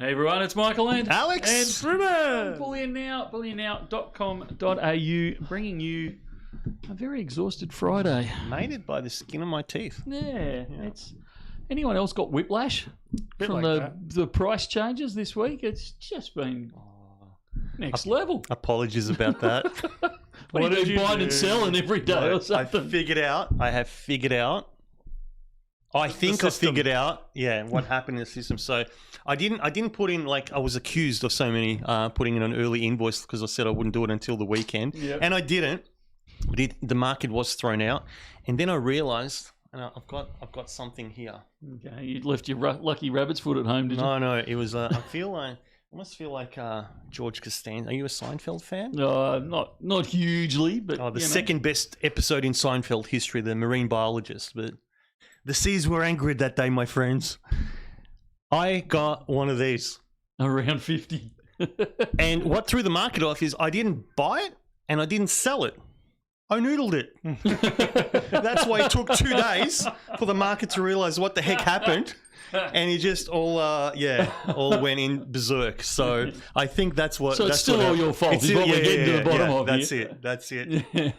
Hey everyone, it's Michael and Alex and Ruben. Bullion Now, bullionnow.com.au, bringing you a very exhausted Friday. Made it by the skin of my teeth. Yeah. It's anyone else got whiplash from like the price changes this week? It's just been next level. Apologies about that. What have you been buying and selling every day or I something? have figured out. I think I figured out, what happened in the system. So I didn't put in, like, I was accused of so many putting in an early invoice because I said I wouldn't do it until the weekend, and I didn't. But the market was thrown out, and then I realised, and I've got something here. Okay, you left your lucky rabbit's foot at home, did you? No, it was. I almost feel like George Costanza. Are you a Seinfeld fan? Not hugely, but the second best episode in Seinfeld history, the marine biologist, but. The seas were angry that day, my friends. I got one of these. Around 50. And what threw the market off is I didn't buy it and I didn't sell it. I noodled it. That's why it took 2 days for the market to realize what the heck happened. And it just all went in berserk. So I think that's what... So it's still all your fault. It's what we're getting to the bottom of. That's it. Yeah.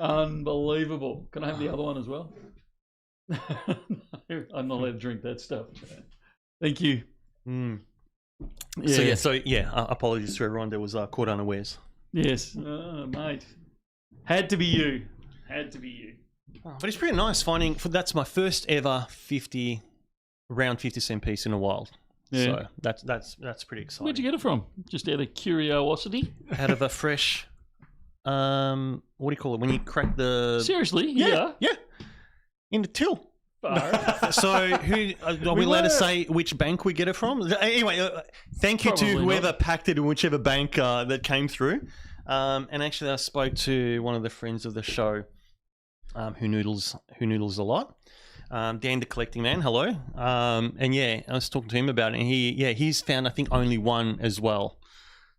Unbelievable. Can I have the other one as well? No, I'm not allowed to drink that stuff. Thank you. Apologies to everyone that was caught unawares. Yes, mate. Had to be you. But it's pretty nice finding. That's my first ever round 50-cent piece in a while. Yeah. So that's pretty exciting. Where'd you get it from? Just out of curiosity? Out of a fresh. What do you call it when you crack the? Seriously? Yeah. In the till. So, who are we allowed to say which bank we get it from? Anyway, thank you to whoever packed it in whichever bank that came through. And actually, I spoke to one of the friends of the show, who noodles a lot. Dan, the collecting man. Hello. And I was talking to him about it. And he's found I think only one as well.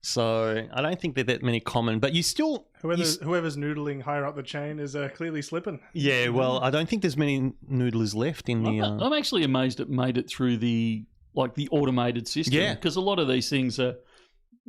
So I don't think they're that many common, but you still whoever's noodling higher up the chain is clearly slipping. Yeah, well, I don't think there's many noodlers left in the. I'm actually amazed it made it through the automated system. Yeah, because a lot of these things are,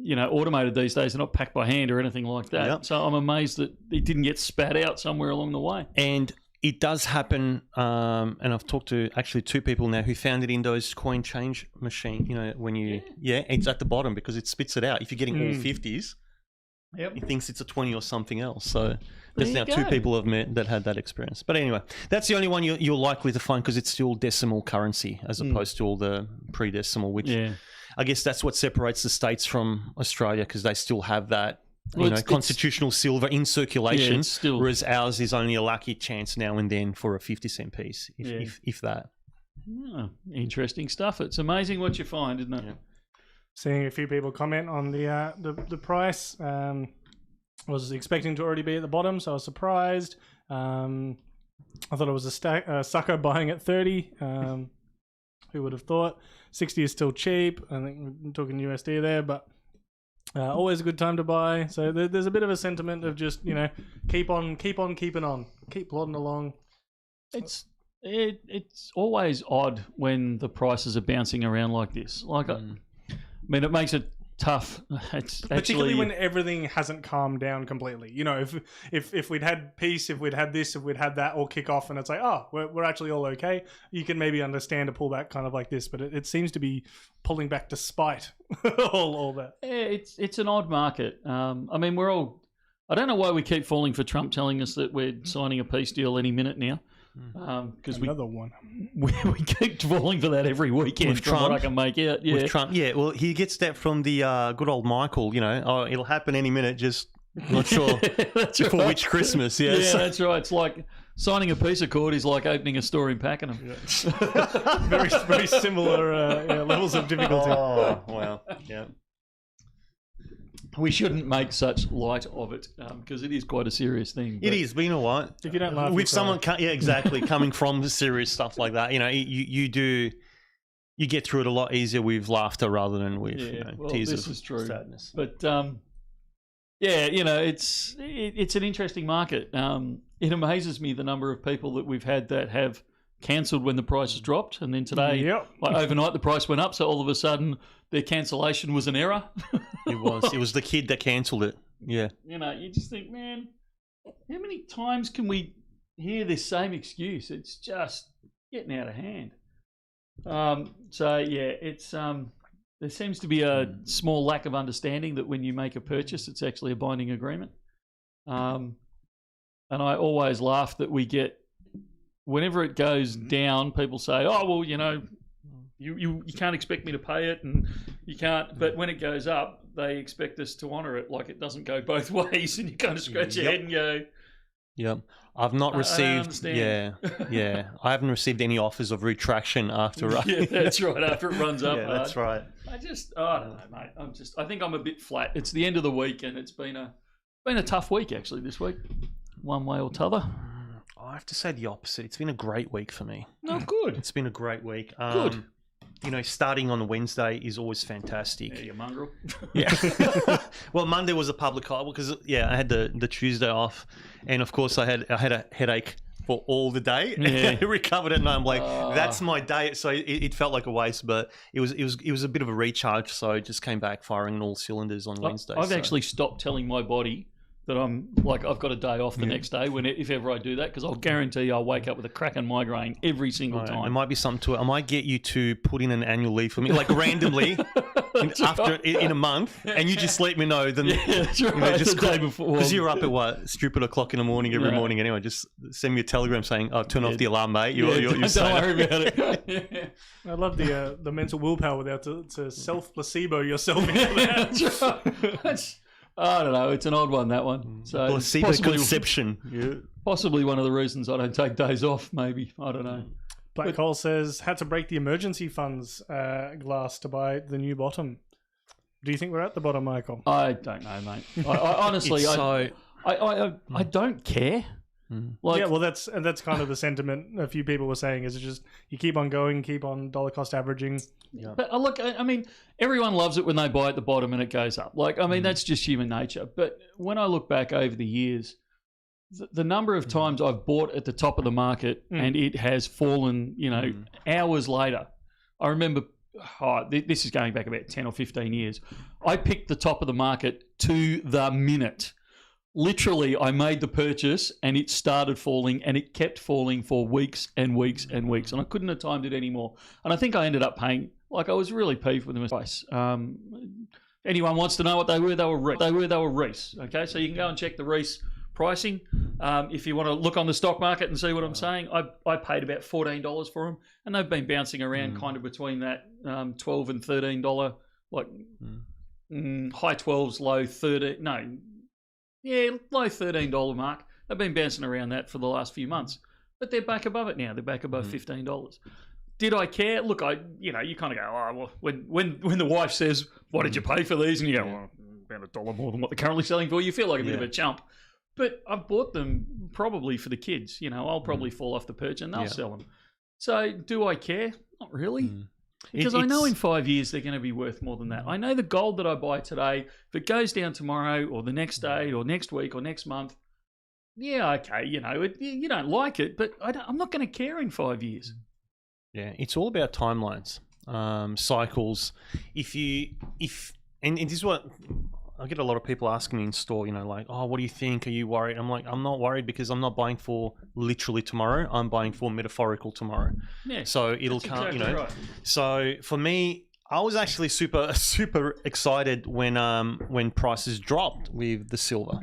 automated these days. They're not packed by hand or anything like that. Yep. So I'm amazed that it didn't get spat out somewhere along the way. And it does happen, and I've talked to actually 2 people now who found it in those coin change machine. When you it's at the bottom because it spits it out. If you're getting all 50s, it thinks it's a 20 or something else. So there's now 2 people I've met that had that experience. But anyway, that's the only one you're likely to find because it's still decimal currency as opposed to all the pre-decimal, which I guess that's what separates the States from Australia because they still have that. Constitutional silver in circulation, whereas ours is only a lucky chance now and then for a 50-cent piece, if that. Interesting stuff. It's amazing what you find, isn't it? Yeah. Seeing a few people comment on the price. Was expecting to already be at the bottom, so I was surprised. I thought it was a sucker buying at 30. Who would have thought? 60 is still cheap. I think we're talking USD there, but. Always a good time to buy. So there's a bit of a sentiment of just keep on keeping on, keep plodding along. It's always odd when the prices are bouncing around like this. It makes it tough. It's particularly when everything hasn't calmed down completely. If we'd had peace, if we'd had this, if we'd had that, all kick off, and it's like, we're actually all okay. You can maybe understand a pullback kind of like this, but it seems to be pulling back despite all that. Yeah, it's an odd market. We're all. I don't know why we keep falling for Trump telling us that we're signing a peace deal any minute now. Because we keep falling for that every weekend. With Trump, what I can make out. Yeah. With Trump, well, he gets that from the good old Michael. It'll happen any minute. Just not sure for which Christmas. Yeah, that's right. It's like signing a peace accord is like opening a store in Pakenham. Very, very similar levels of difficulty. Oh, wow. Yeah. We shouldn't make such light of it because it is quite a serious thing. It is, but you know what? If you don't laugh, with someone, exactly, coming from serious stuff like that, you get through it a lot easier with laughter rather than with tears of sadness. But it's an interesting market. It amazes me the number of people that we've had that have cancelled when the prices dropped, and then today, like overnight, the price went up. So all of a sudden, their cancellation was an error. It was the kid that cancelled it. Yeah. You know, you just think, man, how many times can we hear this same excuse? It's just getting out of hand. So yeah, it's there seems to be a small lack of understanding that when you make a purchase, it's actually a binding agreement. And I always laugh that we get, whenever it goes down, people say, "Oh well, you know, you can't expect me to pay it, and you can't." But when it goes up, they expect us to honour it. Like it doesn't go both ways, and you kind of scratch your head and go, "Yep, I've not received." I haven't received any offers of retraction after. Yeah, that's right. After it runs up, that's right. I don't know, mate. I think I'm a bit flat. It's the end of the week, and it's been a tough week actually this week, one way or t'other. I have to say the opposite. It's been a great week for me. Oh, good. It's been a great week. Good. You know, starting on Wednesday is always fantastic. Yeah, you mongrel. Yeah. Well, Monday was a public holiday because I had the Tuesday off, and of course I had a headache for all the day. Yeah. I recovered at night. I'm like, that's my day. So it felt like a waste, but it was a bit of a recharge. So I just came back firing on all cylinders on Wednesday. I've actually stopped telling my body that I'm like I've got a day off the next day if ever I do that, because I'll guarantee you I'll wake up with a cracking migraine every single time. There might be something to it. I might get you to put in an annual leave for me, like randomly in a month, and you just let me know. Then that's right. Just the day before, because you're up at what stupid o'clock in the morning every morning anyway. Just send me a telegram saying, "Oh, turn off the alarm, mate." You're don't worry about it. I love the mental willpower without to self placebo yourself into that. That's I don't know. It's an odd one, that one. So placebo conception. Possibly one of the reasons I don't take days off. Maybe I don't know. Black Hole says had to break the emergency funds glass to buy the new bottom. Do you think we're at the bottom, Michael? I don't know, mate. I honestly, I don't care. Like, well, that's kind of the sentiment a few people were saying is just you keep on going, keep on dollar cost averaging. Yeah. But look, I mean, everyone loves it when they buy at the bottom and it goes up. Like, I mean, that's just human nature. But when I look back over the years, the number of times I've bought at the top of the market and it has fallen, hours later. I remember, this is going back about 10 or 15 years. I picked the top of the market to the minute. Literally, I made the purchase and it started falling and it kept falling for weeks and weeks and weeks. And I couldn't have timed it anymore. And I think I ended up paying, I was really peeved with the price. Anyone wants to know what they were Reese. Okay, so you can go and check the Reese pricing. If you want to look on the stock market and see what I'm saying, I paid about $14 for them. And they've been bouncing around kind of between that $12 and $13, high 12s, low 13, low $13 mark. They've been bouncing around that for the last few months, but they're back above it now. They're back above $15. Did I care? Look, you kind of go, oh, well, when the wife says, "What did you pay for these?" and you go, "Well, about $1 more than what they're currently selling for," you feel like a bit of a chump. But I've bought them probably for the kids. I'll probably fall off the perch and they'll sell them. So do I care? Not really. Because I know in 5 years they're going to be worth more than that. I know the gold that I buy today, if it goes down tomorrow or the next day or next week or next month, okay, you don't like it, but I'm not going to care in 5 years. Yeah, it's all about timelines, cycles. And this is what I get a lot of people asking me in store, like, "Oh, what do you think? Are you worried?" I'm like, I'm not worried because I'm not buying for literally tomorrow. I'm buying for metaphorical tomorrow. Yeah. So it'll come, exactly right. So for me, I was actually super, super excited when prices dropped with the silver.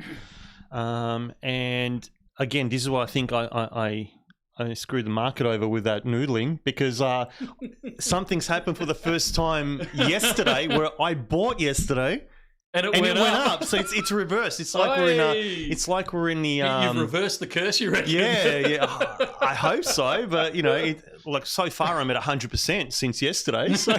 And again, this is what I think I screwed the market over with that noodling because something's happened for the first time yesterday where I bought yesterday. And it went up. So it's reversed. It's like we're in the. You've reversed the curse, you reckon? Yeah. I hope so, but so far I'm at 100% since yesterday. So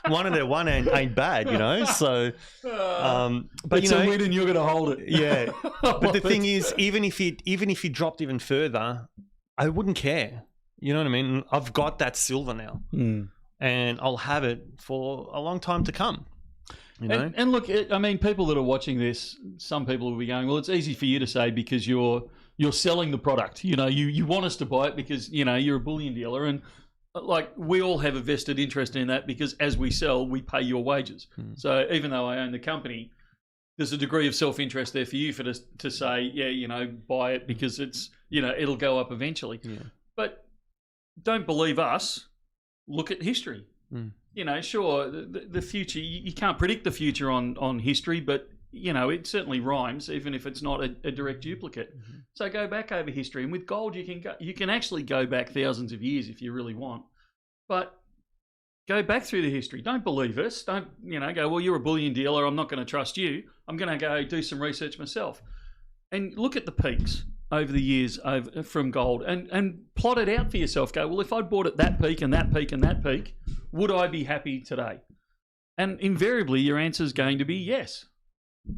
one ain't bad, So, but it's a win, and you're going to hold it. Yeah. But the thing is, even if you dropped even further, I wouldn't care. You know what I mean? I've got that silver now, and I'll have it for a long time to come. And look, people that are watching this, some people will be going, well, it's easy for you to say because you're you're selling the product. You want us to buy it because you're a bullion dealer, and like we all have a vested interest in that because as we sell, we pay your wages. So even though I own the company, there's a degree of self-interest there for you to say, buy it because it's it'll go up eventually. Yeah. But don't believe us. Look at history. Sure, the future, you can't predict the future on history, but it certainly rhymes, even if it's not a direct duplicate. So go back over history, and with gold, you can actually go back thousands of years if you really want. But go back through the history. Don't believe us. Don't go, well, you're a bullion dealer, I'm not going to trust you. I'm going to go do some research myself, and look at the peaks over the years from gold, and plot it out for yourself. Go, well, if I'd bought at that peak and that peak and that peak, would I be happy today? And invariably, your answer is going to be yes.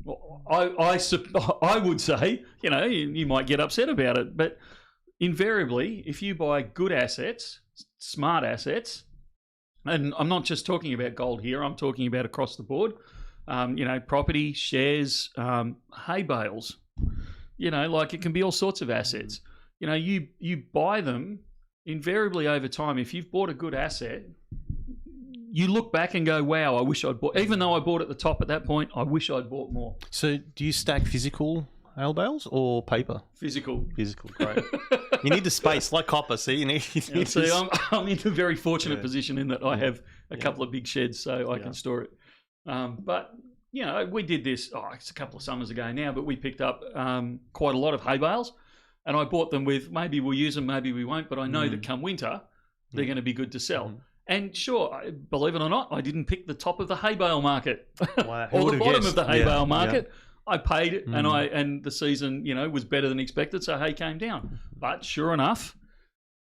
Well, I would say, you might get upset about it, but invariably, if you buy good assets, smart assets, and I'm not just talking about gold here, I'm talking about across the board, property, shares, hay bales, like it can be all sorts of assets. You buy them invariably over time. If you've bought a good asset, you look back and go, wow, I wish I'd bought, even though I bought at the top at that point, I wish I'd bought more. So do you stack physical ale bales or paper? Physical, great. You need the space, like copper, see? You need see, I'm in a very fortunate position in that I have a couple of big sheds so I can store it. But, we did this, it's a couple of summers ago now, but we picked up quite a lot of hay bales, and I bought them with, maybe we'll use them, maybe we won't, but I know that come winter, they're going to be good to sell. And sure, believe it or not, I didn't pick the top of the hay bale market wow. or the bottom of the hay bale market. I paid it, and the season, was better than expected, so hay came down. But sure enough,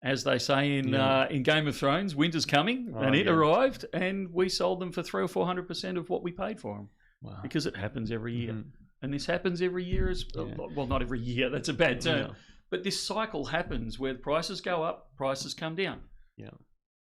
as they say in Game of Thrones, winter's coming, and it arrived, and we sold them for 300 or 400% of what we paid for them. Wow. Because it happens every year, and this happens every year well, not every year. That's a bad term, but this cycle happens where prices go up, prices come down. Yeah,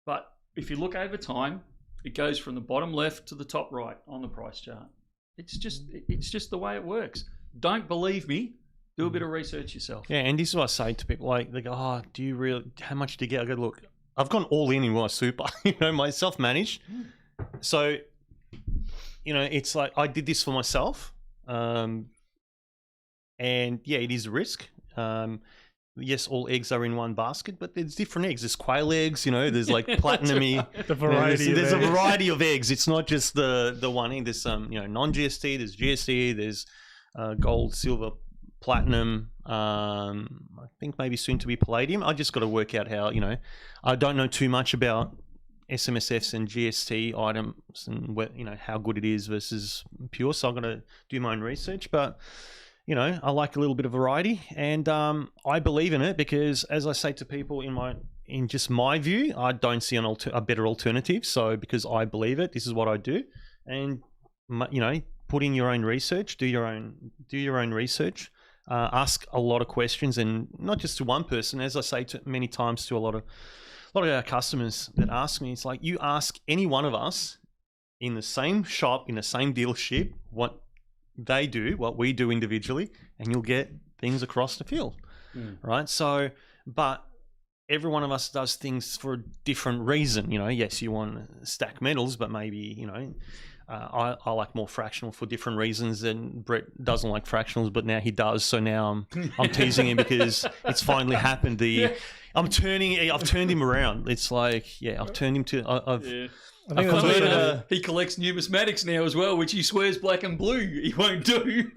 but if you look over time, it goes from the bottom left to the top right on the price chart. It's just the way it works. Don't believe me. Do a bit of research yourself. Yeah, and this is what I say to people. Like, they go, "Oh, do you really? How much do you get?" I go, "Look, I've gone all in my super. My self-managed. So, it's like I did this for myself. And yeah, it is a risk. Yes, all eggs are in one basket, but there's different eggs. There's quail eggs, there's like platinum-y. The variety. There's a variety of eggs. It's not just the one egg. There's some, non-GST. There's GST. There's gold, silver, platinum. I think maybe soon to be palladium. I just got to work out how. I don't know too much about SMSFs and GST items and how good it is versus pure. So I'm going to do my own research, but. I like a little bit of variety, and I believe in it because, as I say to people in just my view, I don't see a better alternative. So, because I believe it, this is what I do, and put in your own research, do your own research, ask a lot of questions, and not just to one person. As I say many times to a lot of our customers that ask me, it's like you ask any one of us in the same shop, in the same dealership, what they do, what we do individually, and you'll get things across the field, right? So, but every one of us does things for a different reason. Yes, you want to stack metals, but maybe, I like more fractional for different reasons, and Brett doesn't like fractionals, but now he does. So now I'm teasing him because it's finally happened. I've turned him around. It's like, I've turned him to, he collects numismatics now as well, which he swears black and blue he won't do.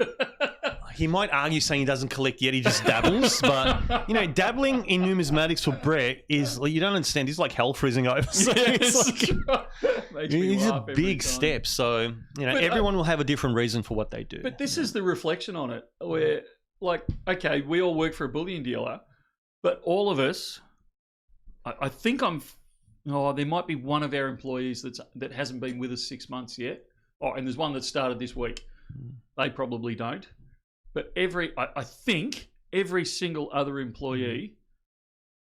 He might argue saying he doesn't collect yet, he just dabbles. But, dabbling in numismatics for Brett is, you don't understand, he's like hell freezing over. So it's a big step. So, everyone will have a different reason for what they do. But this is the reflection on it, where, okay, we all work for a bullion dealer, but all of us, I think there might be one of our employees that hasn't been with us 6 months yet. And there's one that started this week. They probably don't. But I think every single other employee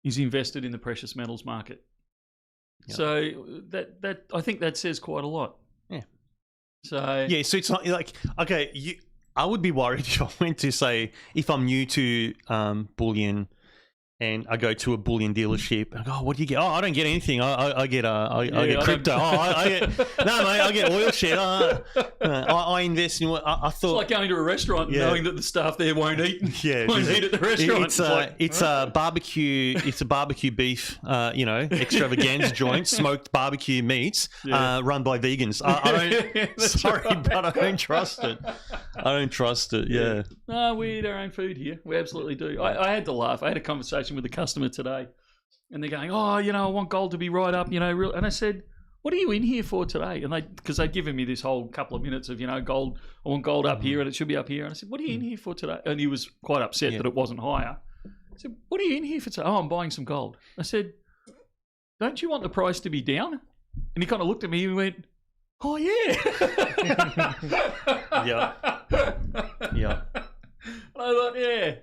is invested in the precious metals market. Yep. So that I think that says quite a lot. Yeah. So it's not like, okay, I would be worried if I went to say, if I'm new to bullion and I go to a bullion dealership and I go, oh, what do you get? Oh, I don't get anything. I get crypto. I get no, mate. I get oil shit. I invest in what I thought. It's like going to a restaurant and knowing that the staff there won't eat. Won't eat at the restaurant. It's a barbecue. It's a barbecue beef. Extravaganza joint, smoked barbecue meats, run by vegans. I don't. Sorry, but I don't trust it. I don't trust it. Yeah. No, we eat our own food here. We absolutely do. I had to laugh. I had a conversation with a customer today, and they're going, "Oh, I want gold to be right up, real." And I said, "What are you in here for today?" And because they'd given me this whole couple of minutes of, gold. I want gold up here, and it should be up here. And I said, "What are you in here for today?" And he was quite upset that it wasn't higher. I said, "What are you in here for today?" "Oh, I'm buying some gold." I said, "Don't you want the price to be down?" And he kind of looked at me and went, "Oh yeah." Yeah. I thought,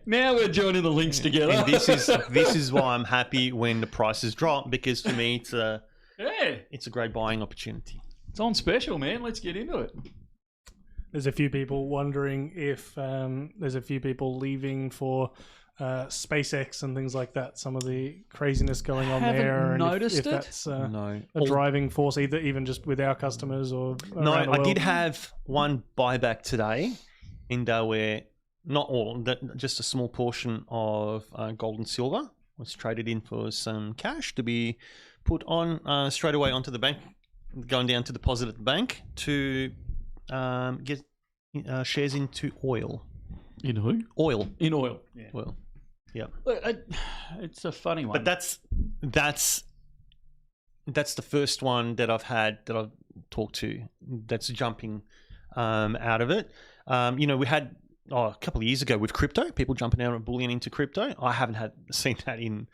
now we're joining the links together. And this is why I'm happy when the prices drop, because for me it's a great buying opportunity. It's on special, man. Let's get into it. There's a few people wondering if there's a few people leaving for SpaceX and things like that. Some of the craziness going on there. Noticed if it? That's a driving force, even just with our customers or around the world. I did have one buyback today, in where not all, just a small portion of gold and silver was traded in for some cash to be put on straight away onto the bank, going down to deposit at the bank to get shares into oil. In who? Oil. In oil. Yeah. Oil. Yeah. It's a funny one. But that's the first one that I've talked to that's jumping out of it. We had a couple of years ago with crypto, people jumping out of bullion into crypto. I haven't seen that in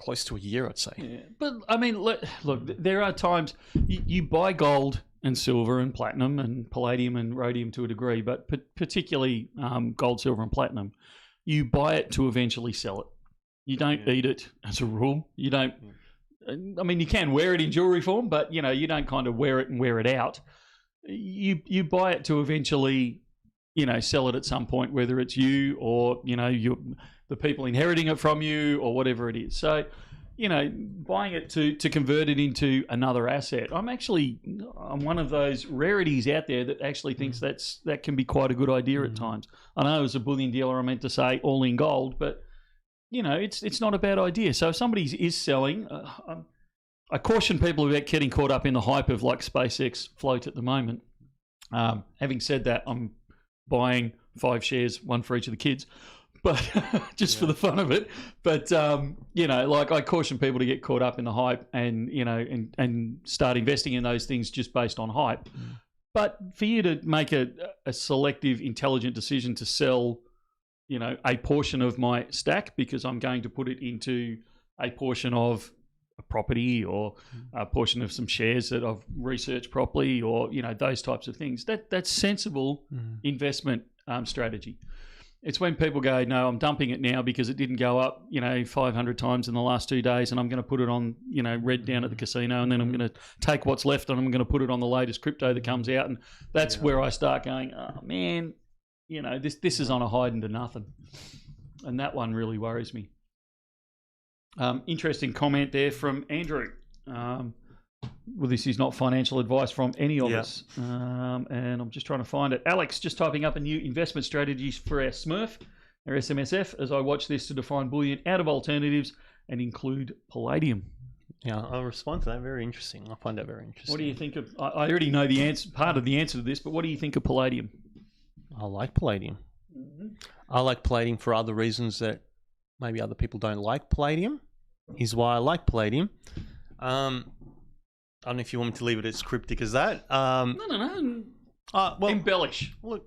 close to a year, I'd say. Yeah. But I mean, look, there are times you buy gold and silver and platinum and palladium and rhodium to a degree, but particularly gold, silver, and platinum, you buy it to eventually sell it. You don't eat it as a rule. You don't. I mean, you can wear it in jewelry form, but you don't kind of wear it and wear it out. You buy it to eventually, sell it at some point, whether it's you or the people inheriting it from you or whatever it is. So, buying it to convert it into another asset. I'm one of those rarities out there that actually thinks that can be quite a good idea at times. I know as a bullion dealer, I meant to say all in gold, but it's not a bad idea. So if somebody is selling, I caution people about getting caught up in the hype of like SpaceX float at the moment. Having said that, I'm buying 5 shares, one for each of the kids, but just for the fun of it. But I caution people to get caught up in the hype and and start investing in those things just based on hype. But for you to make a selective, intelligent decision to sell, a portion of my stack because I'm going to put it into a portion of a property or a portion of some shares that I've researched properly, or those types of things, that's sensible investment strategy. It's when people go, no, I'm dumping it now because it didn't go up 500 times in the last 2 days, and I'm going to put it on red down at the casino, and then I'm going to take what's left and I'm going to put it on the latest crypto that comes out. And that's where I start going, oh man, this is on a hide into nothing, and that one really worries me. Interesting comment there from Andrew. Well, this is not financial advice from any of us. And I'm just trying to find it. Alex, just typing up a new investment strategies for our Smurf, our SMSF, as I watch this to define bullion out of alternatives and include palladium. Yeah, I'll respond to that. Very interesting. I find that very interesting. What do you think of, I already know the answer, part of the answer to this, but what do you think of palladium? I like palladium. I like palladium for other reasons that maybe other people don't like palladium. Is why I like palladium. I don't know if you want me to leave it as cryptic as that. No. Well, embellish. Look,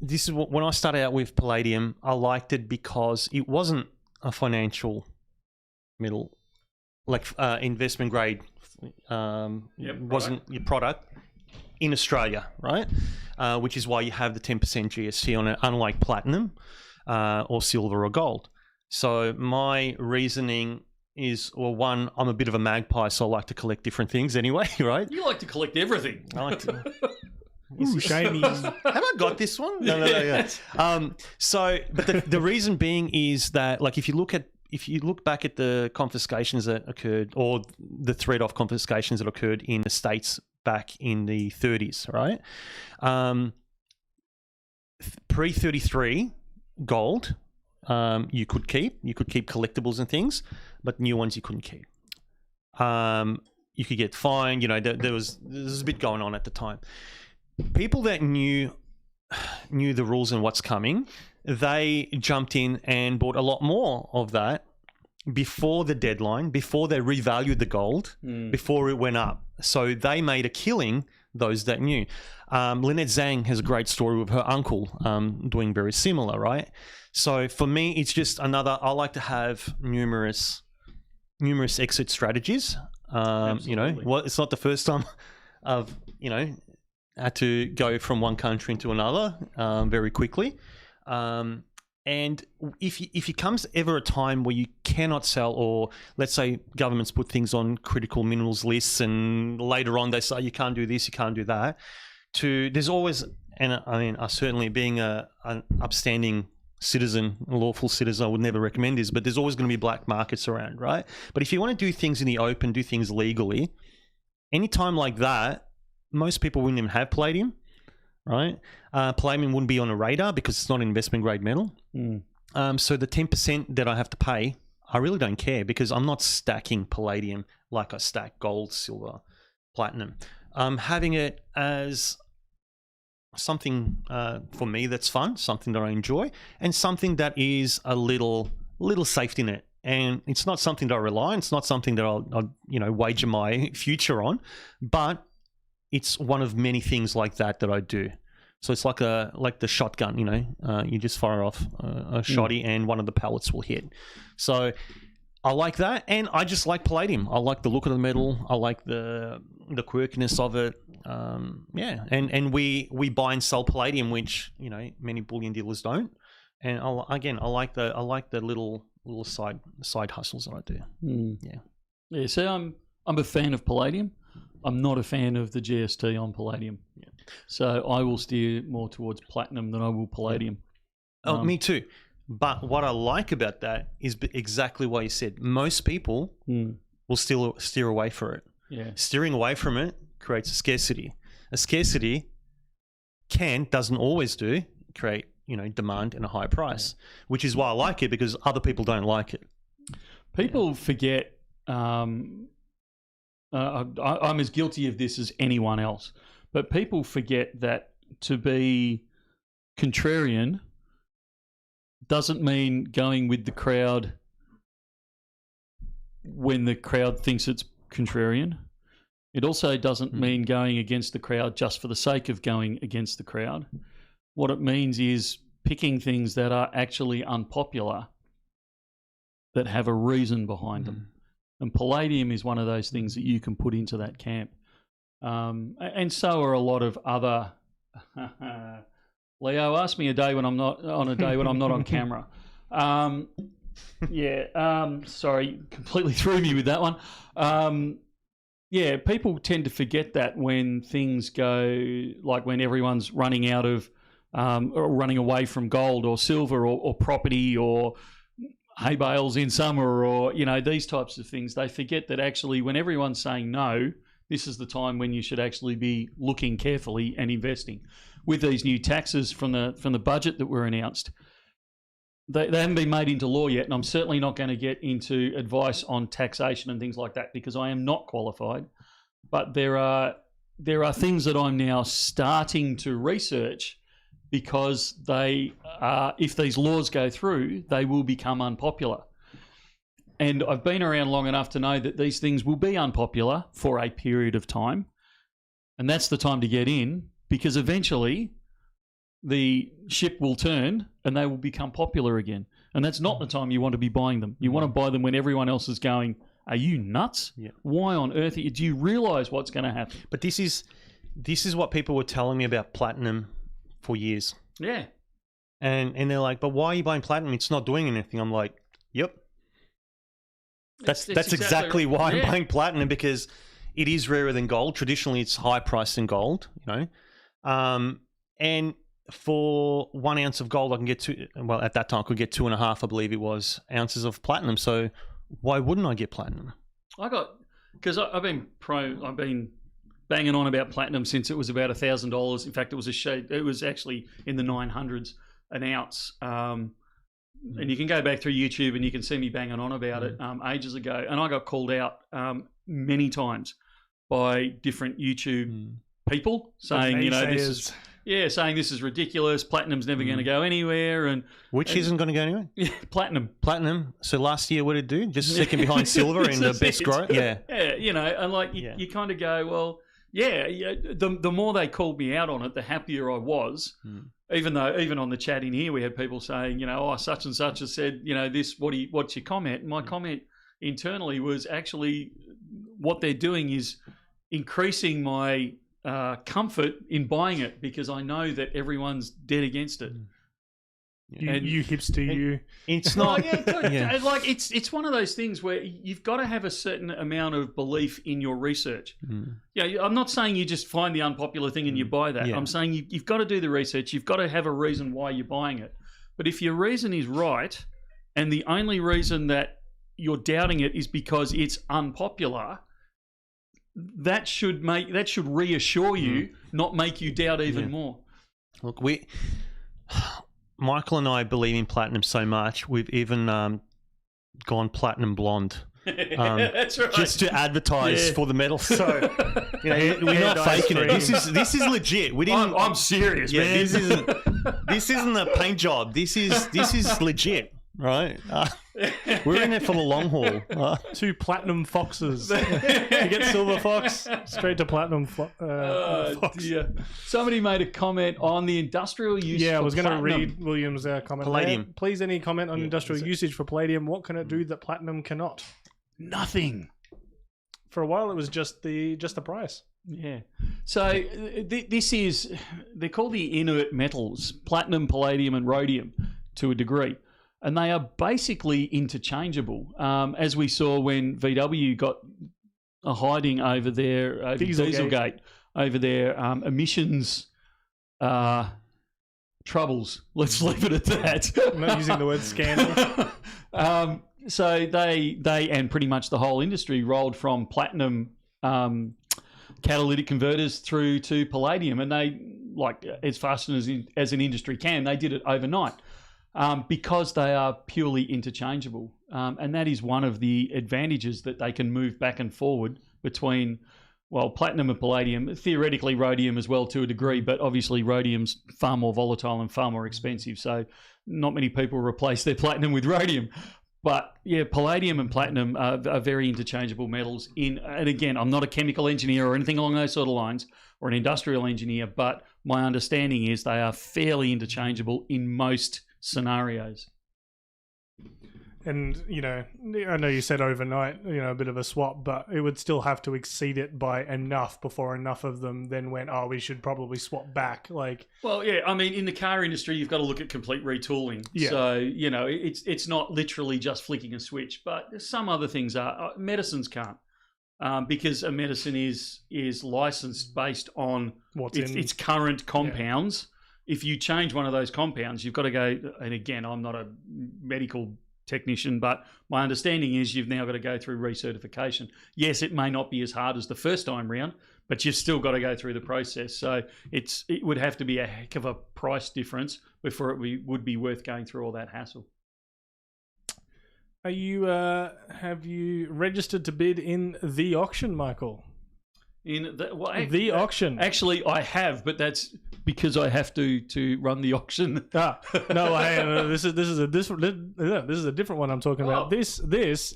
this is when I started out with palladium. I liked it because it wasn't a financial metal, like investment grade. Wasn't your product in Australia, right? Which is why you have the 10% GST on it, unlike platinum or silver or gold. So my reasoning is, well, one, I'm a bit of a magpie, so I like to collect different things anyway, right? You like to collect everything. I like to. Ooh, shiny. Have I got this one? No. Yeah. But the reason being is that, like, if you look back at the confiscations that occurred, or the threat-off confiscations that occurred in the States back in the 30s, right? Pre-33 gold, you could keep collectibles and things, but new ones you couldn't keep. You could get fined. There was a bit going on at the time. People that knew the rules and what's coming, they jumped in and bought a lot more of that before the deadline, before they revalued the gold, before it went up. So they made a killing, those that knew. Lynette Zhang has a great story with her uncle doing very similar, right? So for me, it's just another, I like to have numerous exit strategies. It's not the first time I've, had to go from one country into another very quickly. And if it comes ever a time where you cannot sell, or let's say governments put things on critical minerals lists and later on they say you can't do this, you can't do that, there's always, and I mean, certainly being an upstanding citizen, a lawful citizen, I would never recommend this, but there's always going to be black markets around, right? But if you want to do things in the open, do things legally, any time like that, most people wouldn't even have palladium, right? Palladium wouldn't be on a radar because it's not an investment grade metal. So the 10% that I have to pay, I really don't care, because I'm not stacking palladium like I stack gold, silver, platinum. Having it as something for me that's fun, something that I enjoy, and something that is a little safety net. And it's not something that I rely on. It's not something that I'll wager my future on, but it's one of many things like that I do. So it's like the shotgun, you just fire off a shotty and one of the pellets will hit. So I like that, and I just like palladium. I like the look of the metal. I like the quirkiness of it. And we buy and sell palladium, which many bullion dealers don't. And I like the little side hustles that I do. Yeah. So I'm a fan of palladium. I'm not a fan of the GST on palladium. Yeah. So I will steer more towards platinum than I will palladium. Oh, me too. But what I like about that is exactly what you said. Most people will still steer away from it. Yeah. Steering away from it creates a scarcity. A scarcity doesn't always create demand and a high price, which is why I like it, because other people don't like it. People forget. I'm as guilty of this as anyone else, but people forget that to be contrarian doesn't mean going with the crowd when the crowd thinks it's contrarian. It also doesn't mean going against the crowd just for the sake of going against the crowd. What it means is picking things that are actually unpopular, that have a reason behind them. And palladium is one of those things that you can put into that camp. And so are a lot of other... Leo, ask me a day when I'm not on camera. Sorry, completely threw me with that one. People tend to forget that when things go, like when everyone's running out of, or running away from gold or silver or property or hay bales in summer or, these types of things, they forget that actually when everyone's saying no, this is the time when you should actually be looking carefully and investing. With these new taxes from the budget that were announced, they haven't been made into law yet, and I'm certainly not going to get into advice on taxation and things like that because I am not qualified. But there are things that I'm now starting to research because they are, if these laws go through, they will become unpopular. And I've been around long enough to know that these things will be unpopular for a period of time, and that's the time to get in. Because eventually the ship will turn and they will become popular again. And that's not the time you want to be buying them. You want to buy them when everyone else is going, are you nuts? Yeah. Why on earth? Do you realise what's going to happen? But this is what people were telling me about platinum for years. Yeah. And they're like, but why are you buying platinum? It's not doing anything. I'm like, yep. That's exactly why I'm buying platinum, because it is rarer than gold. Traditionally, it's higher priced than gold, And for 1 ounce of gold, I can get at that time I could get 2.5, I believe it was, ounces of platinum. So why wouldn't I get platinum? Because I've been banging on about platinum since it was about $1,000. In fact, it was actually in the 900s an ounce. And you can go back through YouTube and you can see me banging on about it ages ago. And I got called out many times by different YouTube people saying, saying this is ridiculous. Platinum's never going to go anywhere. And which isn't going to go anywhere? Yeah, platinum. So last year, what did it do? Just second behind silver in the best growth. Yeah. Yeah, and like you kind of go, well, the more they called me out on it, the happier I was. Even on the chat in here, we had people saying, such and such has said, this. What's your comment? And my comment internally was actually what they're doing is increasing my comfort in buying it because I know that everyone's dead against it. You hipster. It's not. Like it's one of those things where you've got to have a certain amount of belief in your research. I'm not saying you just find the unpopular thing and you buy that. I'm saying you've got to do the research. You've got to have a reason why you're buying it. But if your reason is right, and the only reason that you're doubting it is because it's unpopular, that should reassure you, not make you doubt even more. Look, Michael and I believe in platinum so much, we've even gone platinum blonde. That's right. Just to advertise for the metal. So we're not faking it. This is legit. We didn't. I'm serious, man. This isn't a paint job. This is legit, right? We're in it for the long haul. 2 platinum foxes. You get silver fox, straight to platinum fox. Dear. Somebody made a comment on the industrial use. Yeah, I was going to read William's comment. Palladium. There. Please, any comment on industrial usage for palladium? What can it do that platinum cannot? Nothing. For a while, it was just the price. Yeah. So they're called the inert metals: platinum, palladium, and rhodium, to a degree. And they are basically interchangeable, as we saw when VW got a hiding over their Dieselgate, over their emissions troubles. Let's leave it at that. I'm not using the word scandal. So they and pretty much the whole industry rolled from platinum catalytic converters through to palladium, and they, like, as fast as an industry can, they did it overnight. Because they are purely interchangeable. And that is one of the advantages, that they can move back and forward between, platinum and palladium, theoretically rhodium as well to a degree, but obviously rhodium's far more volatile and far more expensive. So not many people replace their platinum with rhodium. But yeah, palladium and platinum are very interchangeable metals. And again, I'm not a chemical engineer or anything along those sort of lines, or an industrial engineer, but my understanding is they are fairly interchangeable in most scenarios. And, I know you said overnight, a bit of a swap, but it would still have to exceed it by enough before enough of them then went, we should probably swap back. Well, yeah, I mean, in the car industry, you've got to look at complete retooling. Yeah. So, it's not literally just flicking a switch, but some other things are. Medicines can't. Because a medicine is licensed based on its current compounds. Yeah. If you change one of those compounds, you've got to go, and again, I'm not a medical technician, but my understanding is you've now got to go through recertification. Yes, it may not be as hard as the first time round, but you've still got to go through the process. So it would have to be a heck of a price difference before it would be worth going through all that hassle. Have you registered to bid in the auction, Michael? In the auction. Actually, I have, but that's because I have to run the auction. No, this is a different one I'm talking about. This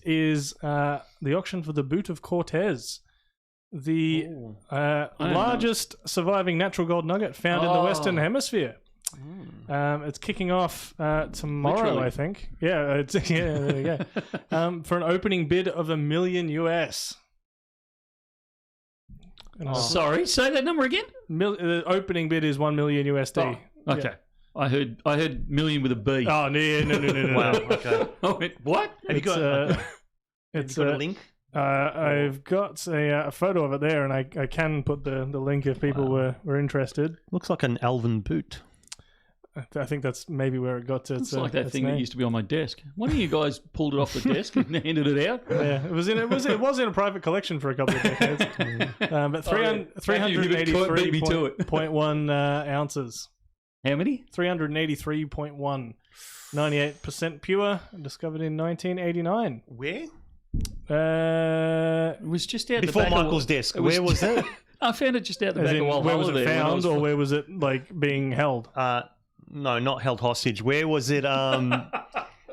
is the auction for the Boot of Cortez, the largest surviving natural gold nugget found in the Western Hemisphere. It's kicking off tomorrow, literally. I think. Yeah, there you go. For an opening bid of $1 million US. Sorry, say that number again. The opening bid is $1 million USD. Oh, okay. Yeah. I heard million with a B. Oh no! Wow. Okay. I went, what? Have you got a link? I've got a photo of it there, and I can put the link if people were interested. Looks like an elven boot. I think that's maybe where it got to. It's like that thing that used to be on my desk. One of you guys pulled it off the desk and handed it out. Yeah, it was in a private collection for a couple of decades. But 383.1 ounces. How many? 383.1. 98% pure. Discovered in 1989. Where? It was just out before the back Michael's desk. Where was that? I found it just out the back of Walhalla. Where was it found, or where was it being held? No, not held hostage. Where was it?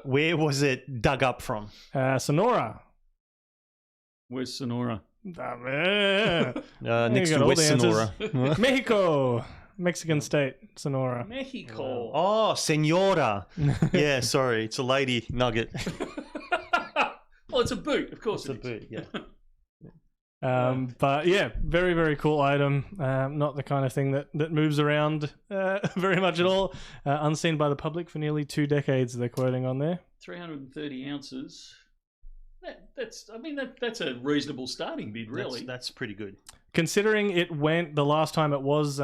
Where was it dug up from? Sonora. Where's Sonora? Next to West Sonora. Mexico. Mexican state, Sonora. Mexico. Oh, Senora. Yeah, sorry. It's a lady nugget. Well, it's a boot. Of course it's a boot, yeah. But yeah, very, very cool item. Not the kind of thing that moves around very much at all. Unseen by the public for nearly 2 decades, they're quoting on there. 330 ounces. That's a reasonable starting bid, really. That's pretty good. Considering it went, the last time it was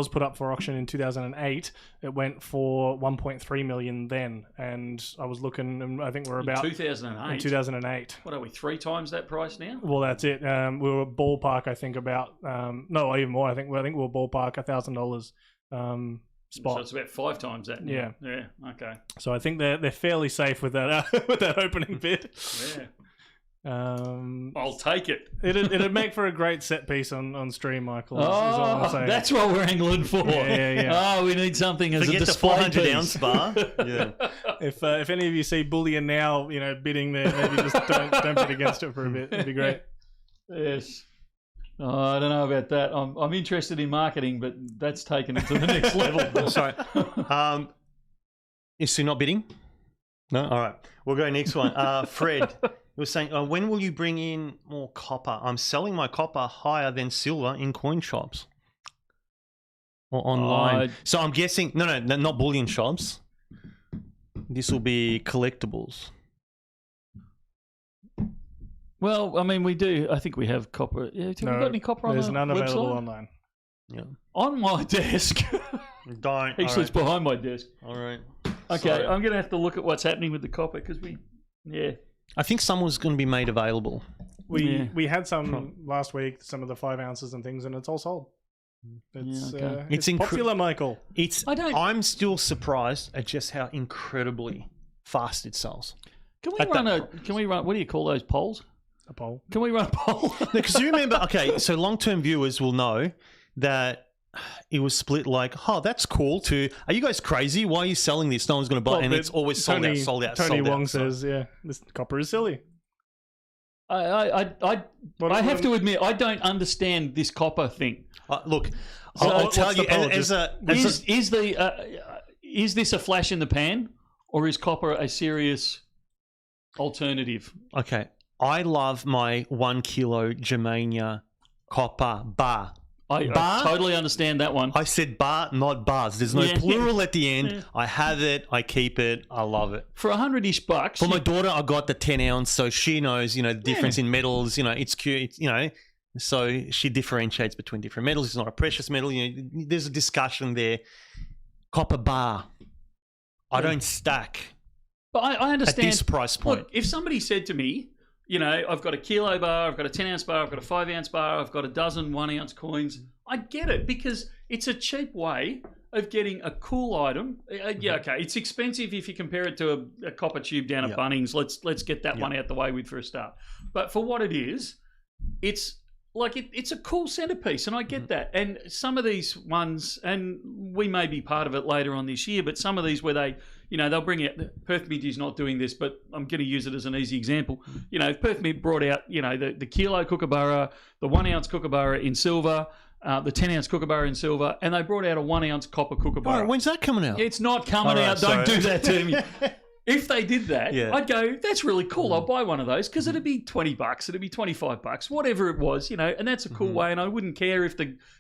put up for auction in 2008, it went for 1.3 million then, and I was looking, and I think we're about 2008. In 2008. What are we, 3 times that price now? Well, that's it. We were ballpark, I think, about no, even more. I think we were ballpark $1,000 spot. So it's about 5 times that now. Yeah. Yeah. Okay. So I think they're fairly safe with that with that opening bid. Yeah. I'll take it. It'd make for a great set piece on stream, Michael. That's what we're angling for. Yeah. Oh, we need something as Forget a display the 400 piece. ounce bar. Yeah. If any of you see Bullion Now, bidding there, maybe just don't bid against it for a bit. It'd be great. Yes. I don't know about that. I'm interested in marketing, but that's taken it to the next level. Sorry. Is Sue not bidding? No? All right. We'll go next one. Fred was saying, when will you bring in more copper? I'm selling my copper higher than silver in coin shops or online. So I'm guessing, no, not bullion shops. This will be collectibles. Well, I mean, we do. I think we have copper. Yeah, have we got any copper on the website? There's none available online. Yeah. On my desk. Don't. Actually, it's behind my desk. All right. Okay, Sorry. I'm going to have to look at what's happening with the copper because I think some was going to be made available. We had some last week, some of the 5 ounces and things, and it's all sold. It's popular, Michael. I'm still surprised at just how incredibly fast it sells. Can we run? What do you call those polls? A poll. Can we run a poll? Because you remember, so long-term viewers will know that it was split like, that's cool, to, are you guys crazy? Why are you selling this? No one's going to buy it. And it's always sold out. Tony Wong says, this copper is silly. I have to admit, I don't understand this copper thing. Look, I'll tell you, is this a flash in the pan, or is copper a serious alternative? Okay. I love my 1 kilo Germania copper bar. I totally understand that one. I said bar, not bars. There's no plural at the end. I have it. I keep it. I love it. For $100-ish bucks. For my daughter, I got the 10 ounce, so she knows, the difference in metals. It's cute. So she differentiates between different metals. It's not a precious metal. There's a discussion there. Copper bar. I don't stack. But I understand at this price point. Look, if somebody said to me, I've got a kilo bar, I've got a 10 ounce bar, I've got a 5 ounce bar, I've got a dozen 1 ounce coins, I'd get it because it's a cheap way of getting a cool item. Okay, it's expensive if you compare it to a copper tube down at Bunnings. Let's get that one out the way with for a start. But for what it is, it's like it's a cool centerpiece, and I get that. And some of these ones, and we may be part of it later on this year, but some of these where they'll bring out, Perth Mint is not doing this, but I'm going to use it as an easy example. Perth Mint brought out, the kilo kookaburra, the 1 ounce kookaburra in silver, the 10 ounce kookaburra in silver, and they brought out a 1 ounce copper kookaburra. When's that coming out? It's not coming out. Don't do that to me. If they did that, I'd go, that's really cool. I'll buy one of those because it'd be $20, it'd be $25, whatever it was, and that's a cool way. And I wouldn't care if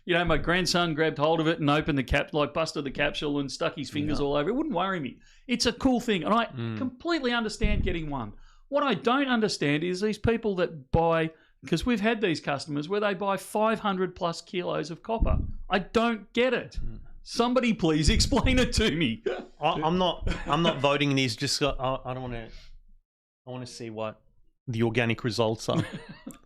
my grandson grabbed hold of it and opened the cap, like busted the capsule and stuck his fingers all over. It wouldn't worry me. It's a cool thing. And I completely understand getting one. What I don't understand is these people that buy, because we've had these customers where they buy 500 plus kilos of copper. I don't get it. Somebody please explain it to me. I'm not voting these. Just I don't want to. I want to see what the organic results are.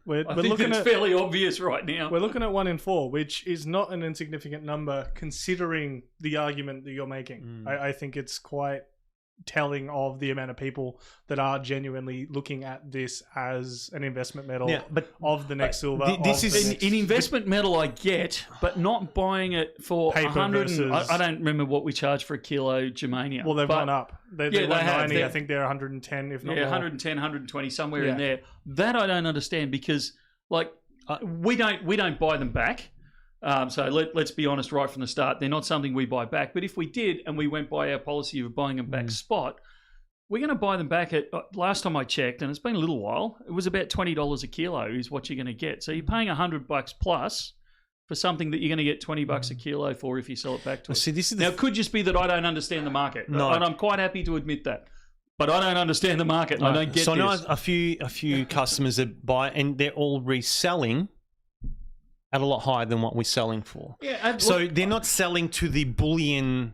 We're I think looking it's at fairly obvious right now. We're looking at 1 in 4, which is not an insignificant number considering the argument that you're making. I think it's quite telling of the amount of people that are genuinely looking at this as an investment metal of the next silver. This is an investment metal I get, but not buying it for Paper 100. versus- I don't remember what we charge for a kilo germanium. Well, they've gone up. They're Yeah, they have. 190. I think they're 110, if not Yeah, more. 110, 120, somewhere in Yeah. there. That I don't understand because, like, we don't buy them back. So let's be honest right from the start. They're not something we buy back. But if we did and we went by our policy of buying them back spot, we're going to buy them back at, last time I checked, and it's been a little while, it was about $20 a kilo is what you're going to get. So you're paying $100 plus for something that you're going to get $20 a kilo for if you sell it back to us. See, this is Now, it could just be that I don't understand the market. No. And I'm quite happy to admit that. But I don't understand the market. And I don't get so this. I know a few customers that buy, and they're all reselling at a lot higher than what we're selling for. Yeah, So they're not selling to the bullion,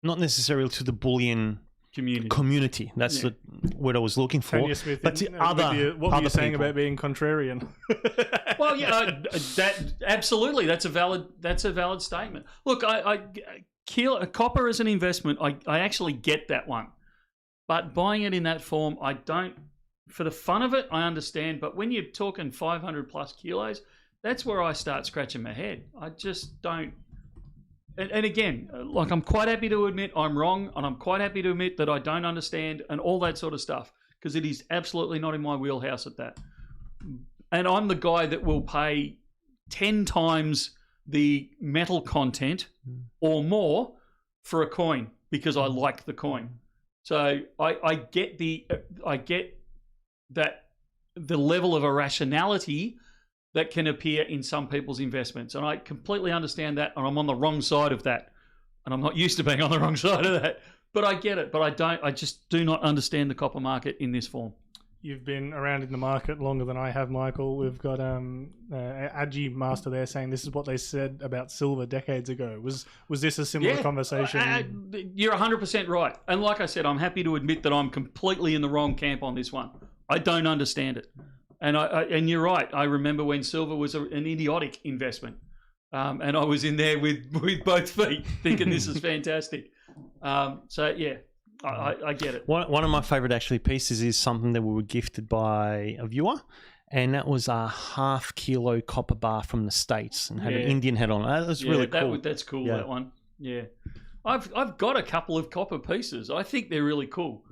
not necessarily to the bullion community. That's the word I was looking for. Tanya Smith, But to other, what were you saying people. about being contrarian? Well, yeah, that absolutely. That's a valid statement. Look, copper as an investment, I actually get that one, but buying it in that form, I don't. For the fun of it, I understand. But when you're talking 500 plus kilos, that's where I start scratching my head. I just don't. And again, like, I'm quite happy to admit I'm wrong, and I'm quite happy to admit that I don't understand and all that sort of stuff, because it is absolutely not in my wheelhouse at that. And I'm the guy that will pay 10 times the metal content or more for a coin because I like the coin. So I get that the level of irrationality that can appear in some people's investments. And I completely understand that, and I'm on the wrong side of that. And I'm not used to being on the wrong side of that. But I get it. But I just do not understand the copper market in this form. You've been around in the market longer than I have, Michael. We've got Agi Master there saying this is what they said about silver decades ago. Was this a similar conversation? You're 100% right. And like I said, I'm happy to admit that I'm completely in the wrong camp on this one. I don't understand it. And you're right. I remember when silver was an idiotic investment. And I was in there with both feet thinking this is fantastic. So, yeah. I get it. One of my favorite actually pieces is something that we were gifted by a viewer, and that was a 1/2 kilo copper bar from the States and had an Indian head on it. That was really cool. That's cool, that one. Yeah. I've got a couple of copper pieces. I think they're really cool.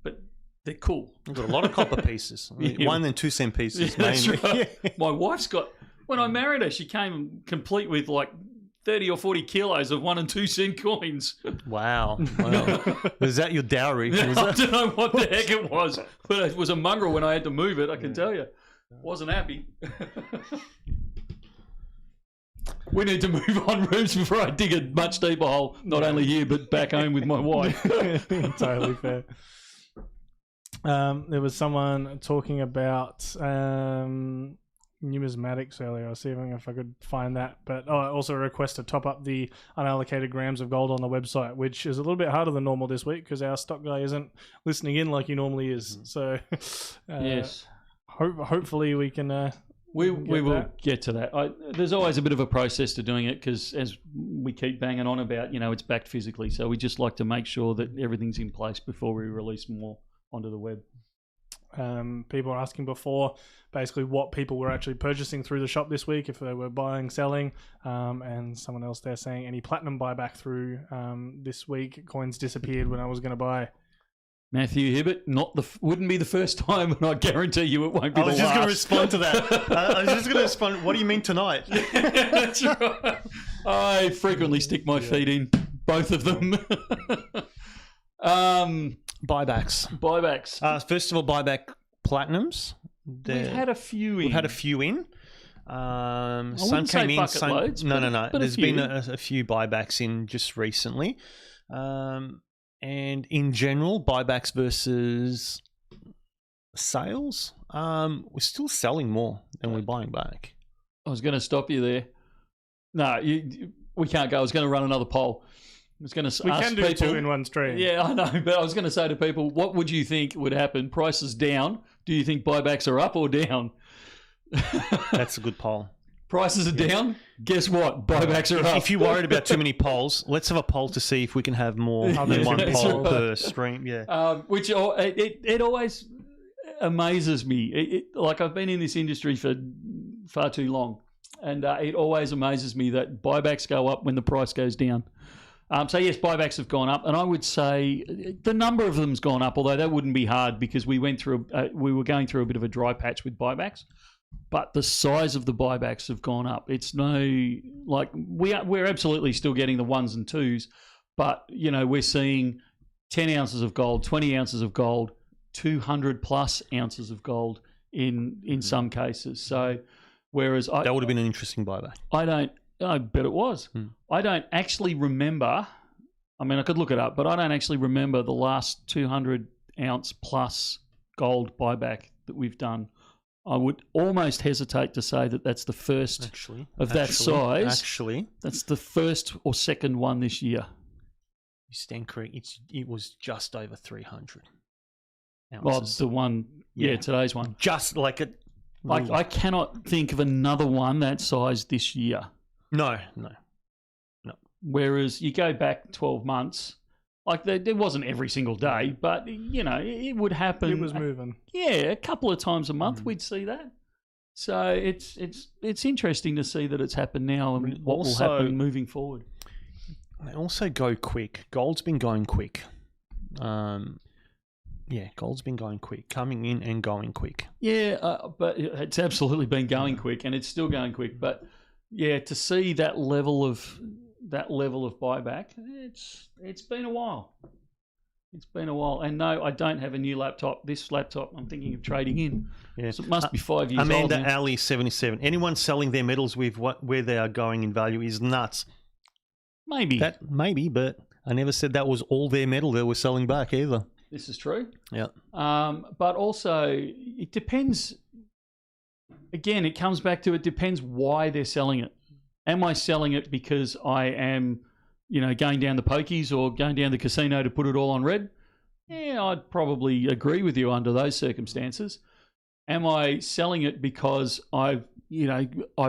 But they're cool. I've got a lot of copper pieces. 1 and 2 cent pieces. Yeah, that's mainly. right. My wife's got, when I married her, she came complete with like 30 or 40 kilos of 1 and 2 cent coins. Wow. Was that your dowry? I don't know what the heck it was, but it was a mongrel when I had to move it, I can tell you. Wasn't happy. We need to move on, Rubes, before I dig a much deeper hole, not only here, but back home with my wife. Totally fair. There was someone talking about numismatics earlier. I was seeing if I could find that, but also a request to top up the unallocated grams of gold on the website, which is a little bit harder than normal this week because our stock guy isn't listening in like he normally is. So yes, hopefully we can we will get to that. There's always a bit of a process to doing it because, as we keep banging on about, it's backed physically, so we just like to make sure that everything's in place before we release more onto the web. People are asking before basically what people were actually purchasing through the shop this week, if they were buying, selling, and someone else there saying any platinum buyback through this week. Coins disappeared when I was going to buy. Matthew Hibbert, wouldn't be the first time, and I guarantee you it won't be the last. I was just going to respond to that. I was just going to respond, what do you mean tonight? That's right. I frequently stick my feet in both of them. Buybacks. First of all, buyback platinums. We've had a few in. We've had a few in. Some say came in. bucket loads, No. but There's been a few buybacks in just recently. And in general, buybacks versus Sales, we're still selling more than we're buying back. I was going to stop you there. No, we can't go. I was going to run another poll. I was going to We ask can do people, 2 in one stream. Yeah, I know, but I was going to say to people, what would you think would happen? Prices down. Do you think buybacks are up or down? That's a good poll. Prices are down. Guess what? Buybacks are up. If you're worried about too many polls, let's have a poll to see if we can have more than one poll per stream. Yeah. Which it always amazes me. Like I've been in this industry for far too long, and it always amazes me that buybacks go up when the price goes down. So yes, buybacks have gone up, and I would say the number of them's gone up. Although that wouldn't be hard because we were going through a bit of a dry patch with buybacks. But the size of the buybacks have gone up. It's we're absolutely still getting the 1s and 2s, but we're seeing 10 ounces of gold, 20 ounces of gold, 200 plus ounces of gold in some cases. So whereas that would have been an interesting buyback. I bet it was. I don't actually remember. I mean, I could look it up, but I don't actually remember the last 200 ounce plus gold buyback that we've done. I would almost hesitate to say that that's the first of that size. Actually, that's the first or second one this year. You stand correct. It was just over 300 ounces. Well, the one, today's one. Just like it. I cannot think of another one that size this year. No. Whereas you go back 12 months, like there wasn't every single day, but it would happen. It was moving. A couple of times a month we'd see that. So it's interesting to see that it's happened now and what will happen moving forward. They also go quick. Gold's been going quick. Gold's been going quick, coming in and going quick. But it's absolutely been going quick, and it's still going quick. But to see that level of buyback, it's been a while. It's been a while. And no, I don't have a new laptop. This laptop I'm thinking of trading in. Yeah. So it must be 5 years old. Amanda Ali 77. Anyone selling their metals with where they are going in value is nuts. Maybe, but I never said that was all their metal they were selling back either. This is true. Yeah. But also it depends. Again, it comes back to it depends why they're selling it. Am I selling it because I am, going down the pokies or going down the casino to put it all on red? Yeah, I'd probably agree with you under those circumstances. Am I selling it because I've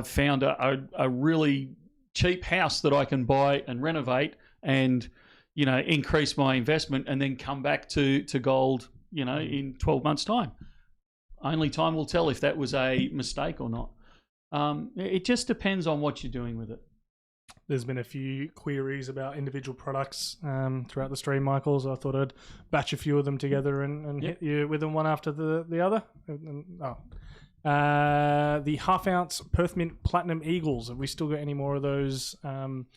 found a really cheap house that I can buy and renovate and, increase my investment and then come back to gold, in 12 months' time? Only time will tell if that was a mistake or not. It just depends on what you're doing with it. There's been a few queries about individual products throughout the stream, Michael, so I thought I'd batch a few of them together and hit you with them one after the other. The half-ounce Perth Mint Platinum Eagles. Have we still got any more of those?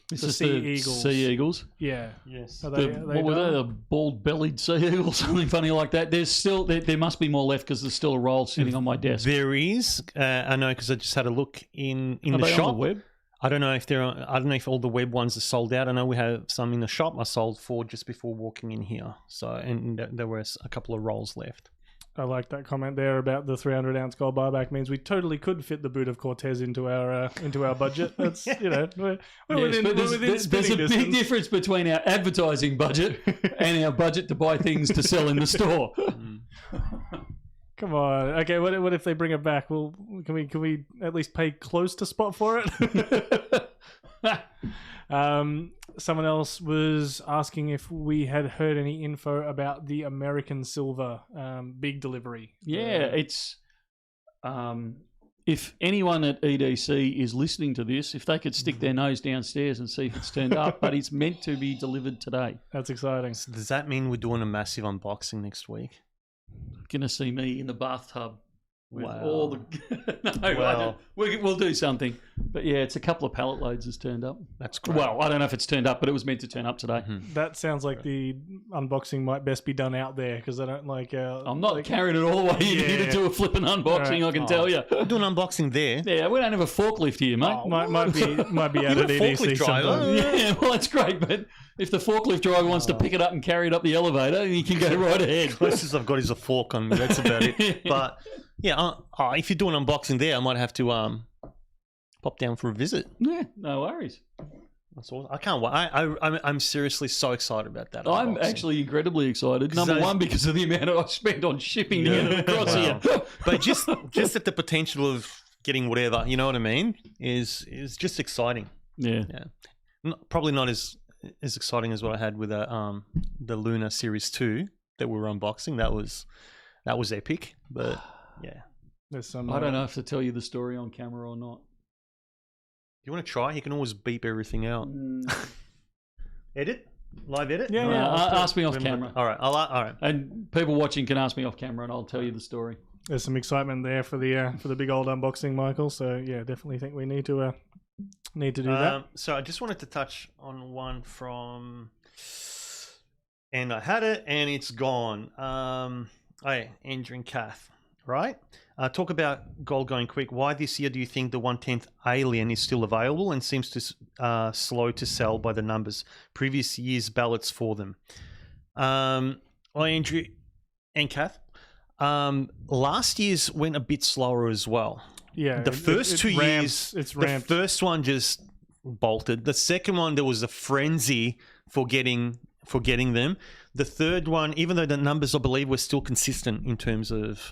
This is the Eagles. Sea Eagles? Yeah. Yes. What were they? The bald-bellied sea eagle, something funny like that. There's still there must be more left because there's still a roll sitting on my desk. There is. I know because I just had a look in the shop. On the web? I don't know if all the web ones are sold out. I know we have some in the shop. I sold 4 just before walking in here. So and there was a couple of rolls left. I like that comment there about the 300 ounce gold buyback. Means we totally could fit the boot of Cortez into our budget. That's we're within there's a big difference between our advertising budget and our budget to buy things to sell in the store. Come on. Okay, what if they bring it back? Well, can we at least pay close to spot for it? Someone else was asking if we had heard any info about the American silver big delivery. Yeah, it's if anyone at EDC is listening to this, if they could stick their nose downstairs and see if it's turned up, but it's meant to be delivered today. That's exciting. So does that mean we're doing a massive unboxing next week? Gonna see me in the bathtub with wow. all the. No, we'll do something. But yeah, it's a couple of pallet loads has turned up. That's great. Well, I don't know if it's turned up, but it was meant to turn up today. That sounds like the unboxing might best be done out there because I don't like. I'm not carrying it all the way in here to do a flipping unboxing. Right. I can tell you. We'll do an unboxing there. Yeah, we don't have a forklift here, mate. Might be out at EDC sometime. Yeah, well, that's great, but if the forklift driver wants to pick it up and carry it up the elevator, he can go right ahead. Closest I've got is a fork on me. That's about it. But yeah, if you do an unboxing there, I might have to pop down for a visit. Yeah, no worries. That's awesome. I can't wait. I'm seriously so excited about that. I'm actually incredibly excited. Number one, because of the amount I've spent on shipping to get it across here. But just at the potential of getting whatever, you know what I mean, is just exciting. Yeah. Probably not as exciting as what I had with the Luna Series 2 that we were unboxing. That was epic. But yeah, there's some. I don't know if to tell you the story on camera or not. You want to try? You can always beep everything out. Edit? Live edit? Yeah, ask me off camera. All right. All right. And people watching can ask me off camera, and I'll tell you the story. There's some excitement there for the big old unboxing, Michael. So yeah, definitely think we need to do that. So I just wanted to touch on one from, and I had it, and it's gone. Andrew and Kath, right? Talk about gold going quick. Why this year do you think the 1/10th Alien is still available and seems to slow to sell by the numbers? Previous years' ballots for them. Andrew and Kath, last year's went a bit slower as well. Yeah, the first 2 years, it's ramped. The first one just bolted. The second one, there was a frenzy for getting them. The third one, even though the numbers I believe were still consistent in terms of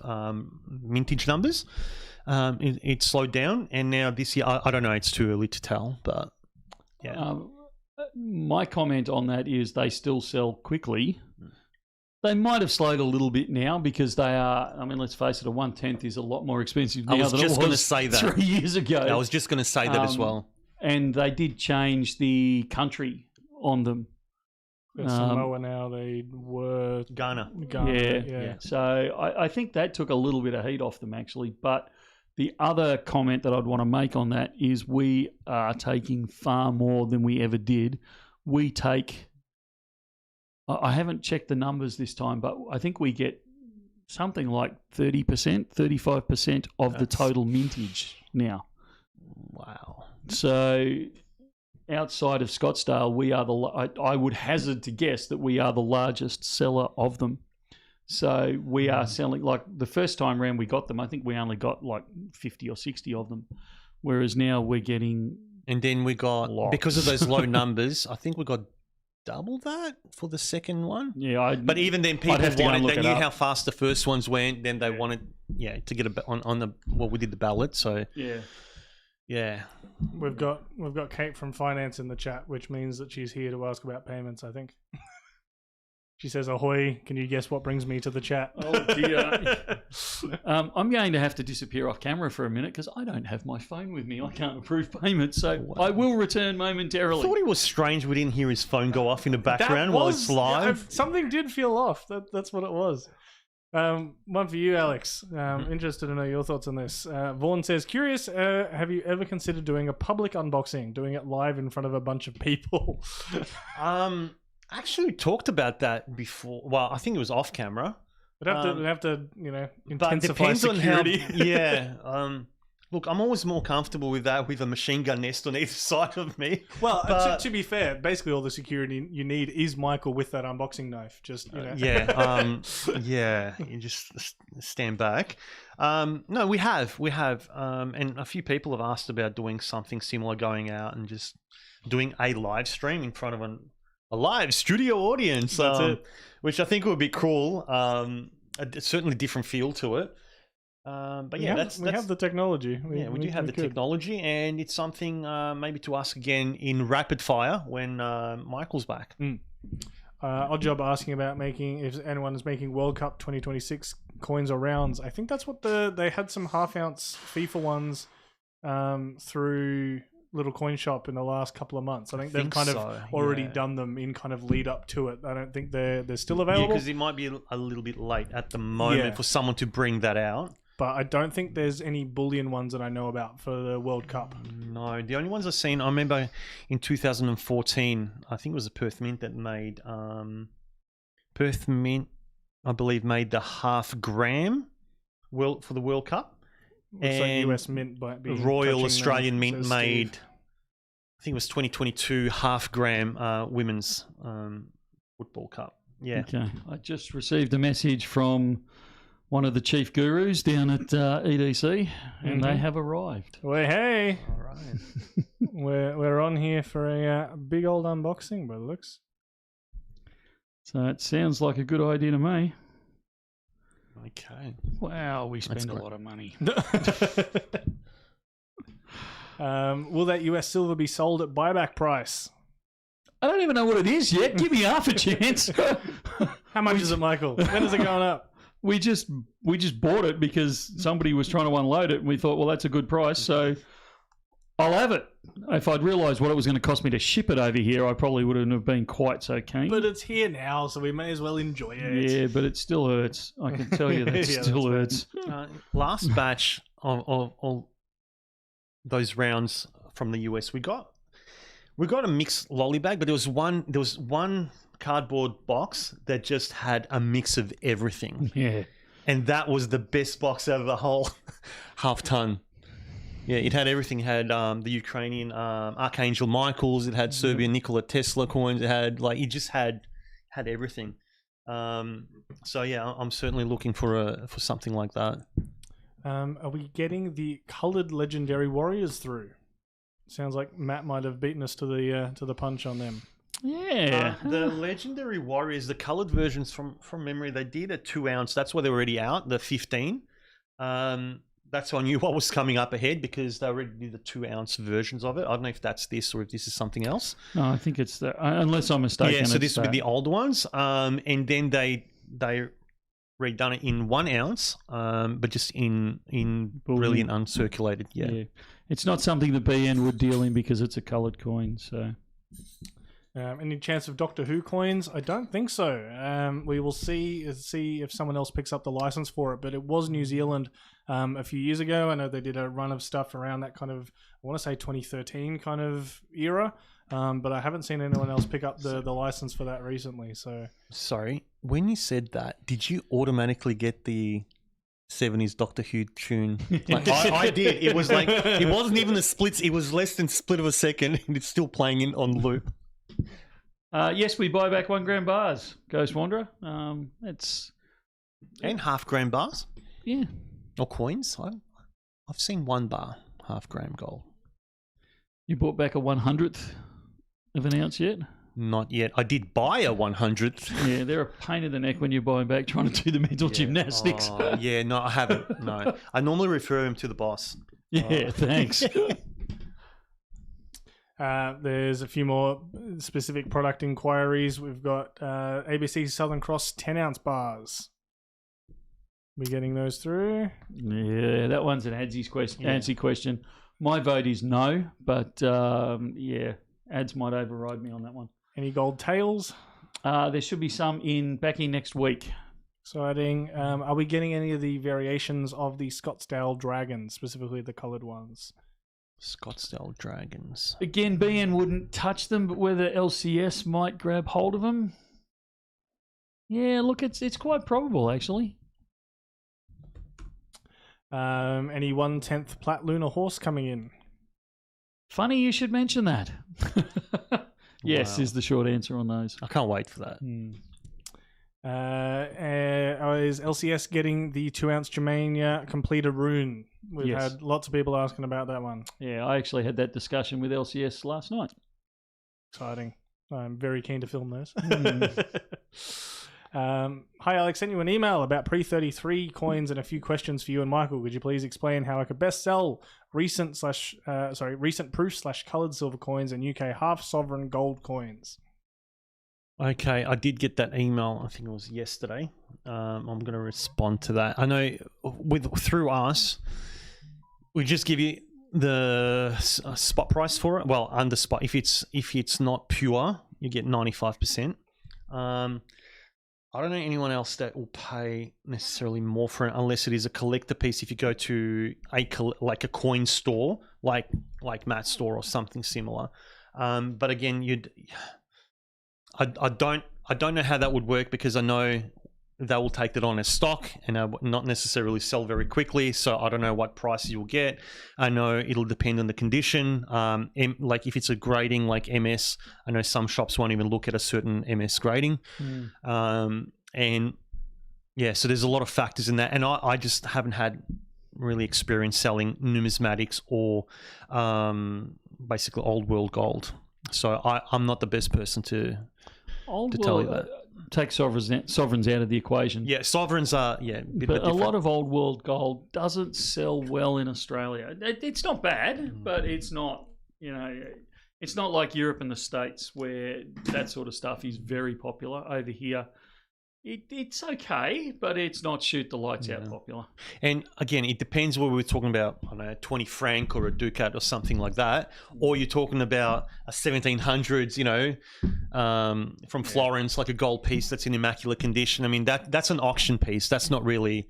mintage numbers, it slowed down. And now this year, I don't know, it's too early to tell, but yeah. My comment on that is they still sell quickly. They might have slowed a little bit now because they are, I mean, let's face it, a 1/10 is a lot more expensive now than it was going to say that 3 years ago. I was just going to say that as well. And they did change the country on them. Samoa now, they were Ghana. Yeah. So I think that took a little bit of heat off them actually. But the other comment that I'd want to make on that is we are taking far more than we ever did. We take, I haven't checked the numbers this time, but I think we get something like 30%, 35% of the total mintage now. Wow. So outside of Scottsdale, we are I would hazard to guess that we are the largest seller of them. So we are selling, like the first time round we got them, I think we only got like 50 or 60 of them. Whereas now we're getting And then we got, lots. Because of those low numbers, I think we got double that for the second one. Yeah. But even then people wanted, they knew how fast the first ones went, then they wanted, to get on the, we did the ballot. So yeah. We've got Kate from finance in the chat, which means that she's here to ask about payments, I think. She says, ahoy, can you guess what brings me to the chat? Oh, dear. I'm going to have to disappear off camera for a minute because I don't have my phone with me. I can't approve payments, so I will return momentarily. I thought it was strange we didn't hear his phone go off in the background while it's live. Something did feel off. That's what it was. One for you, Alex. Interested to know your thoughts on this. Vaughn says, curious, have you ever considered doing a public unboxing, doing it live in front of a bunch of people? Actually talked about that before. Well, I think it was off camera. We'd have to, intensify security. Look, I'm always more comfortable with that with a machine gun nest on either side of me. Well, to be fair, basically all the security you need is Michael with that unboxing knife. Just you just stand back. No, we have, and a few people have asked about doing something similar, going out and just doing a live stream in front of a live studio audience. That's it. Which I think would be cool. Certainly different feel to it. But we have the technology. We do have the technology, and it's something maybe to ask again in rapid fire when Michael's back. Odd job asking about if anyone is making World Cup 2026 coins or rounds. I think that's what they had some half-ounce FIFA ones through Little Coin Shop in the last couple of months. I think they've kind of already done them in kind of lead up to it. I don't think they're still available. Yeah, because it might be a little bit late at the moment for someone to bring that out. but I don't think there's any bullion ones that I know about for the World Cup. No, the only ones I've seen, I remember in 2014, I think it was the Perth Mint that made, Perth Mint, I believe, made the half gram for the World Cup. Looks like US Mint might be Royal Australian Mint says made, Steve. I think it was 2022 half gram women's football cup. Yeah. Okay. I just received a message from one of the chief gurus down at EDC, and they have arrived. Well, hey, All right. we're on here for a big old unboxing, by the looks. So it sounds like a good idea to me. Okay. Wow, we spend a great. lot of money. Will that US silver be sold at buyback price? I don't even know what it is yet. Give me half a chance. How much is it, Michael? When is it going up? We just bought it because somebody was trying to unload it, and we thought, well, that's a good price, so I'll have it. If I'd realised what it was going to cost me to ship it over here, I probably wouldn't have been quite so keen. But it's here now, so we may as well enjoy it. Yeah, but it still hurts. I can tell you that it Yeah, still that's hurts. Last batch of those rounds from the US, we got a mixed lolly bag, but there was one cardboard box that just had a mix of everything. Yeah. And that was the best box out of the whole half ton. Yeah, it had everything. It had the Ukrainian Archangel Michaels. It had Serbian Nikola Tesla coins. It just had everything. So yeah, I'm certainly looking for something like that. Are we getting the coloured legendary warriors through? Sounds like Matt might have beaten us to the punch on them. Yeah. The legendary warriors, the coloured versions from memory, they did a 2 ounce. That's why they were already out. The 15. That's why I knew what was coming up ahead because they already did the 2 ounce versions of it. I don't know if that's this or if this is something else. No, I think it's that. Unless I'm mistaken. Yeah, so this would that. be the old ones. And then they redone it in 1 ounce, but just in brilliant uncirculated. Yeah. It's not something the BN would deal in because it's a coloured coin. So, any chance of Doctor Who coins? I don't think so. We will see if someone else picks up the license for it. But it was New Zealand a few years ago. I know they did a run of stuff around that kind of, I want to say 2013 kind of era. But I haven't seen anyone else pick up the license for that recently. So sorry, when you said that, did you automatically get the 70s Doctor Who tune? Like, I did. It was like, it wasn't even a split. It was less than a split of a second, and it's still playing in on loop. Yes, we buy back 1 gram bars, Ghost Wanderer. It's and half gram bars, yeah, or coins. I've seen 1 bar half gram gold. You bought back a 100th of an ounce yet? Not yet. I did buy a 100th. Yeah, they're a pain in the neck when you're buying back trying to do the mental gymnastics. Yeah, no, I haven't. No, I normally refer him to the boss. Yeah, thanks. There's a few more specific product inquiries. We've got ABC Southern Cross 10 ounce bars. We getting those through? Yeah, that one's an Adsy's question. Adsy question. My vote is no, but yeah, Ads might override me on that one. Any gold tails? There should be some back in next week. Exciting. Are we getting any of the variations of the Scottsdale Dragons, specifically the coloured ones? Scottsdale Dragons. Again, BN wouldn't touch them, but whether LCS might grab hold of them. Yeah, look, it's quite probable, actually. Any 1/10 Plat Lunar Horse coming in? Funny you should mention that. Yes, Wow. is the short answer on those. I can't wait for that. Is LCS getting the 2 ounce Germania completed rune? We've Yes. had lots of people asking about that one. Yeah, I actually had that discussion with LCS last night. Exciting. I'm very keen to film those. Hi, Alex. Sent you an email about pre-33 coins and a few questions for you and Michael. Could you please explain how I could best sell recent proof / coloured silver coins and UK half sovereign gold coins? Okay, I did get that email. I think it was yesterday. I'm going to respond to that. I know through us, we just give you the spot price for it. Well, under spot. If it's not pure, you get 95%. I don't know anyone else that will pay necessarily more for it unless it is a collector piece. If you go to a coin store, like Matt's store or something similar. But again, I don't know how that would work because I know they will take that on as stock and not necessarily sell very quickly. So I don't know what price you'll get. I know it'll depend on the condition. Like if it's a grading like MS, I know some shops won't even look at a certain MS grading. And yeah, so there's a lot of factors in that. And I just haven't had really experience selling numismatics or basically old world gold. So I'm not the best person to tell you that. Take sovereigns out of the equation. Yeah, sovereigns are but a lot of old world gold doesn't sell well in Australia. It's not bad, but it's not. It's not like Europe and the States where that sort of stuff is very popular. Over here, it's okay, but it's not shoot the lights out popular. And again, it depends whether we're talking about 20 franc or a ducat or something like that, or you're talking about a 1700s, from Florence, like a gold piece that's in immaculate condition. I mean, that's an auction piece. That's not really,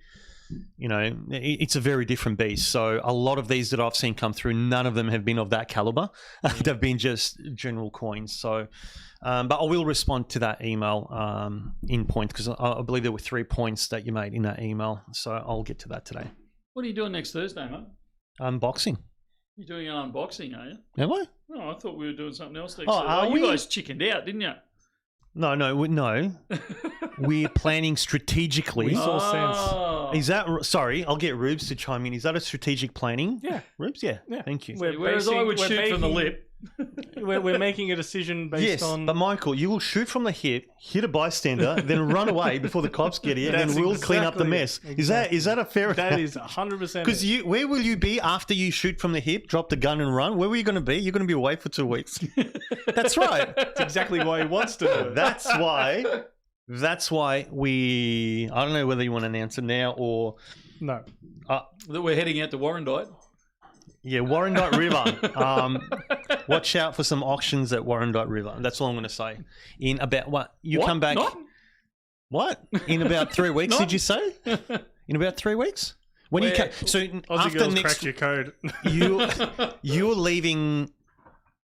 it's a very different beast. So a lot of these that I've seen come through, none of them have been of that caliber. They've been just general coins. So. But I will respond to that email in points because I believe there were 3 points that you made in that email. So I'll get to that today. What are you doing next Thursday, mate? Unboxing. You're doing an unboxing, are you? Am I? No, I thought we were doing something else next Thursday. You guys chickened out, didn't you? No. We're planning strategically. We saw sense. Is that... Sorry, I'll get Rubes to chime in. Is that a strategic planning? Yeah. Rubes? Yeah. Thank you. Whereas I would shoot from the lip. We're making a decision based on... Yes, but Michael, you will shoot from the hip, hit a bystander, then run away before the cops get here, and then we'll clean up the mess. Exactly. Is that a fair... That is 100%. Because where will you be after you shoot from the hip, drop the gun and run? Where were you going to be? You're going to be away for 2 weeks. That's right. That's exactly why he wants to do it. That's why we... I don't know whether you want an answer now or... No. That we're heading out to Warrandyte. Yeah, Warrandyte River. Watch out for some auctions at Warrandyte River. That's all I'm going to say. In about what? Come back. What? In about 3 weeks, did you say? In about 3 weeks? When you so Aussie after girls next crack your code. you're leaving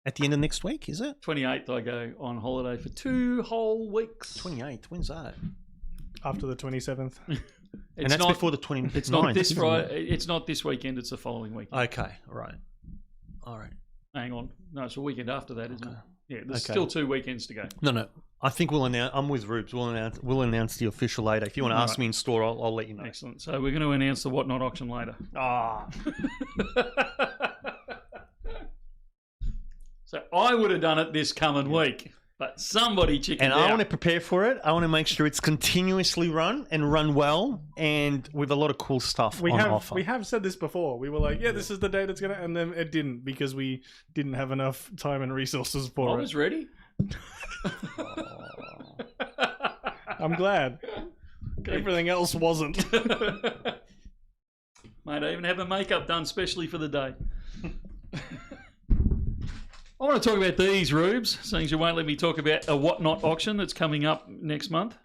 at the end of next week, is it? 28th I go on holiday for 2 whole weeks. 28th, when's that? After the 27th. And that's before the 29th. It's not this Friday. It's not this weekend. It's the following weekend. Okay, right. All right. Hang on. No, it's the weekend after that, isn't it? Yeah, there's still 2 weekends to go. No. I think we'll announce. I'm with Rubes. We'll announce the official later. If you want to ask me in store, I'll let you know. Excellent. So we're going to announce the Whatnot auction later. So I would have done it this coming week. But somebody chickened out. And I want to prepare for it. I want to make sure it's continuously run and run well and with a lot of cool stuff on offer. We have said this before. We were like, this is the date it's going to... And then it didn't because we didn't have enough time and resources for it. I was ready. I'm glad. Everything else wasn't. Mate, I even have my makeup done specially for the day. I want to talk about these, Rubes, seeing you won't let me talk about a Whatnot auction that's coming up next month.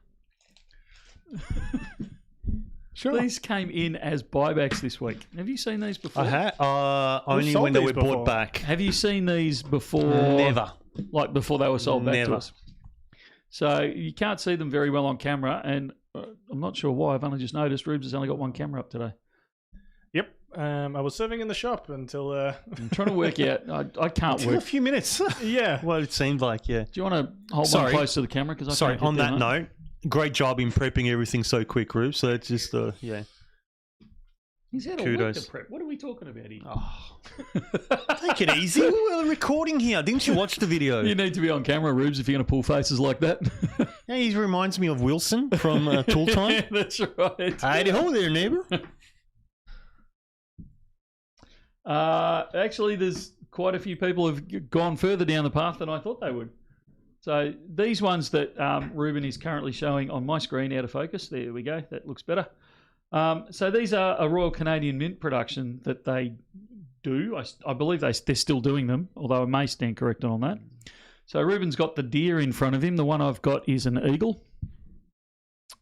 Sure. These came in as buybacks this week. Have you seen these before? I have. Only when they were bought back. Have you seen these before? Never. Like before they were sold back to us? So you can't see them very well on camera, and I'm not sure why. I've only just noticed Rubes has only got one camera up today. Yep. I was serving in the shop until... I'm trying to work out. I can't until work. a few minutes. Yeah. Well, it seemed like, yeah. Do you want to hold one close to the camera? Because on that note, great job in prepping everything so quick, Rube. So it's just, yeah. He's had a week to prep. What are we talking about here? Oh. Take it easy. We're recording here. Didn't you watch the video? You need to be on camera, Rubes, if you're going to pull faces like that. Yeah, he reminds me of Wilson from Tool Time. Yeah, that's right. Hi-ho there, neighbour. Actually, there's quite a few people have gone further down the path than I thought they would. So these ones that Ruben is currently showing on my screen out of focus, there we go, that looks better. So these are a Royal Canadian Mint production that they do. I believe they're still doing them, although I may stand corrected on that. So Ruben's got the deer in front of him. The one I've got is an eagle.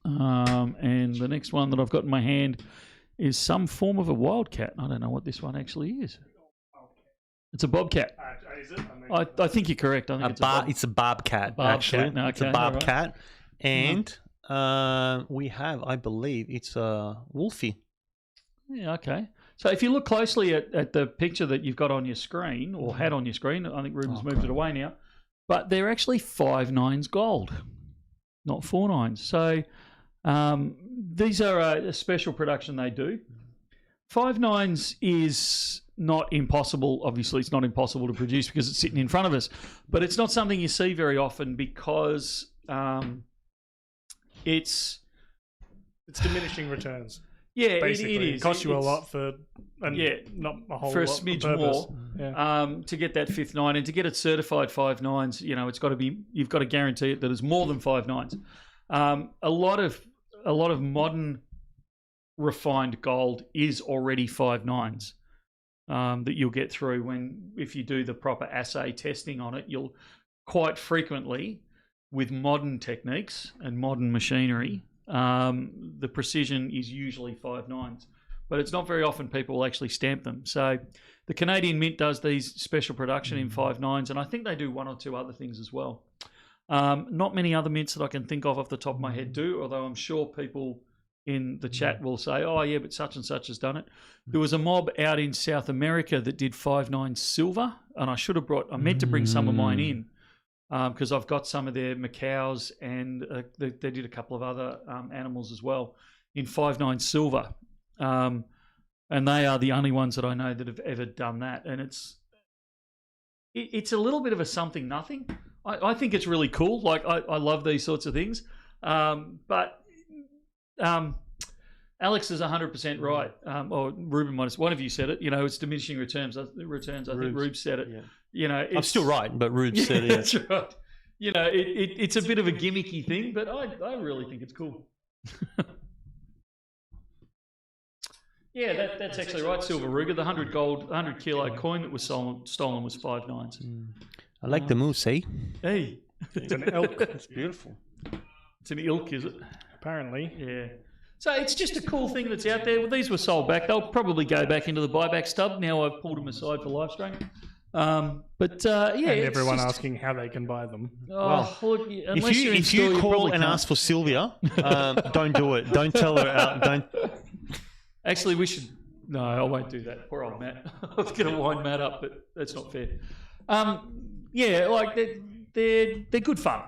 And the next one that I've got in my hand is some form of a wildcat. I don't know what this one actually is. It's a bobcat. Is it? I think you're correct. I think It's a bobcat, actually. No, It's a okay, bobcat. And we have, I believe, it's a wolfie. Yeah, okay. So if you look closely at the picture that you've got on your screen, or had on your screen, I think Ruben's moved it away now, but they're actually 5/9 gold, not 4/9. So these are a special production they do. 5/9 is not impossible. Obviously, it's not impossible to produce because it's sitting in front of us, but it's not something you see very often because it's diminishing returns. Yeah, basically. it is. It costs you a lot for, not a whole for a lot smidge for more. Yeah. To get that 5th 9 and to get it certified 5/9s, it's got to be. You've got to guarantee it that it's more than 5/9s. A lot of modern refined gold is already 5/9s that you'll get through if you do the proper assay testing on it. You'll quite frequently, with modern techniques and modern machinery, the precision is usually 5/9s, but it's not very often people will actually stamp them. So the Canadian Mint does these special production in 5/9s, and I think they do one or two other things as well. Not many other mints that I can think of off the top of my head do, although I'm sure people in the chat will say, oh yeah, but such and such has done it. There was a mob out in South America that did 5/9 silver, and I meant to bring some of mine in, because I've got some of their macaws, and they did a couple of other animals as well in 5/9 silver. And they are the only ones that I know that have ever done that. And it's a little bit of a something nothing. I think it's really cool. Like, I love these sorts of things. But Alex is 100% right. Or Ruben might have, one of you said it, it's diminishing returns. I think Rube said it. Yeah. I'm still right, but Rube said it. That's right. It's a bit of a gimmicky thing, but I really think it's cool. Yeah, that's actually right, Silver Ruger. The 100 kilo coin that was stolen was 5/9s. I like the moose, eh? Hey. It's an elk. It's beautiful. It's an ilk, is it? Apparently. Yeah. So it's just a cool thing that's out there. Well, these were sold back. They'll probably go back into the buyback stub. Now I've pulled them aside for live stream. And everyone asking how they can buy them. If you call and ask for Sylvia, don't do it. Don't tell her out. Don't. Actually, we should. No, I won't do that. Poor old Matt. I was going to wind Matt up, but that's not fair. They're good fun.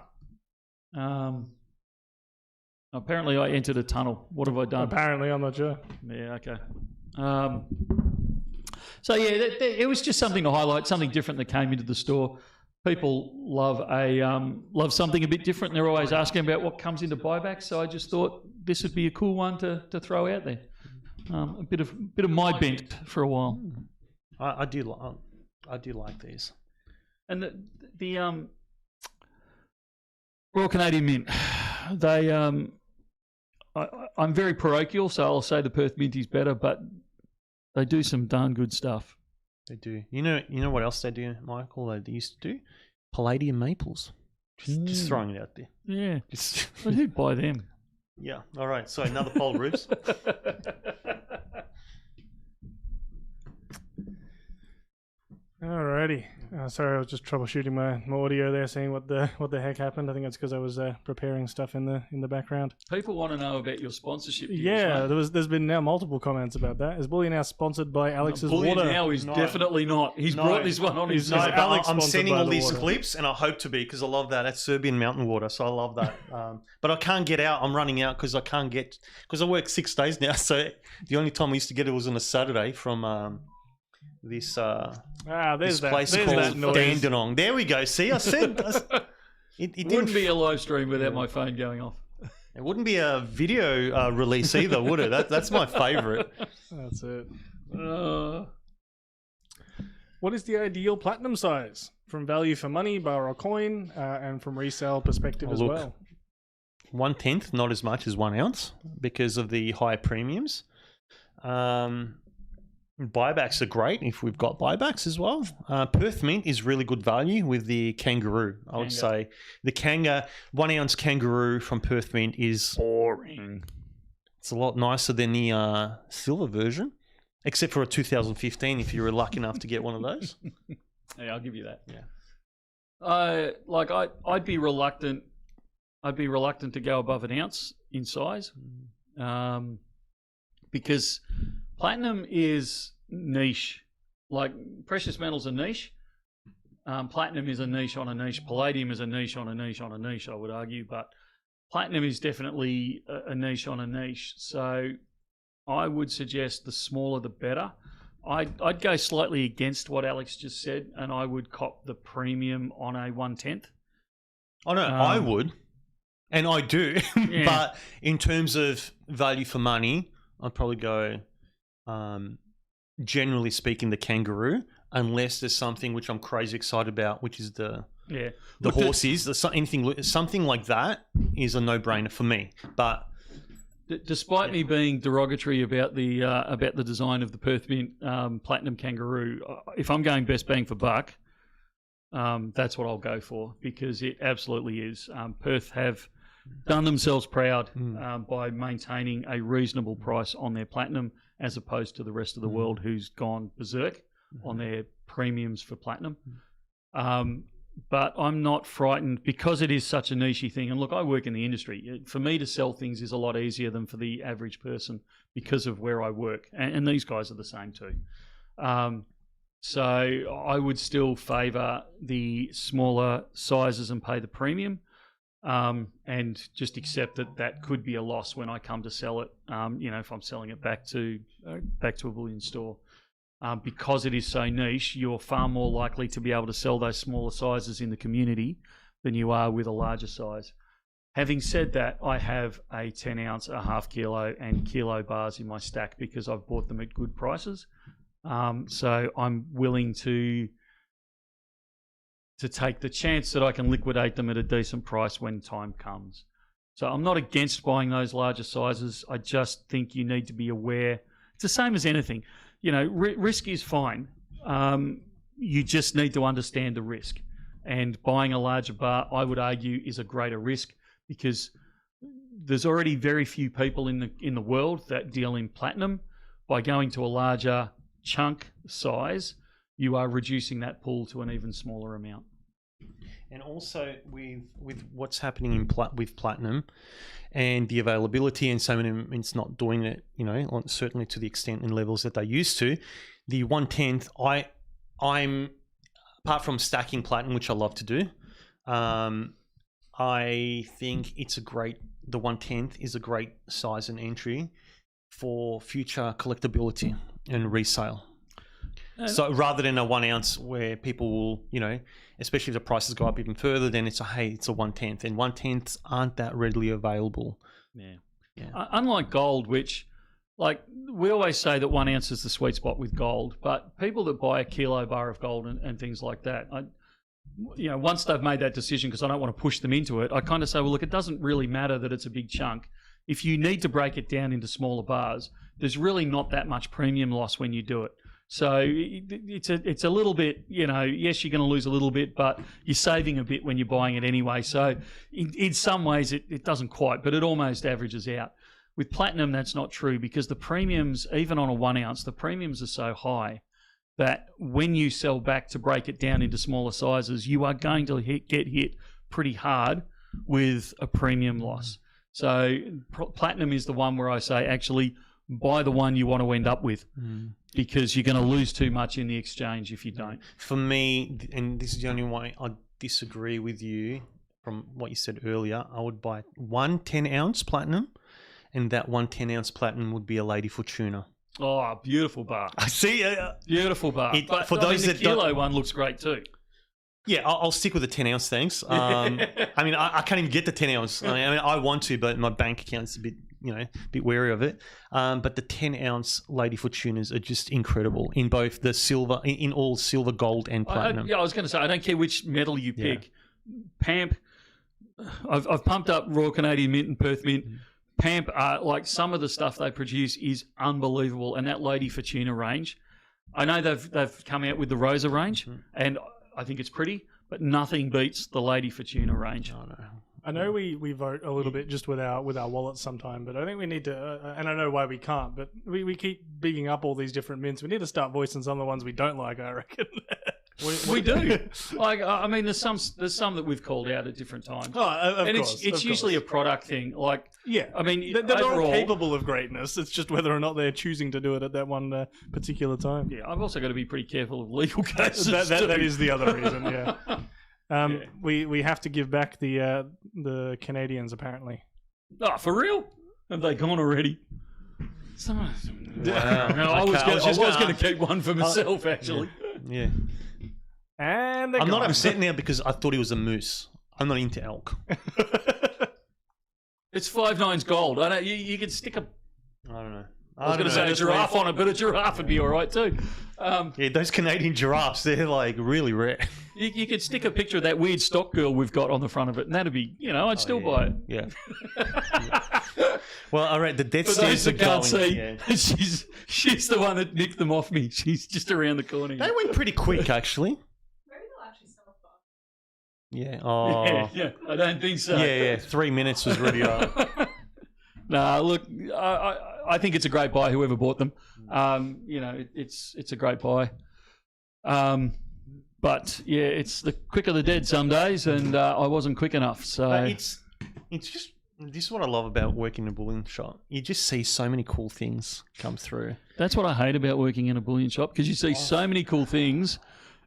Apparently, I entered a tunnel. What have I done? Apparently, I'm not sure. Yeah. Okay. It was just something to highlight, something different that came into the store. People love something a bit different. They're always asking about what comes into buyback. So I just thought this would be a cool one to throw out there. A bit of my bent for a while. I do like these. And the Royal Canadian Mint, they I'm very parochial, so I'll say the Perth Mint is better, but they do some darn good stuff. They do. You know what else they do, Michael? They used to do palladium maples. Just throwing it out there. Yeah. But who'd buy them? Yeah. All right. So another poll, Rubes. Alrighty. Sorry, I was just troubleshooting my audio there, seeing what the heck happened. I think it's because I was preparing stuff in the background. People want to know about your sponsorship deals, yeah, mate. There's been now multiple comments about that. Is Bullion Now sponsored by Alex's Bullion water? Now is definitely not. He's brought this one on his own. Alex I'm sending all these water. clips, and I hope to be, because I love that. That's Serbian mountain water, so I love that. But I can't get out. I'm running out because I work 6 days now. So the only time I used to get it was on a Saturday from this place called Dandenong. There we go. See, I said it wouldn't be a live stream without my phone going off. It wouldn't be a video release either, would it? That's my favourite. That's it. What is the ideal platinum size from value for money, bar or coin, and from resale perspective as well? 1/10, not as much as 1 ounce because of the high premiums. Buybacks are great if we've got buybacks as well. Perth Mint is really good value with the kangaroo. I would say the 1 ounce kangaroo from Perth Mint is boring. It's a lot nicer than the silver version, except for a 2015 if you were lucky enough to get one of those. Yeah, I'll give you that. Yeah. I'd be reluctant. I'd be reluctant to go above an ounce in size, because platinum is niche. Like precious metals are niche. Platinum is a niche on a niche. Palladium is a niche on a niche on a niche, I would argue, but platinum is definitely a niche on a niche. So I would suggest the smaller the better. I'd go slightly against what Alex just said, and I would cop the premium on a 1/10. Oh no, I would, and I do. Yeah. But in terms of value for money, I'd probably go, generally speaking, the kangaroo, unless there's something which I'm crazy excited about, which is the horses. Something like that is a no-brainer for me. But despite me being derogatory about the design of the Perth Mint Platinum Kangaroo, if I'm going best bang for buck, that's what I'll go for, because it absolutely is. Perth have done themselves proud by maintaining a reasonable price on their platinum, as opposed to the rest of the world who's gone berserk on their premiums for platinum. But I'm not frightened, because it is such a niche thing. And look, I work in the industry. For me to sell things is a lot easier than for the average person, because of where I work. And these guys are the same too. So I would still favour the smaller sizes and pay the premium, and just accept that could be a loss when I come to sell it. If I'm selling it back to a bullion store. Because it is so niche, you're far more likely to be able to sell those smaller sizes in the community than you are with a larger size. Having said that, I have a 10 ounce, a half kilo, and kilo bars in my stack because I've bought them at good prices. So I'm willing to take the chance that I can liquidate them at a decent price when time comes. So I'm not against buying those larger sizes. I just think you need to be aware. It's the same as anything. Risk is fine. You just need to understand the risk. And buying a larger bar, I would argue, is a greater risk, because there's already very few people in the world that deal in platinum. By going to a larger chunk size, you are reducing that pool to an even smaller amount. And also with what's happening with platinum and the availability, and so many, it's not doing it, certainly to the extent and levels that they used to. The 1/10, I'm apart from stacking platinum, which I love to do, I think the 1/10 is a great size and entry for future collectability and resale. So rather than a 1 ounce where people will, especially if the prices go up even further, then it's a 1/10, and 1/10s aren't that readily available. Yeah. Unlike gold, which, like, we always say that 1 ounce is the sweet spot with gold, but people that buy a kilo bar of gold and things like that, once they've made that decision, because I don't want to push them into it, I kind of say, well, look, it doesn't really matter that it's a big chunk. If you need to break it down into smaller bars, there's really not that much premium loss when you do it. So it's a little bit, yes, you're going to lose a little bit, but you're saving a bit when you're buying it anyway. So in some ways it doesn't quite, but it almost averages out. With platinum, that's not true, because the premiums, even on a 1 ounce, the premiums are so high that when you sell back to break it down into smaller sizes, you are going to get hit pretty hard with a premium loss. So platinum is the one where I say, actually, buy the one you want to end up with, because you're going to lose too much in the exchange if you don't. For me, and this is the only way I disagree with you from what you said earlier, I would buy 1 10-ounce platinum, and that 1 10-ounce platinum would be a Lady Fortuna. Oh, beautiful bar. I see. Beautiful bar. But for those the that kilo one looks great too. Yeah, I'll stick with the 10 ounce, thanks. I can't even get the 10 ounce. I want to, but my bank account's a bit wary of it. But the 10 ounce Lady Fortunas are just incredible in both the silver, in all silver, gold, and platinum. I was going to say, I don't care which metal you pick. PAMP, I've pumped up Royal Canadian Mint and Perth Mint. PAMP, like some of the stuff they produce is unbelievable. And that Lady Fortuna range, I know they've come out with the Rosa range, and I think it's pretty, but nothing beats the Lady Fortuna range. Oh, no. I know we vote a little bit just with our wallets sometime, but I think we need to, and I know why we can't, but we keep bigging up all these different mints. We need to start voicing some of the ones we don't like, I reckon. We do. Like, I mean, there's some that we've called out at different times. Oh, of and course, it's usually a product thing. Like, yeah, I mean, they're overall, all capable of greatness. It's just whether or not they're choosing to do it at that one particular time. Yeah, I've also got to be pretty careful of legal cases. That is the other reason. Yeah. We have to give back the Canadians apparently. Oh, for real? Have they gone already? Wow. I was going to keep one for myself, actually. Yeah. And I'm not upset now because I thought he was a moose. I'm not into elk. It's 5/9 gold. I know you could stick a. I don't know. I was going to say a giraffe on it, but a giraffe would be all right too. Yeah, those Canadian giraffes, they're like really rare. You could stick a picture of that weird stock girl we've got on the front of it, and that'd be, I'd still buy it. Yeah. Well, all right, the death For those stairs are that can't going. see, Yeah. she's the one that nicked them off me. She's just around the corner. They went pretty quick, actually. Maybe they'll actually sell fast. Yeah. Oh. Yeah, I don't think so. Yeah. 3 minutes was really Nah, look, I think it's a great buy. Whoever bought them, it's a great buy. But yeah, it's the quick of the dead some days, and I wasn't quick enough. So it's just this is what I love about working in a bullion shop. You just see so many cool things come through. that's what I hate about working in a bullion shop, because you see so many cool things,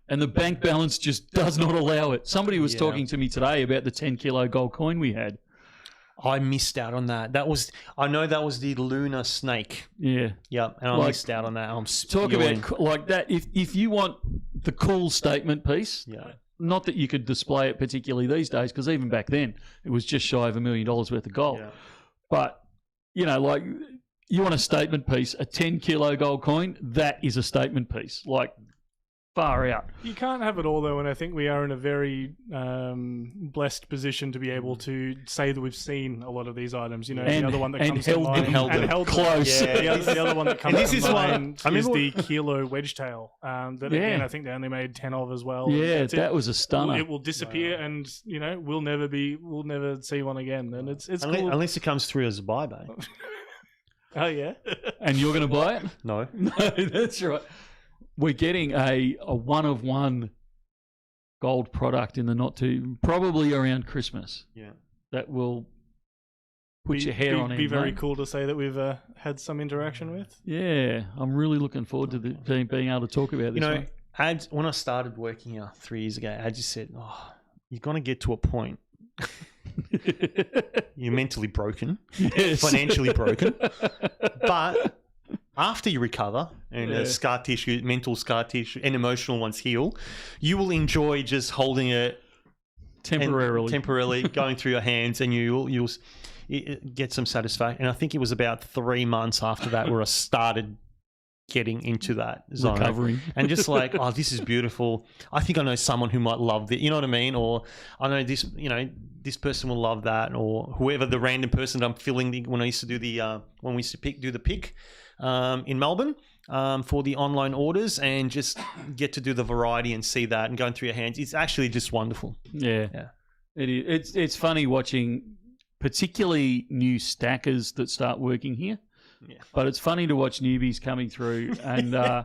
and the bank balance just does not allow it. Somebody was talking to me today about the 10-kilo gold coin we had. I missed out on that. I know that was the lunar snake. Yeah. Yep, and I missed out on that. I'm talk spewing. about like that. If you want the cool statement piece, not that you could display it particularly these days, because even back then it was just shy of $1 million worth of gold. Yeah. But like you want a statement piece, a 10-kilo gold coin, that is a statement piece. Like far out. You can't have it all though, and I think we are in a very blessed position to be able to say that we've seen a lot of these items. The other one that comes to mind and held close. Yeah, the other one that comes to mind is the one. kilo wedge tail. That again, I think they only made 10 of as well. Yeah, that was a stunner. It will disappear, and we'll never see one again. And it's cool. Unless it comes through as a buyback. Oh yeah. And you're going to buy it? No. No, that's right. We're getting a one-of-one gold product in the probably around Christmas. Yeah. That will put your hair on end. Be very cool to say that we've had some interaction with. Yeah, I'm really looking forward to being able to talk about this. When I started working here 3 years ago, I just said, you're going to get to a point. You're mentally broken, financially broken, but after you recover and scar tissue, mental scar tissue and emotional ones heal, you will enjoy just holding it temporarily going through your hands, and you'll get some satisfaction. And I think it was about 3 months after that where I started getting into that zone. Recovering. And just like, this is beautiful. I think I know someone who might love it. You know what I mean? Or I know this, this person will love that, or whoever the random person that I'm filling when I used to do when we used to do the pick in Melbourne for the online orders, and just get to do the variety and see that and going through your hands. It's actually just wonderful. Yeah. It is. It's funny watching particularly new stackers that start working here. Yeah. But it's funny to watch newbies coming through, and they're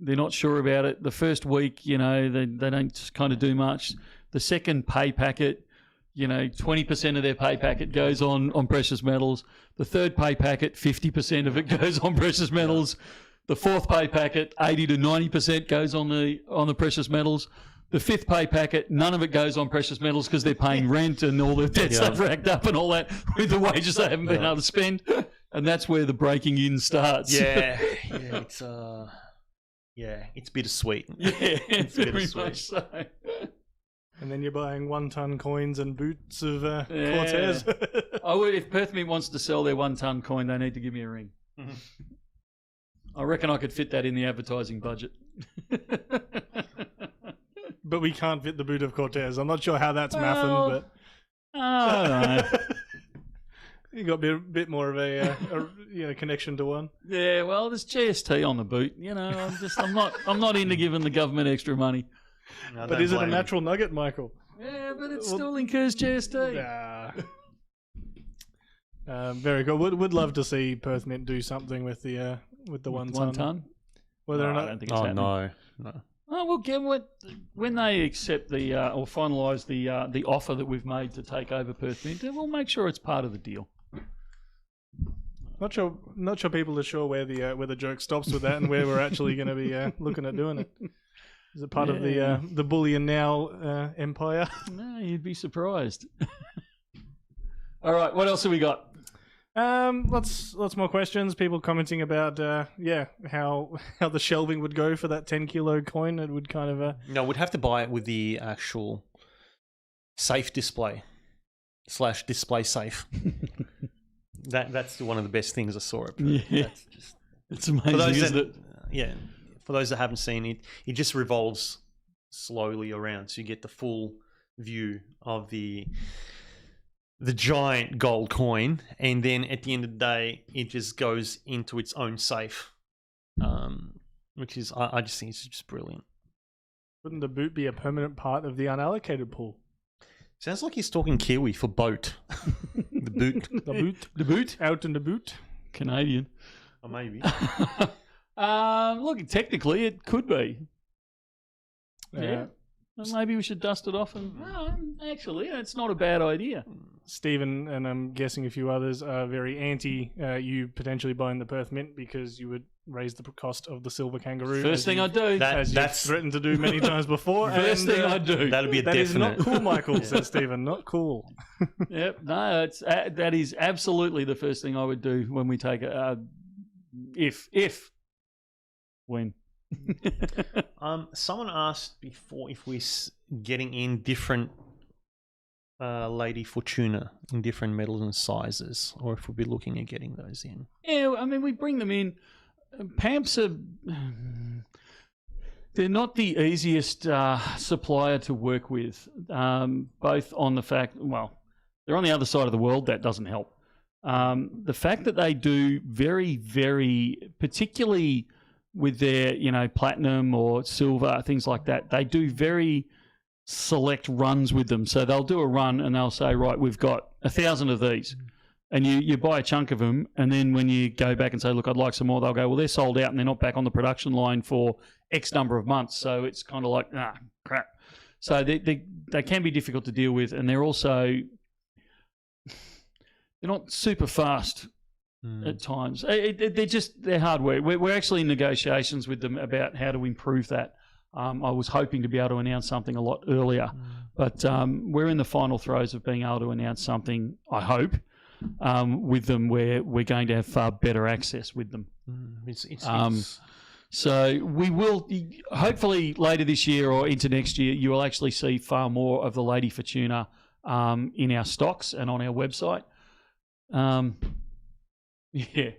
not sure about it. The first week, they don't kind of do much. The second pay packet, 20% of their pay packet goes on precious metals. The third pay packet, 50% of it goes on precious metals. The fourth pay packet, 80 to 90% goes on the precious metals. The fifth pay packet, none of it goes on precious metals because they're paying rent and all the debt stuff racked up and all that with the wages they haven't been able to spend. And that's where the breaking in starts. Yeah, it's bittersweet. Yeah, it's very much so. And then you're buying 1-ton coins and boots of Cortez. I would, if Perth Mint wants to sell their 1-ton coin, they need to give me a ring. Mm-hmm. I reckon I could fit that in the advertising budget. But we can't fit the boot of Cortez. I'm not sure how that's mathing, but I don't know. You got a bit more of a connection to one. Yeah, well, there's GST on the boot. I'm not into giving the government extra money. No, But is it a natural nugget, Michael? Yeah, but it still incurs GST. Nah. Very good. Would love to see Perth Mint do something with the 1 ton. Whether or I not. don't think it's happening. No. Oh, well, get when they accept the or finalise the offer that we've made to take over Perth Mint, we'll make sure it's part of the deal. Not sure people are sure where the joke stops with that and where we're actually going to be looking at doing it. Is it part of the Bullion Now empire? No, you'd be surprised. All right, what else have we got? Lots more questions. People commenting about how the shelving would go for that 10-kilo coin. It would kind of No, we'd have to buy it with the actual safe display / display safe. That's one of the best things I saw it. Yeah. That's just, it's amazing, isn't it? Yeah. For those that haven't seen it, it just revolves slowly around, so you get the full view of the giant gold coin, and then at the end of the day, it just goes into its own safe, which is I just think it's just brilliant. Wouldn't the boot be a permanent part of the unallocated pool? Sounds like he's talking Kiwi for boat. The boot. The boot. Out in the boot. Canadian. Or maybe. Look, technically it could be. Yeah. Well, maybe we should dust it off and... actually, it's not a bad idea. Stephen, and I'm guessing a few others, are very anti you potentially buying the Perth Mint because you would raise the cost of the silver kangaroo. First thing I'd do. That's threatened to do many times before. First thing I'd do. That'd be a definite. That is not cool, Michael, says Stephen. Not cool. Yep. No, that is absolutely the first thing I would do when we take it. When. Someone asked before if we're getting in different Lady Fortuna in different metals and sizes, or if we'll be looking at getting those in. Yeah, I mean, we bring them in. Pamps are... They're not the easiest supplier to work with, both on the fact... Well, they're on the other side of the world. That doesn't help. The fact that they do very, very... Particularly with their, platinum or silver, things like that, they do very select runs with them. So they'll do a run and they'll say, right, we've got 1,000 of these. And you buy a chunk of them, and then when you go back and say, look, I'd like some more, they'll go, well, they're sold out and they're not back on the production line for X number of months. So it's kind of like, crap. So they can be difficult to deal with, and they're also, they're not super fast at times. They're hard work. We're actually in negotiations with them about how to improve that. I was hoping to be able to announce something a lot earlier, but we're in the final throes of being able to announce something, I hope, with them where we're going to have far better access with them. So we will, hopefully later this year or into next year, you will actually see far more of the Lady Fortuna in our stocks and on our website. Yeah.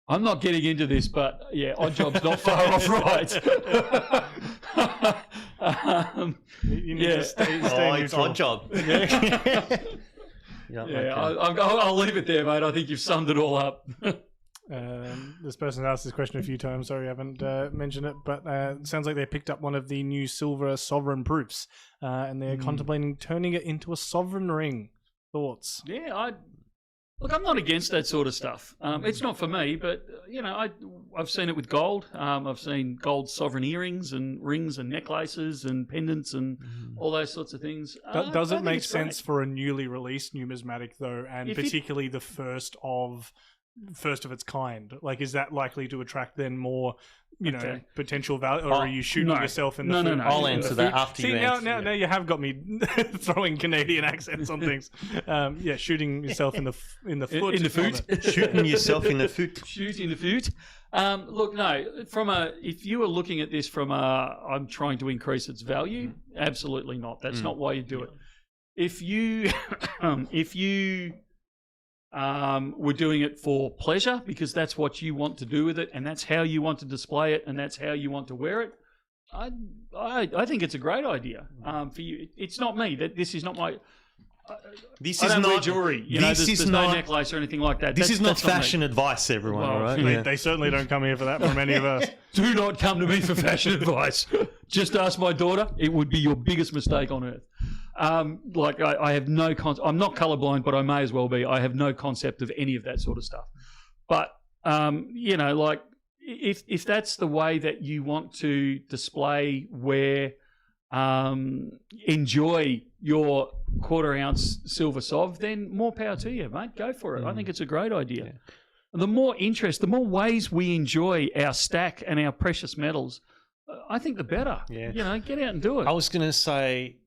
I'm not getting into this, but yeah, Oddjob's not far off right. You need to stay it's neutral. Oddjob. I'll leave it there, mate. I think you've summed it all up. This person asked this question a few times. Sorry, I haven't mentioned it, but it sounds like they picked up one of the new silver sovereign proofs, and they're contemplating turning it into a sovereign ring. Thoughts? Yeah, Look, I'm not against that sort of stuff. It's not for me, but I've seen it with gold. I've seen gold sovereign earrings and rings and necklaces and pendants and all those sorts of things. Does it make sense for a newly released numismatic though, and particularly the first of its kind? Like, is that likely to attract then more, potential value, or are you shooting yourself in the foot? No. I'll answer that after you answer. Now you have got me throwing Canadian accents on things. Shooting yourself in the foot. In the foot. Shooting yourself in the foot. Shooting the foot. Look, no. If you were looking at this from I'm trying to increase its value, absolutely not. That's not why you do it. If you we're doing it for pleasure because that's what you want to do with it, and that's how you want to display it, and that's how you want to wear it. I think it's a great idea for you. It's not me. This is not my. This I is don't wear not jewelry. There's no necklace or anything like that. This is not that's me. fashion advice, everyone. Well, all right? They certainly don't come here for that from any of us. Do not come to me for fashion advice. Just ask my daughter. It would be your biggest mistake on earth. I have no concept. I'm not colorblind, but I may as well be. I have no concept of any of that sort of stuff. But if that's the way that you want to display, wear, enjoy your quarter-ounce silver sov, then more power to you, mate. Go for it. I think it's a great idea. Yeah. The more interest, the more ways we enjoy our stack and our precious metals, I think the better. Yeah. Get out and do it. I was going to say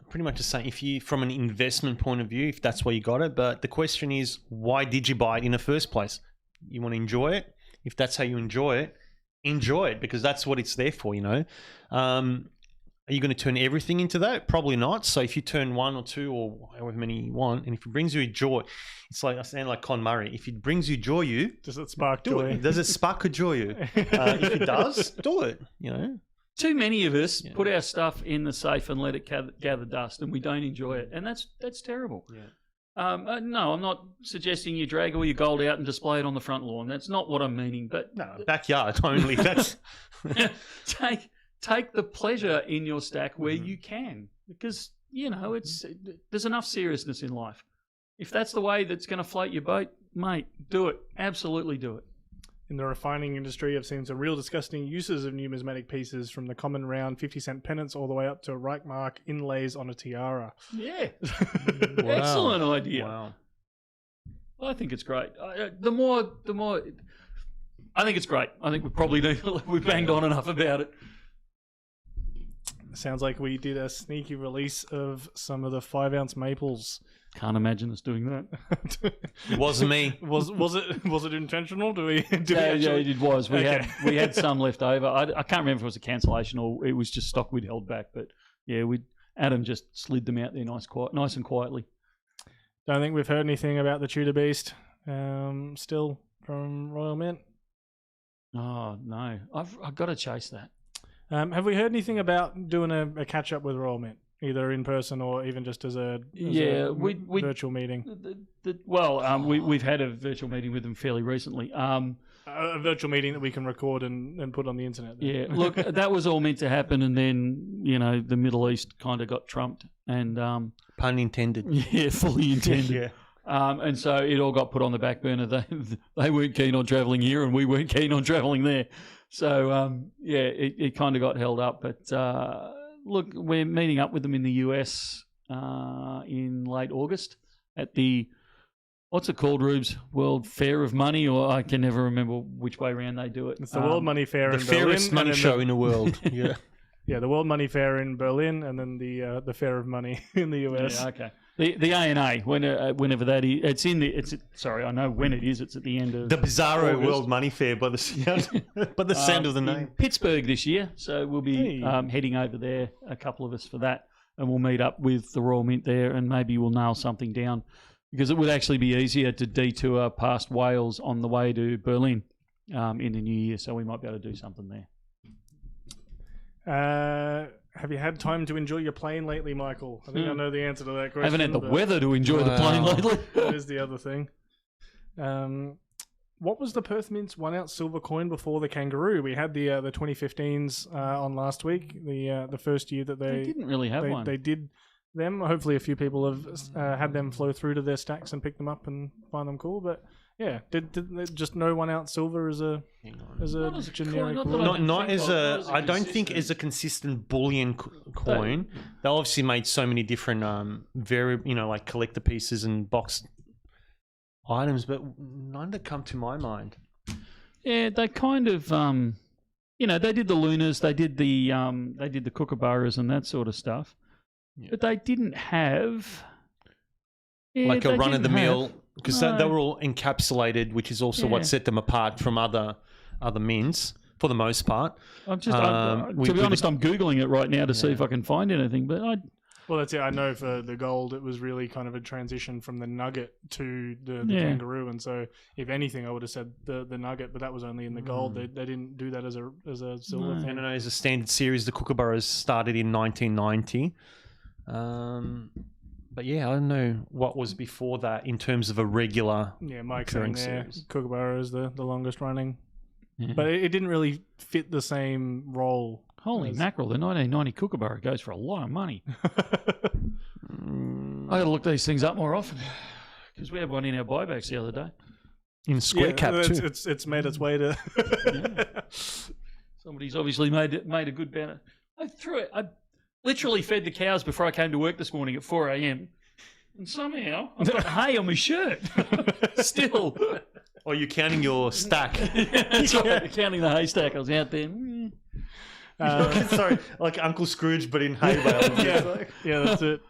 pretty much the same. If you, from an investment point of view, if that's why you got it, but the question is, why did you buy it in the first place? You want to enjoy it? If that's how you enjoy it because that's what it's there for, Are you going to turn everything into that? Probably not. So if you turn one or two or however many you want, and if it brings you joy, it's like, I sound like Con Murray. If it brings you joy, does it spark do joy? It. Does it spark a joy? If it does, do it. Too many of us put our stuff in the safe and let it gather dust, and we don't enjoy it, and that's terrible. Yeah. No, I'm not suggesting you drag all your gold out and display it on the front lawn. That's not what I'm meaning. But no, backyard only. That's take the pleasure in your stack where you can, because there's enough seriousness in life. If that's the way that's going to float your boat, mate, do it. Absolutely do it. In the refining industry, I've seen some real disgusting uses of numismatic pieces, from the common round 50-cent pennants all the way up to Reichmark inlays on a tiara. Yeah. Excellent idea. Wow. I think it's great. The more I think it's great. I think we've banged on enough about it. Sounds like we did a sneaky release of some of the 5-ounce maples. Can't imagine us doing that. It wasn't me. Was it intentional? Yeah, it was. We had some left over. I can't remember if it was a cancellation or it was just stock we'd held back. But yeah, Adam just slid them out there nice and quietly. Don't think we've heard anything about the Tudor Beast still from Royal Mint. Oh no, I've got to chase that. Have we heard anything about doing a catch up with Royal Mint, either in person or even just as a virtual meeting? We've had a virtual meeting with them fairly recently. A virtual meeting that we can record and put on the internet. Then. Yeah, look, that was all meant to happen, and then the Middle East kind of got trumped, and pun intended. Yeah, fully intended. Yeah. And so it all got put on the back burner. They weren't keen on travelling here, and we weren't keen on travelling there. So, it kind of got held up. But look, we're meeting up with them in the US in late August at the, what's it called, Rubes? World Fair of Money, or I can never remember which way around they do it. It's the World Money Fair in Berlin. The fairest money show in the world. Yeah. Yeah, the World Money Fair in Berlin, and then the Fair of Money in the US. Yeah, okay. The ANA, whenever that is, I know when it is. It's at the end of the Bizarro August. World Money Fair by the sound of the name. In Pittsburgh this year, so we'll be heading over there, a couple of us, for that, and we'll meet up with the Royal Mint there, and maybe we'll nail something down, because it would actually be easier to detour past Wales on the way to Berlin in the new year, so we might be able to do something there. Have you had time to enjoy your plane lately, Michael? I think I know the answer to that question. I haven't had the weather to enjoy the plane lately. That is the other thing. What was the Perth Mint's 1-ounce silver coin before the kangaroo? We had the 2015s on last week, the first year that they didn't really have one. They did them. Hopefully a few people have had them flow through to their stacks and pick them up and find them cool, but yeah, did they just no 1-ounce silver as a generic coin? Not as a. I don't think as a consistent bullion coin. They obviously made so many different like collector pieces and boxed items, but none that come to my mind. Yeah, they kind of they did the Lunas, they did the Kookaburras and that sort of stuff, but they didn't have like a run of the mill. Because they were all encapsulated, which is also what set them apart from other mints, for the most part. To be honest, I'm Googling it right now to see if I can find anything. But well, that's it. I know for the gold, it was really kind of a transition from the nugget to the kangaroo. And so, if anything, I would have said the nugget, but that was only in the gold. They didn't do that as a silver thing. I know, as a standard series, the Kookaburras started in 1990. But yeah, I don't know what was before that in terms of a regular. Yeah, Mike's Recurring saying there, series. Kookaburra is the longest running. Yeah. But it didn't really fit the same role. Holy as- mackerel, the 1990 Kookaburra goes for a lot of money. Mm, I got to look these things up more often because we had one in our buybacks the other day. in square cap too. It's made its way to. Somebody's obviously made a good banner. I literally fed the cows before I came to work this morning at 4 a.m. And somehow I've got hay on my shirt. Still. Or you're counting your stack. That's right, counting the haystack. I was out there. Sorry, like Uncle Scrooge, but in hay bales. Yeah, that's it.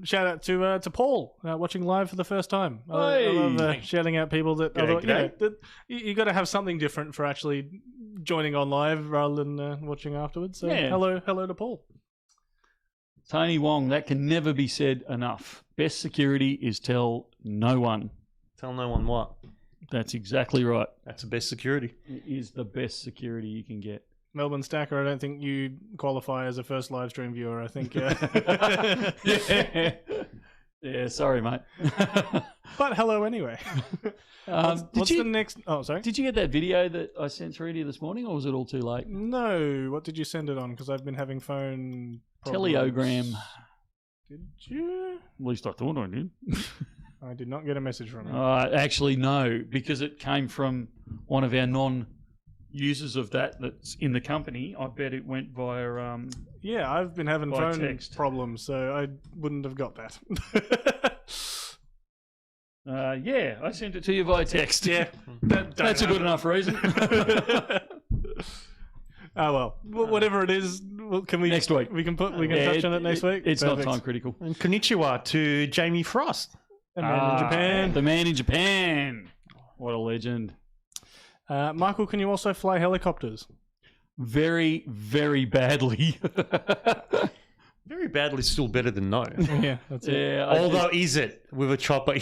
Shout out to Paul watching live for the first time. I love shouting out people that you got to have something different for actually joining on live rather than watching afterwards. So Yeah. hello to Paul. Tony Wong, that can never be said enough. Best security is tell no one. Tell no one what. That's exactly right. That's the best security. It is the best security you can get. Melbourne Stacker, I don't think you qualify as a first live stream viewer. I think. Yeah, sorry, mate. But hello anyway. What's the next? Oh, sorry. Did you get that video that I sent through to you this morning, or was it all too late? No. What did you send it on? Because I've been having phone problems. Teleogram. Did you? At least I thought I did. I did not get a message from you. Actually, no, because it came from one of our non-users of that's in the company. I bet it went via... Yeah, I've been having by phone text. problems, so I wouldn't have got that. yeah, I sent it to you via text. Yeah, That's a good enough reason. Oh well, whatever it is, can we Next week. We can touch on it next week. It's Perfect. not time critical. And konnichiwa to Jamie Frost. The man in Japan. The man in Japan. What a legend. Michael, can you also fly helicopters? Very, very badly. Very badly, still better than no. Yeah, that's it. Yeah. Although, is it with a chopper?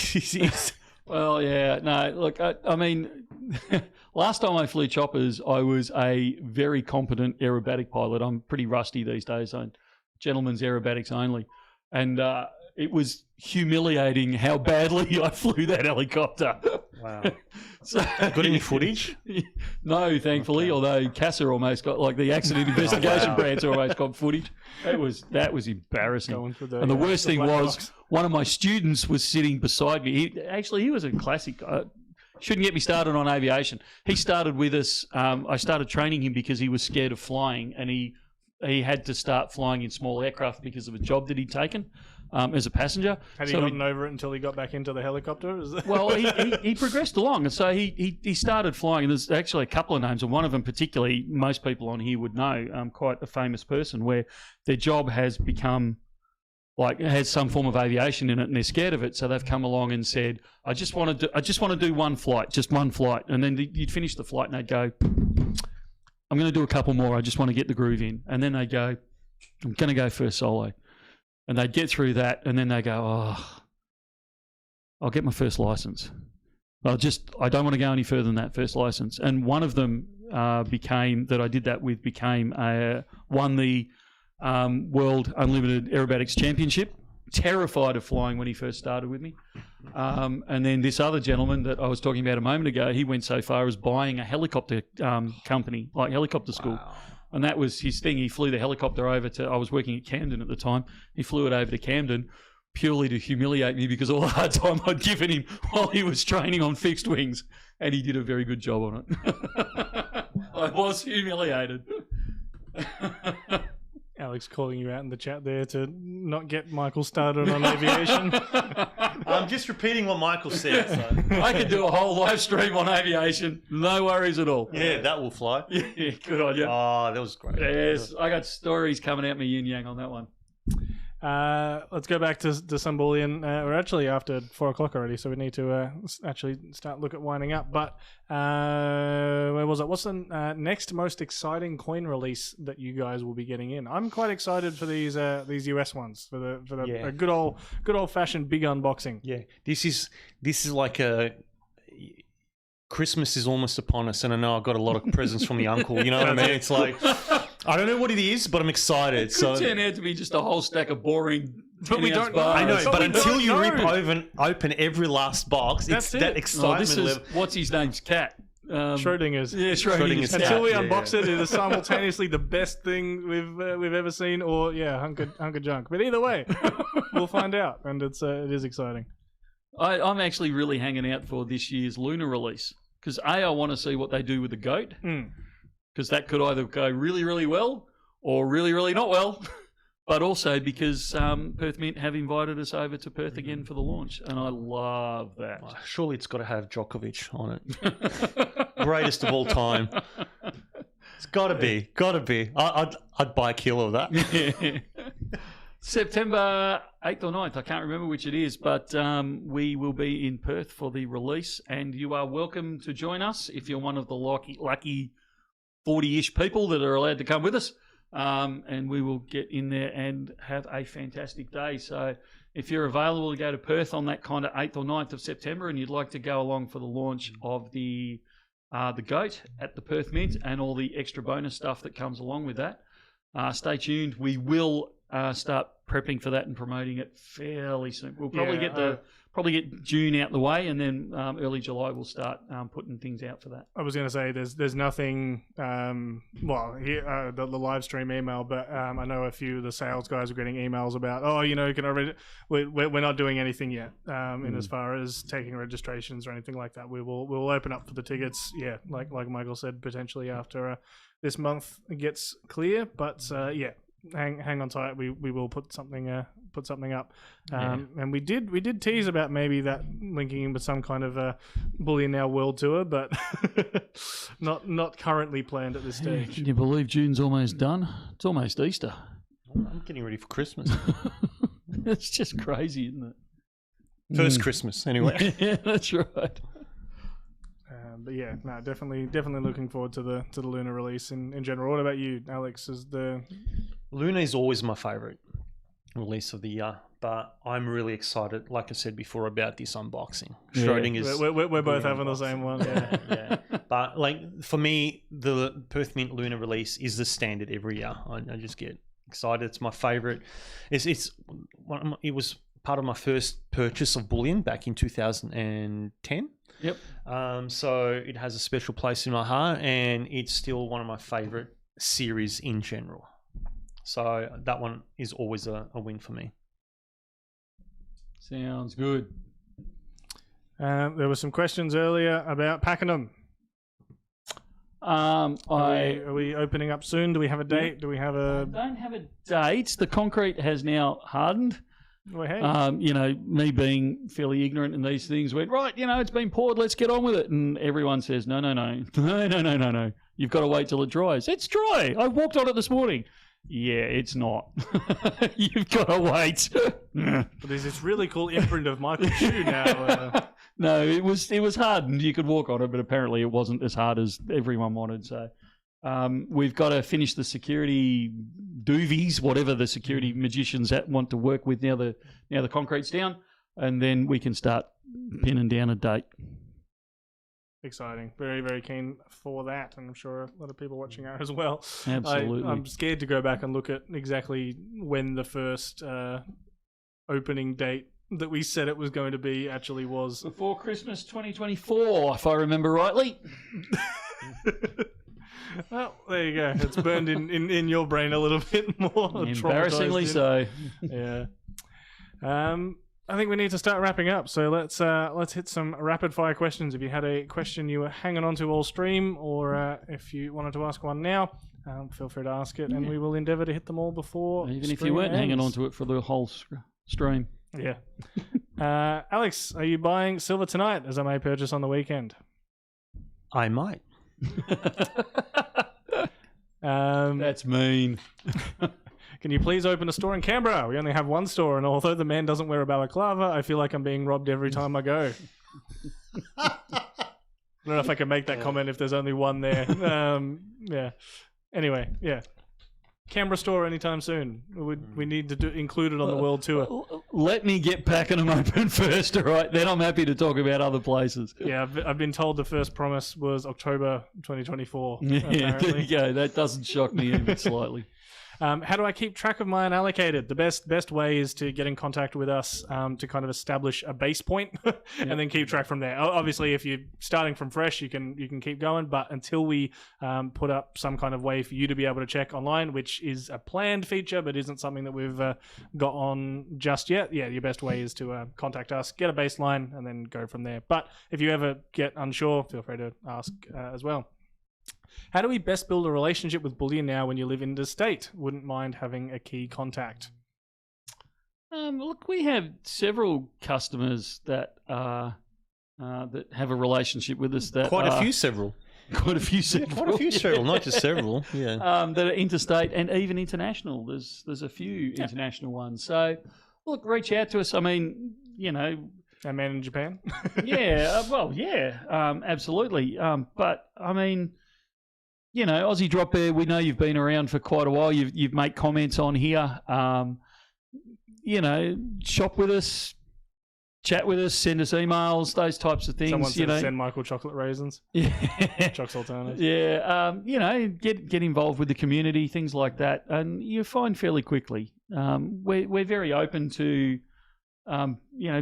Well, yeah. No, look, I mean, last time I flew choppers, I was a very competent aerobatic pilot. I'm pretty rusty these days. I'm gentleman's aerobatics only. And it was humiliating how badly I flew that helicopter. Wow. So, Got any footage? No, thankfully, Okay. although Casa almost got, like the accident investigation branch almost got footage. That was embarrassing. Going for And the worst thing black was, box. one of my students was sitting beside me. He was a classic. Shouldn't get me started on aviation. He started with us. I started training him because he was scared of flying, and he had to start flying in small aircraft because of a job that he'd taken as a passenger. Had he gotten over it until he got back into the helicopter? Well, he progressed along, and so he started flying. And there's actually a couple of names, and one of them particularly, most people on here would know, quite a famous person, where their job has become has some form of aviation in it, and they're scared of it. So they've come along and said, "I just want to do one flight, just one flight," and then you'd finish the flight, and they'd go, "I'm going to do a couple more. I just want to get the groove in," and then they go, "I'm going to go first solo." And they'd get through that, and then they go, "Oh, I'll get my first license. I don't want to go any further than that first license." And one of them won the World Unlimited Aerobatics Championship. Terrified of flying when he first started with me. And then this other gentleman that I was talking about a moment ago, he went so far as buying a helicopter company, like helicopter school. Wow. And that was his thing. He flew the helicopter over to, I was working at Camden at the time. He flew it over to Camden purely to humiliate me because of all the hard time I'd given him while he was training on fixed wings. And he did a very good job on it. I was humiliated. Alex calling you out in the chat there to not get Michael started on aviation. I'm just repeating what Michael said. So. I could do a whole live stream on aviation. No worries at all. Yeah, that will fly. Yeah, good on you. Oh, that was great. Yes, I got stories coming out my yin yang on that one. Let's go back to some Bullion. We're actually after 4 o'clock already, so we need to actually look at winding up. But where was it? What's the next most exciting coin release that you guys will be getting in? I'm quite excited for these US ones for the Yeah. a good old fashioned big unboxing. Yeah, this is like a Christmas is almost upon us, and I know I've got a lot of presents from the uncle. You know what I mean? It's like I don't know what it is, but I'm excited. It could turn out to be just a whole stack of boring But we don't know. I know, but we until don't you know. rip open every last box, That's it's that it. excitement this is level. what's his name's cat. Schrodinger's. Yeah, Schrodinger's cat. Until we Yeah, unbox yeah. it, it is simultaneously the best thing we've ever seen, or hunker junk. But either way, we'll find out, and it is exciting. I'm actually really hanging out for this year's Lunar release because I want to see what they do with the goat because that could either go really, really well or really, really not well. But also because Perth Mint have invited us over to Perth again for the launch, and I love that. Oh, surely it's got to have Djokovic on it. Greatest of all time. It's got to be. I'd buy a kilo of that. September 8th or 9th, I can't remember which it is, but we will be in Perth for the release, and you are welcome to join us if you're one of the lucky 40-ish people that are allowed to come with us. And we will get in there and have a fantastic day. So if you're available to go to Perth on that kind of 8th or 9th of September and you'd like to go along for the launch of the GOAT at the Perth Mint and all the extra bonus stuff that comes along with that, stay tuned. We will start prepping for that and promoting it fairly soon. We'll probably get June out the way, and then early July we'll start putting things out for that. I was going to say there's nothing. Here the live stream email, but I know a few of the sales guys are getting emails about, can I read it? We're not doing anything yet in as far as taking registrations or anything like that. We'll open up for the tickets. Yeah, like Michael said, potentially after this month gets clear. But hang on tight. We will put something up. And we did tease about maybe that linking in with some kind of Bullion Now World Tour, but not currently planned at this stage. Can you believe June's almost done? It's almost Easter. I'm getting ready for Christmas. It's just crazy, isn't it? First Christmas, anyway. Yeah, that's right. But yeah, no, definitely looking forward to the Lunar release in general. What about you, Alex? Luna is always my favourite release of the year, but I'm really excited, like I said before, about this unboxing. Yeah. Schrodinger's. We're both having the same one. Yeah. But for me, the Perth Mint Luna release is the standard every year. I just get excited. It's my favourite. It was part of my first purchase of bullion back in 2010. Yep. So it has a special place in my heart, and it's still one of my favourite series in general. So that one is always a win for me. Sounds good. There were some questions earlier about Pakenham. Are we opening up soon? Do we have a date? Do we have a... I don't have a date. The concrete has now hardened. Well, hey. Me being fairly ignorant in these things went, right, it's been poured, let's get on with it. And everyone says, no. You've got to wait till it dries. It's dry. I walked on it this morning. Yeah, it's not. You've got to wait. But there's this really cool imprint of Michael's shoe now. No, it was hardened. You could walk on it, but apparently it wasn't as hard as everyone wanted. So we've got to finish the security doovies, whatever the security magicians want to work with now the concrete's down, and then we can start pinning down a date. Exciting. Very, very keen for that, and I'm sure a lot of people watching are as well. Absolutely. I'm scared to go back and look at exactly when the first opening date that we said it was going to be actually was. Before Christmas 2024, if I remember rightly. Well, there you go. It's burned in your brain a little bit more. Embarrassingly so. Yeah. I think we need to start wrapping up. So let's hit some rapid fire questions. If you had a question you were hanging on to all stream, or if you wanted to ask one now, feel free to ask it, and we will endeavour to hit them all before. Even if you weren't hanging on to it for the whole stream. Yeah. Alex, are you buying silver tonight, as I may purchase on the weekend? I might. That's mean. Can you please open a store in Canberra? We only have one store, and although the man doesn't wear a balaclava, I feel like I'm being robbed every time I go. I don't know if I can make that comment if there's only one there. Yeah. Anyway, yeah. Canberra store anytime soon. We need to include it on the world tour. Let me get Pakenham open first, all right? Then I'm happy to talk about other places. Yeah, I've been told the first promise was October 2024. Yeah, there you go. That doesn't shock me even slightly. How do I keep track of my unallocated? The best way is to get in contact with us to kind of establish a base point and then keep track from there. Obviously, if you're starting from fresh, you can keep going. But until we put up some kind of way for you to be able to check online, which is a planned feature but isn't something that we've got on just yet, your best way is to contact us, get a baseline, and then go from there. But if you ever get unsure, feel free to ask as well. How do we best build a relationship with Bullion Now when you live interstate? Wouldn't mind having a key contact. Look, we have several customers that that have a relationship with us. That Quite a few several. Quite a few several. Quite a few several, not just several. Yeah. That are interstate and even international. There's a few international ones. So, look, reach out to us. I mean, Our man in Japan? Absolutely. But, I mean, Aussie Drop Bear, we know you've been around for quite a while. You've made comments on here. Shop with us, chat with us, send us emails, those types of things. Someone said send Michael chocolate raisins. Yeah. Chocs alternatives. Yeah. Get involved with the community, things like that. And you find fairly quickly. We're very open to...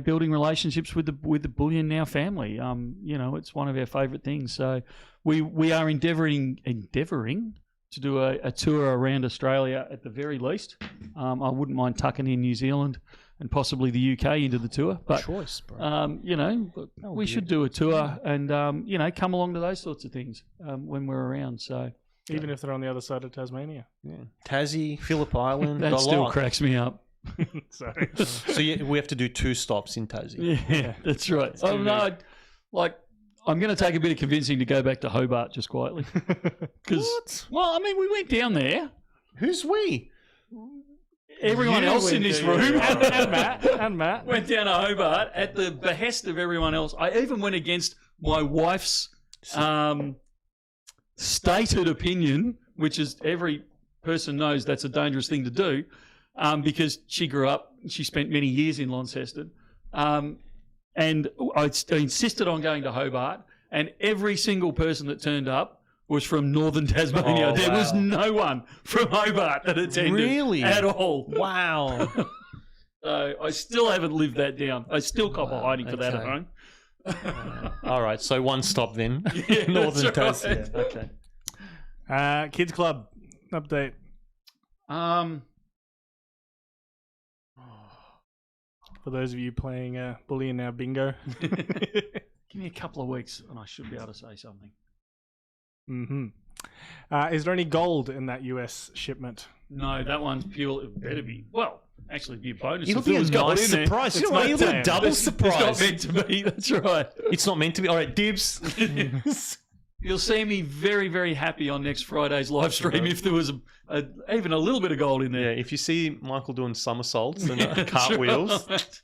building relationships with the Bullion Now family. It's one of our favourite things. So we are endeavouring to do a tour around Australia at the very least. I wouldn't mind tucking in New Zealand and possibly the UK into the tour. But choice, bro. We should do a tour and come along to those sorts of things when we're around. So even if they're on the other side of Tasmania, Tassie, Phillip Island, that still cracks me up. Sorry. So we have to do 2 stops in Tassie. Yeah, that's right. Oh no, I'm going to take a bit of convincing to go back to Hobart just quietly. Well, we went down there. Who's we? Everyone else in this room and Matt went down to Hobart at the behest of everyone else. I even went against my wife's stated opinion, which is every person knows that's a dangerous thing to do. Because she grew up, she spent many years in Launceston, and I insisted on going to Hobart, and every single person that turned up was from northern Tasmania. There was no one from Hobart that attended at all. Wow. So I still haven't lived that down. I still cop a hiding for that at home. All right, so 1 stop then. Yeah, northern that's Tasmania. right. Okay. Kids Club update. For those of you playing Bullion Now Bingo. Give me a couple of weeks and I should be able to say something. Mm-hmm. Is there any gold in that US shipment? No, that one's pure. It better be. Well, actually, it'd be a bonus. It'll be a nice surprise. It'll be a double surprise. It's not meant to be. That's right. It's not meant to be. All right, dibs. You'll see me very, very happy on next Friday's live stream if there was even a little bit of gold in there. Yeah, if you see Michael doing somersaults and cartwheels. Right.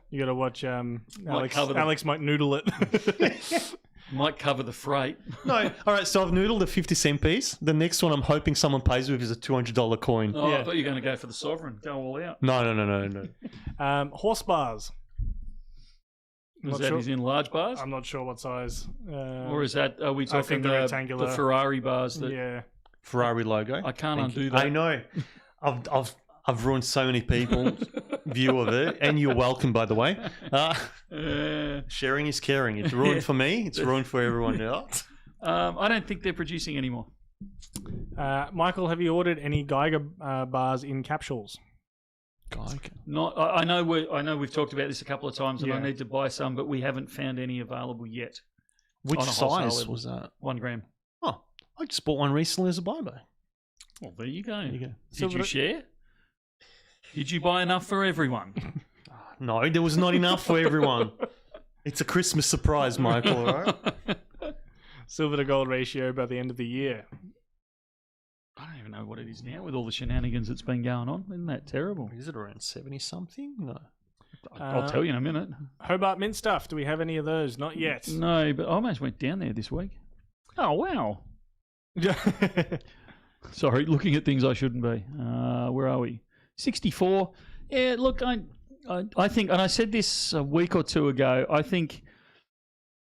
You got to watch Alex might noodle it. Might cover the freight. No, all right, so I've noodled a 50-cent piece. The next one I'm hoping someone pays with is a $200 coin. Oh, I thought you were going to go for the sovereign. Go all out. No. Horse bars. Is that in large bars? I'm not sure what size. Or is that, are we talking the the rectangular Ferrari bars? That Yeah. Ferrari logo. I can't undo that. I know. I've ruined so many people's view of it, and you're welcome, by the way. Sharing is caring. It's ruined for me. It's ruined for everyone else. I don't think they're producing anymore. Michael, have you ordered any Geiger bars in capsules? Geiger. Not. I know we've talked about this a couple of times, and I Yeah. need to buy some, but we haven't found any available yet. Which On a wholesale size level. was that? 1 gram. Oh, I just bought one recently as a buyback. Well, there you go. There you go. Did you share? Did you buy enough for everyone? No, there was not enough for everyone. It's a Christmas surprise, Michael, all right? Silver to gold ratio by the end of the year. I don't even know what it is now with all the shenanigans that's been going on. Isn't that terrible? Is it around 70-something? No. I'll tell you in a minute. Hobart Mint stuff. Do we have any of those? Not yet. No, but I almost went down there this week. Oh, wow. Sorry, looking at things I shouldn't be. Where are we? 64. Yeah, look, I think, and I said this a week or two ago, I think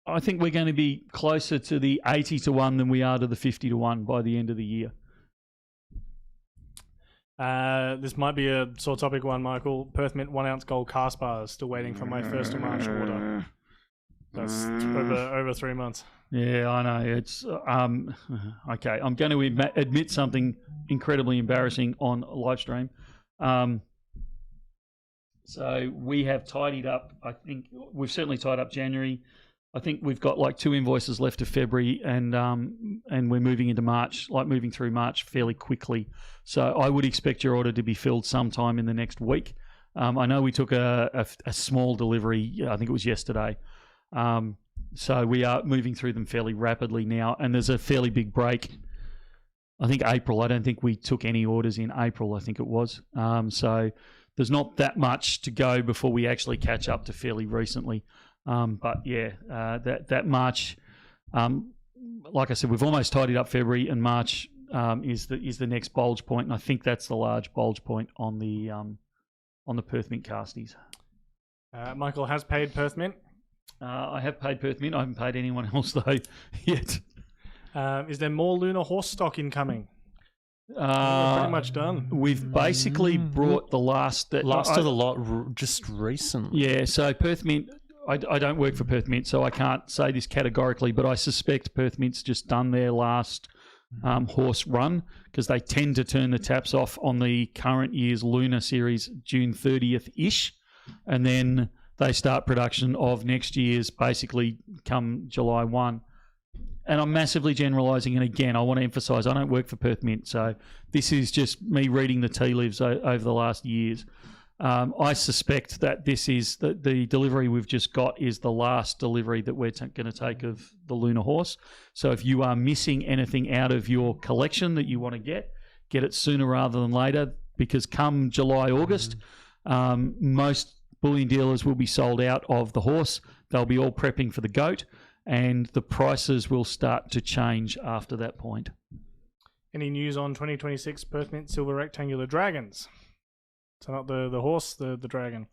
we're going to be closer to the 80 to 1 than we are to the 50 to 1 by the end of the year. This might be a sore topic one, Michael. Perth Mint 1 ounce gold cast bars. Still waiting for my 1st of March order. That's over 3 months. Yeah, I know. It's okay. I'm going to admit something incredibly embarrassing on live stream. So we have tidied up. I think we've certainly tied up January. I think we've got like 2 invoices left of February, and we're moving into March, like moving through March fairly quickly. So I would expect your order to be filled sometime in the next week. I know we took a small delivery. I think it was yesterday. So we are moving through them fairly rapidly now, and there's a fairly big break. I think April. I don't think we took any orders in April. I think it was. So there's not that much to go before we actually catch up to fairly recently. But yeah, that March, like I said, we've almost tidied up February, and March is the next bulge point, and I think that's the large bulge point on the Perth Mint casties. Michael has paid Perth Mint. I have paid Perth Mint. I haven't paid anyone else though yet. Is there more lunar horse stock incoming? We're pretty much done. We've basically brought the last of the lot just recently. Yeah, so Perth Mint. I don't work for Perth Mint, so I can't say this categorically, but I suspect Perth Mint's just done their last horse run, because they tend to turn the taps off on the current year's lunar series June 30th-ish, and then they start production of next year's basically come July 1. And I'm massively generalising, and again, I want to emphasise I don't work for Perth Mint, so this is just me reading the tea leaves over the last years. I suspect that this is the delivery we've just got is the last delivery that we're going to take of the lunar horse. So if you are missing anything out of your collection that you want to get it sooner rather than later, because come July, August, most bullion dealers will be sold out of the horse. They'll be all prepping for the goat, and the prices will start to change after that point. Any news on 2026 Perth Mint silver rectangular dragons? So not the horse, the dragon.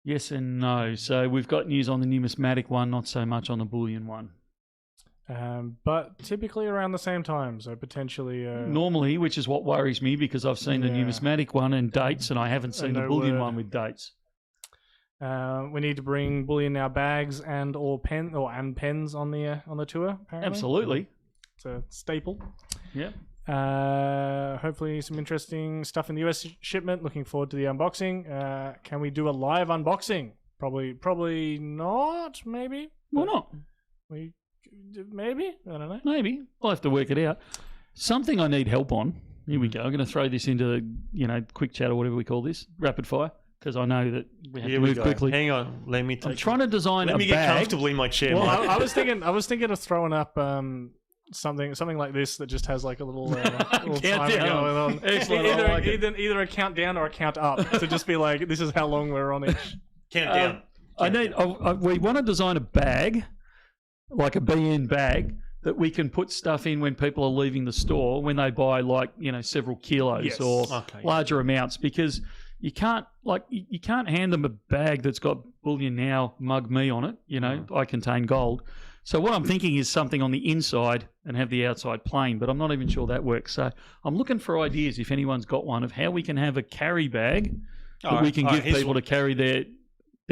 Yes and no. So we've got news on the numismatic one, not so much on the bullion one. But typically around the same time, so potentially... Normally, which is what worries me, because I've seen the numismatic one and dates, and I haven't seen the bullion one with dates. We need to bring Bullion Now bags and pens on the tour, apparently. Absolutely. It's a staple. Yep. Hopefully some interesting stuff in the US shipment. Looking forward to the unboxing. Can we do a live unboxing? Probably not. Maybe. Why not? Maybe. I don't know. Maybe. I'll have to work it out. Something I need help on. Here we go. I'm going to throw this into quick chat or whatever we call this, rapid fire, because I know that we have to move quickly. Hang on. Let me. I'm trying to design a bag. Let me get comfortably in my chair. Well, I was thinking of throwing up something like this that just has like a little timer going on. Excellent. Either a countdown or a count up to just be like, this is how long we're on each. Countdown. We want to design a bag, like a BN bag, that we can put stuff in when people are leaving the store, when they buy several kilos or larger amounts, because you can't hand them a bag that's got Bullion Now Mug Me on it. I contain gold. So what I'm thinking is something on the inside and have the outside plain, but I'm not even sure that works. So I'm looking for ideas, if anyone's got one, of how we can have a carry bag that we can give people to carry their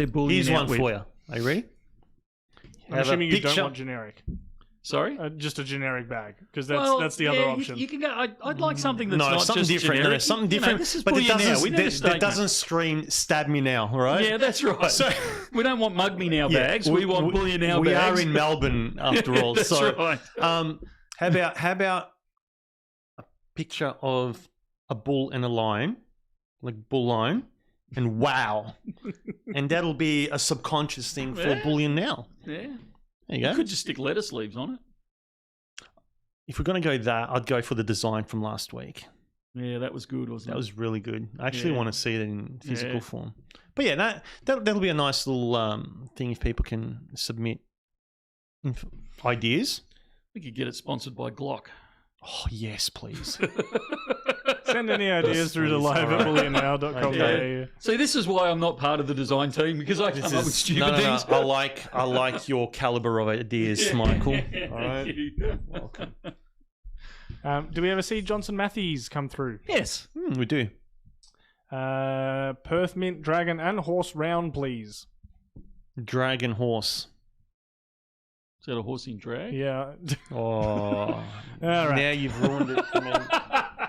bullion. Here's out one for you. Are you ready? I'm assuming you don't want generic. Sorry? Just a generic bag, because that's the other option. You can go. I'd like something that's not something just different. generic. Something different. This is but Bullion Now. We need a statement. that doesn't scream "stab me now," right? Yeah, that's right. So we don't want Mug Me Now bags. We want Bullion Now bags. We are in Melbourne after all. That's right. How about a picture of a bull and a lion, like bull lion, and wow, and that'll be a subconscious thing for Bullion Now. Yeah. There you go. You could just stick lettuce leaves on it. If we're going to go that, I'd go for the design from last week. Yeah, that was good, wasn't it? That was really good. I actually want to see it in physical form. But yeah, that'll be a nice little thing if people can submit ideas. We could get it sponsored by Glock. Oh, yes, please. Send any ideas through to live@bullionnow.com. Yeah. See, this is why I'm not part of the design team, because I come up with stupid things. I like your caliber of ideas, Michael. All right. Welcome. Do we ever see Johnson Matthews come through? Yes. We do. Perth Mint, Dragon, and Horse round, please. Dragon horse. Is that a horse in drag? Yeah. Oh. All right. Now you've ruined it for me.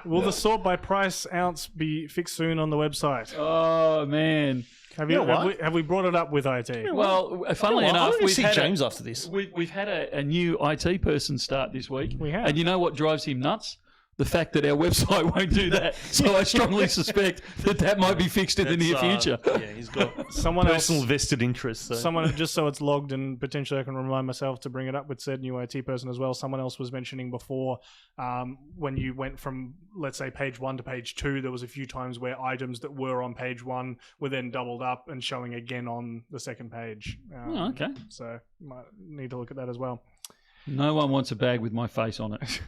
Will the sort by price ounce be fixed soon on the website? Oh, man. Have we brought it up with IT? Well, funnily I enough, want to we've see had James after this. we've had a new IT person start this week. We have. And you know what drives him nuts? The fact that our website won't do that. So I strongly suspect that might be fixed in the near future. Yeah, he's got Someone personal else, vested interests. So. someone just so it's logged and potentially I can remind myself to bring it up with said new IT person as well. Someone else was mentioning before when you went from, let's say, page 1 to page 2, there was a few times where items that were on page 1 were then doubled up and showing again on the second page. Oh, okay. So you might need to look at that as well. No one wants a bag with my face on it.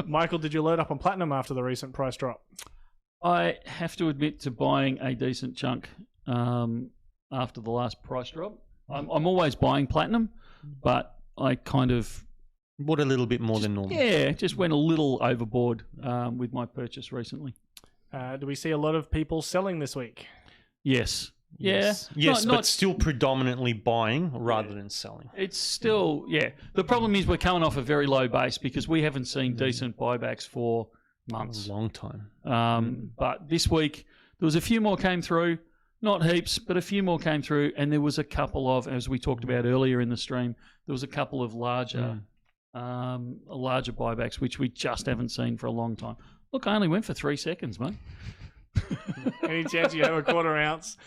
Michael, did you load up on Platinum after the recent price drop? I have to admit to buying a decent chunk after the last price drop. I'm always buying Platinum, but I kind of... Bought a little bit more than normal. Yeah, just went a little overboard with my purchase recently. Do we see a lot of people selling this week? Yes. Yes, Yeah. yes, but still predominantly buying rather than selling. It's still, yeah. The problem is we're coming off a very low base because we haven't seen decent buybacks for months. A long time. But this week, there was a few more came through. Not heaps, but a few more came through. And there was a couple of, as we talked about earlier in the stream, there was a couple of larger buybacks, which we just haven't seen for a long time. Look, I only went for 3 seconds, mate. Any chance you have a quarter ounce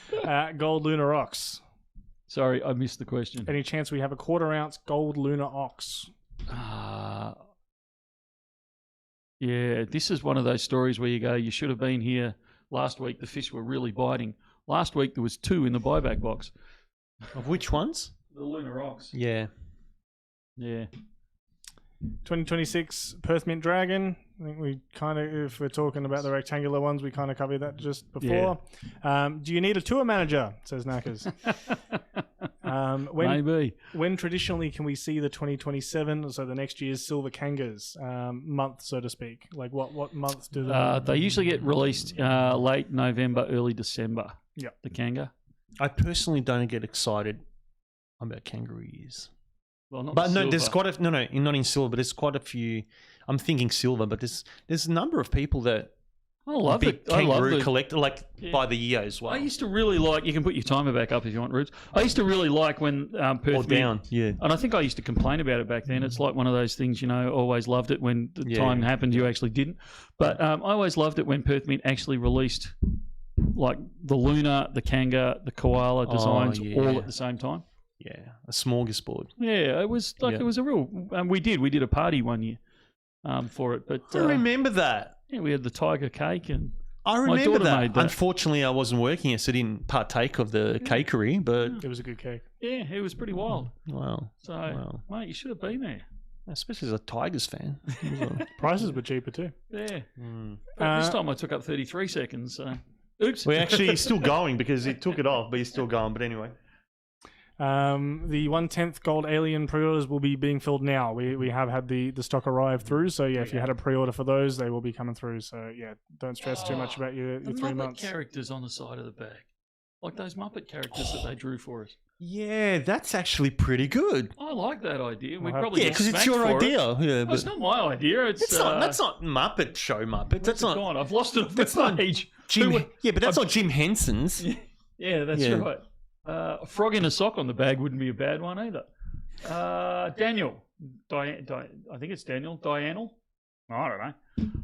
gold lunar ox? Sorry, I missed the question. Any chance we have a quarter ounce gold lunar ox? Yeah, this is one of those stories where you go, you should have been here last week. The fish were really biting. Last week there was 2 in the buyback box. Of which ones? The lunar ox. Yeah. Yeah. 2026 Perth Mint Dragon. I think we kind of, if we're talking about the rectangular ones, we kind of covered that just before. Do you need a tour manager? Says Knackers. Maybe. When traditionally can we see the 2027, so the next year's Silver Kangas month, so to speak? Like what month do they usually get released late November, early December. Yeah. The Kanga. I personally don't get excited about kangaroo ears. Well, not But no, silver. there's quite a not in silver, but there's quite a few. I'm thinking silver, but there's a number of people that I love big it. I love kangaroo the collector, like by the year as well. I used to really like. You can put your timer back up if you want, Roots. I used to really like when Perth or Mint- down, yeah. And I think I used to complain about it back then. It's like one of those things, always loved it when the time happened, you actually didn't. But I always loved it when Perth Mint actually released like the Luna, the Kanga, the Koala designs all at the same time. Yeah, a smorgasbord. Yeah, it was like it was a real. We did a party one year for it. But I remember that. Yeah, we had the tiger cake and. I remember daughter that. made that. Unfortunately, I wasn't working, so I didn't partake of the cakery. But It was a good cake. Yeah, it was pretty wild. wow, So, mate, you should have been there. especially as a Tigers fan. Prices were cheaper too. Yeah. But this time I took up 33 seconds. So, oops. Well, actually, he's still going because he took it off, but he's still going. But anyway. The 1/10 gold alien pre-orders will be being filled now. We have had the stock arrive through, so yeah, if you had a pre-order for those, they will be coming through. So yeah, don't stress too much about your the 3 Muppet months. characters on the side of the bag, like those Muppet characters that they drew for us. Yeah, that's actually pretty good. I like that idea. We Well, probably Yeah, get because it's smacked your for idea. It. Yeah, Well, but it's not my idea. It's not. That's not Muppet Show Muppet. That's not gone. I've lost it off that's the not page. Jim. Who- Yeah, but that's not Jim Henson's. Yeah, that's Yeah. right. A frog in a sock on the bag wouldn't be a bad one either. Daniel. I think it's Daniel. Dianel? I don't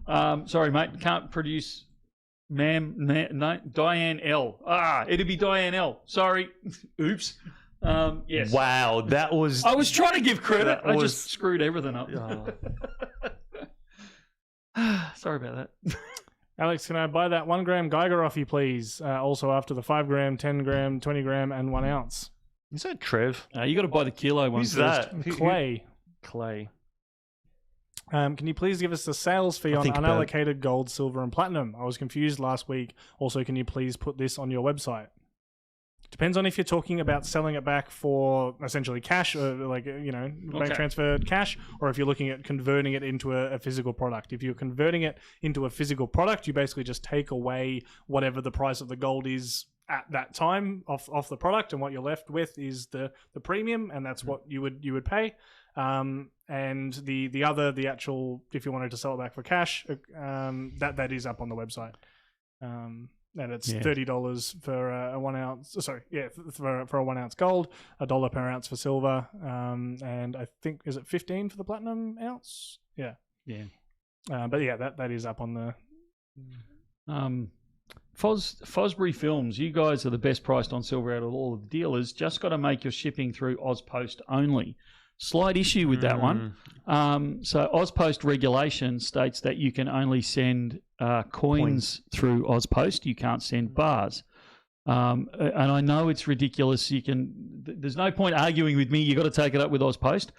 know. Sorry, mate. Can't produce no, Diane L. It'd be Diane L. Sorry. Oops. Yes. Wow, that was. I was trying to give credit. That I was- just screwed everything up. Oh. Sorry about that. Alex, can I buy that 1 gram Geiger off you, please? Also after the 5 gram, 10 gram, 20 gram, and 1 ounce. Is that Trev? You got to buy the kilo one Who's first. that? Clay. Clay. Can you please give us the sales fee I'll on think about it. unallocated gold, silver, and platinum? I was confused last week. Also, can you please put this on your website? Depends on if you're talking about selling it back for essentially cash, or bank transferred cash, or if you're looking at converting it into a physical product. If you're converting it into a physical product, you basically just take away whatever the price of the gold is at that time off the product, and what you're left with is the premium, and that's what you would pay. And the actual, if you wanted to sell it back for cash, that is up on the website. And it's $30 for a 1 ounce. Sorry, for a 1 ounce gold, $1 per ounce for silver, and I think is it $15 for the platinum ounce? Yeah. But that is up on the. Fosbury Films, you guys are the best priced on silver out of all of the dealers. Just got to make your shipping through Ozpost only. Slight issue with that one. So Ozpost regulation states that you can only send coins through Ozpost. You can't send bars. And I know it's ridiculous. There's no point arguing with me. You've got to take it up with Ozpost.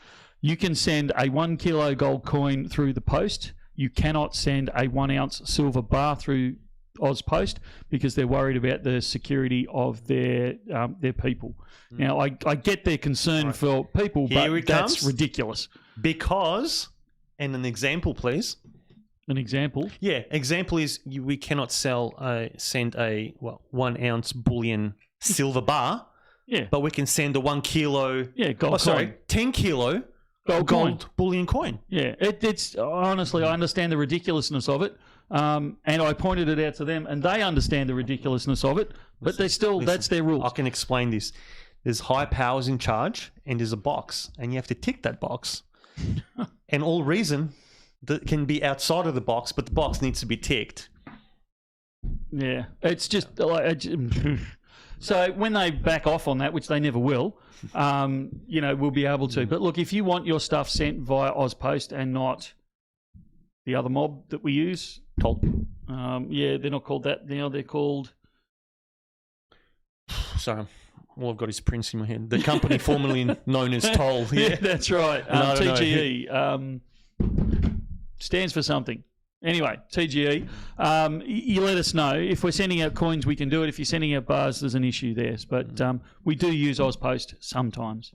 You can send a 1 kilo gold coin through the post. You cannot send a 1 ounce silver bar through Ozpost because they're worried about the security of their people. Now, I get their concern for people, but that's ridiculous. Because, and an example, please. An example? Yeah, example is we cannot send a 1 ounce bullion silver bar. Yeah, but we can send a 1 kilo. Gold coin. 10 kilo gold bullion coin. Yeah, it's honestly, I understand the ridiculousness of it. And I pointed it out to them, and they understand the ridiculousness of it, but that's their rules. I can explain this. There's high powers in charge, and there's a box, and you have to tick that box. And all reason that can be outside of the box, but the box needs to be ticked. Yeah, it's just like so when they back off on that, which they never will, we'll be able to. But look, if you want your stuff sent via Ozpost and not the other mob that we use, Toll. They're not called that now. They're called. Sorry, all I've got is Prince in my head. The company formerly known as Toll. Yeah, that's right. TGE stands for something. Anyway, TGE. You let us know if we're sending out coins. We can do it. If you're sending out bars, there's an issue there. But we do use Ozpost sometimes.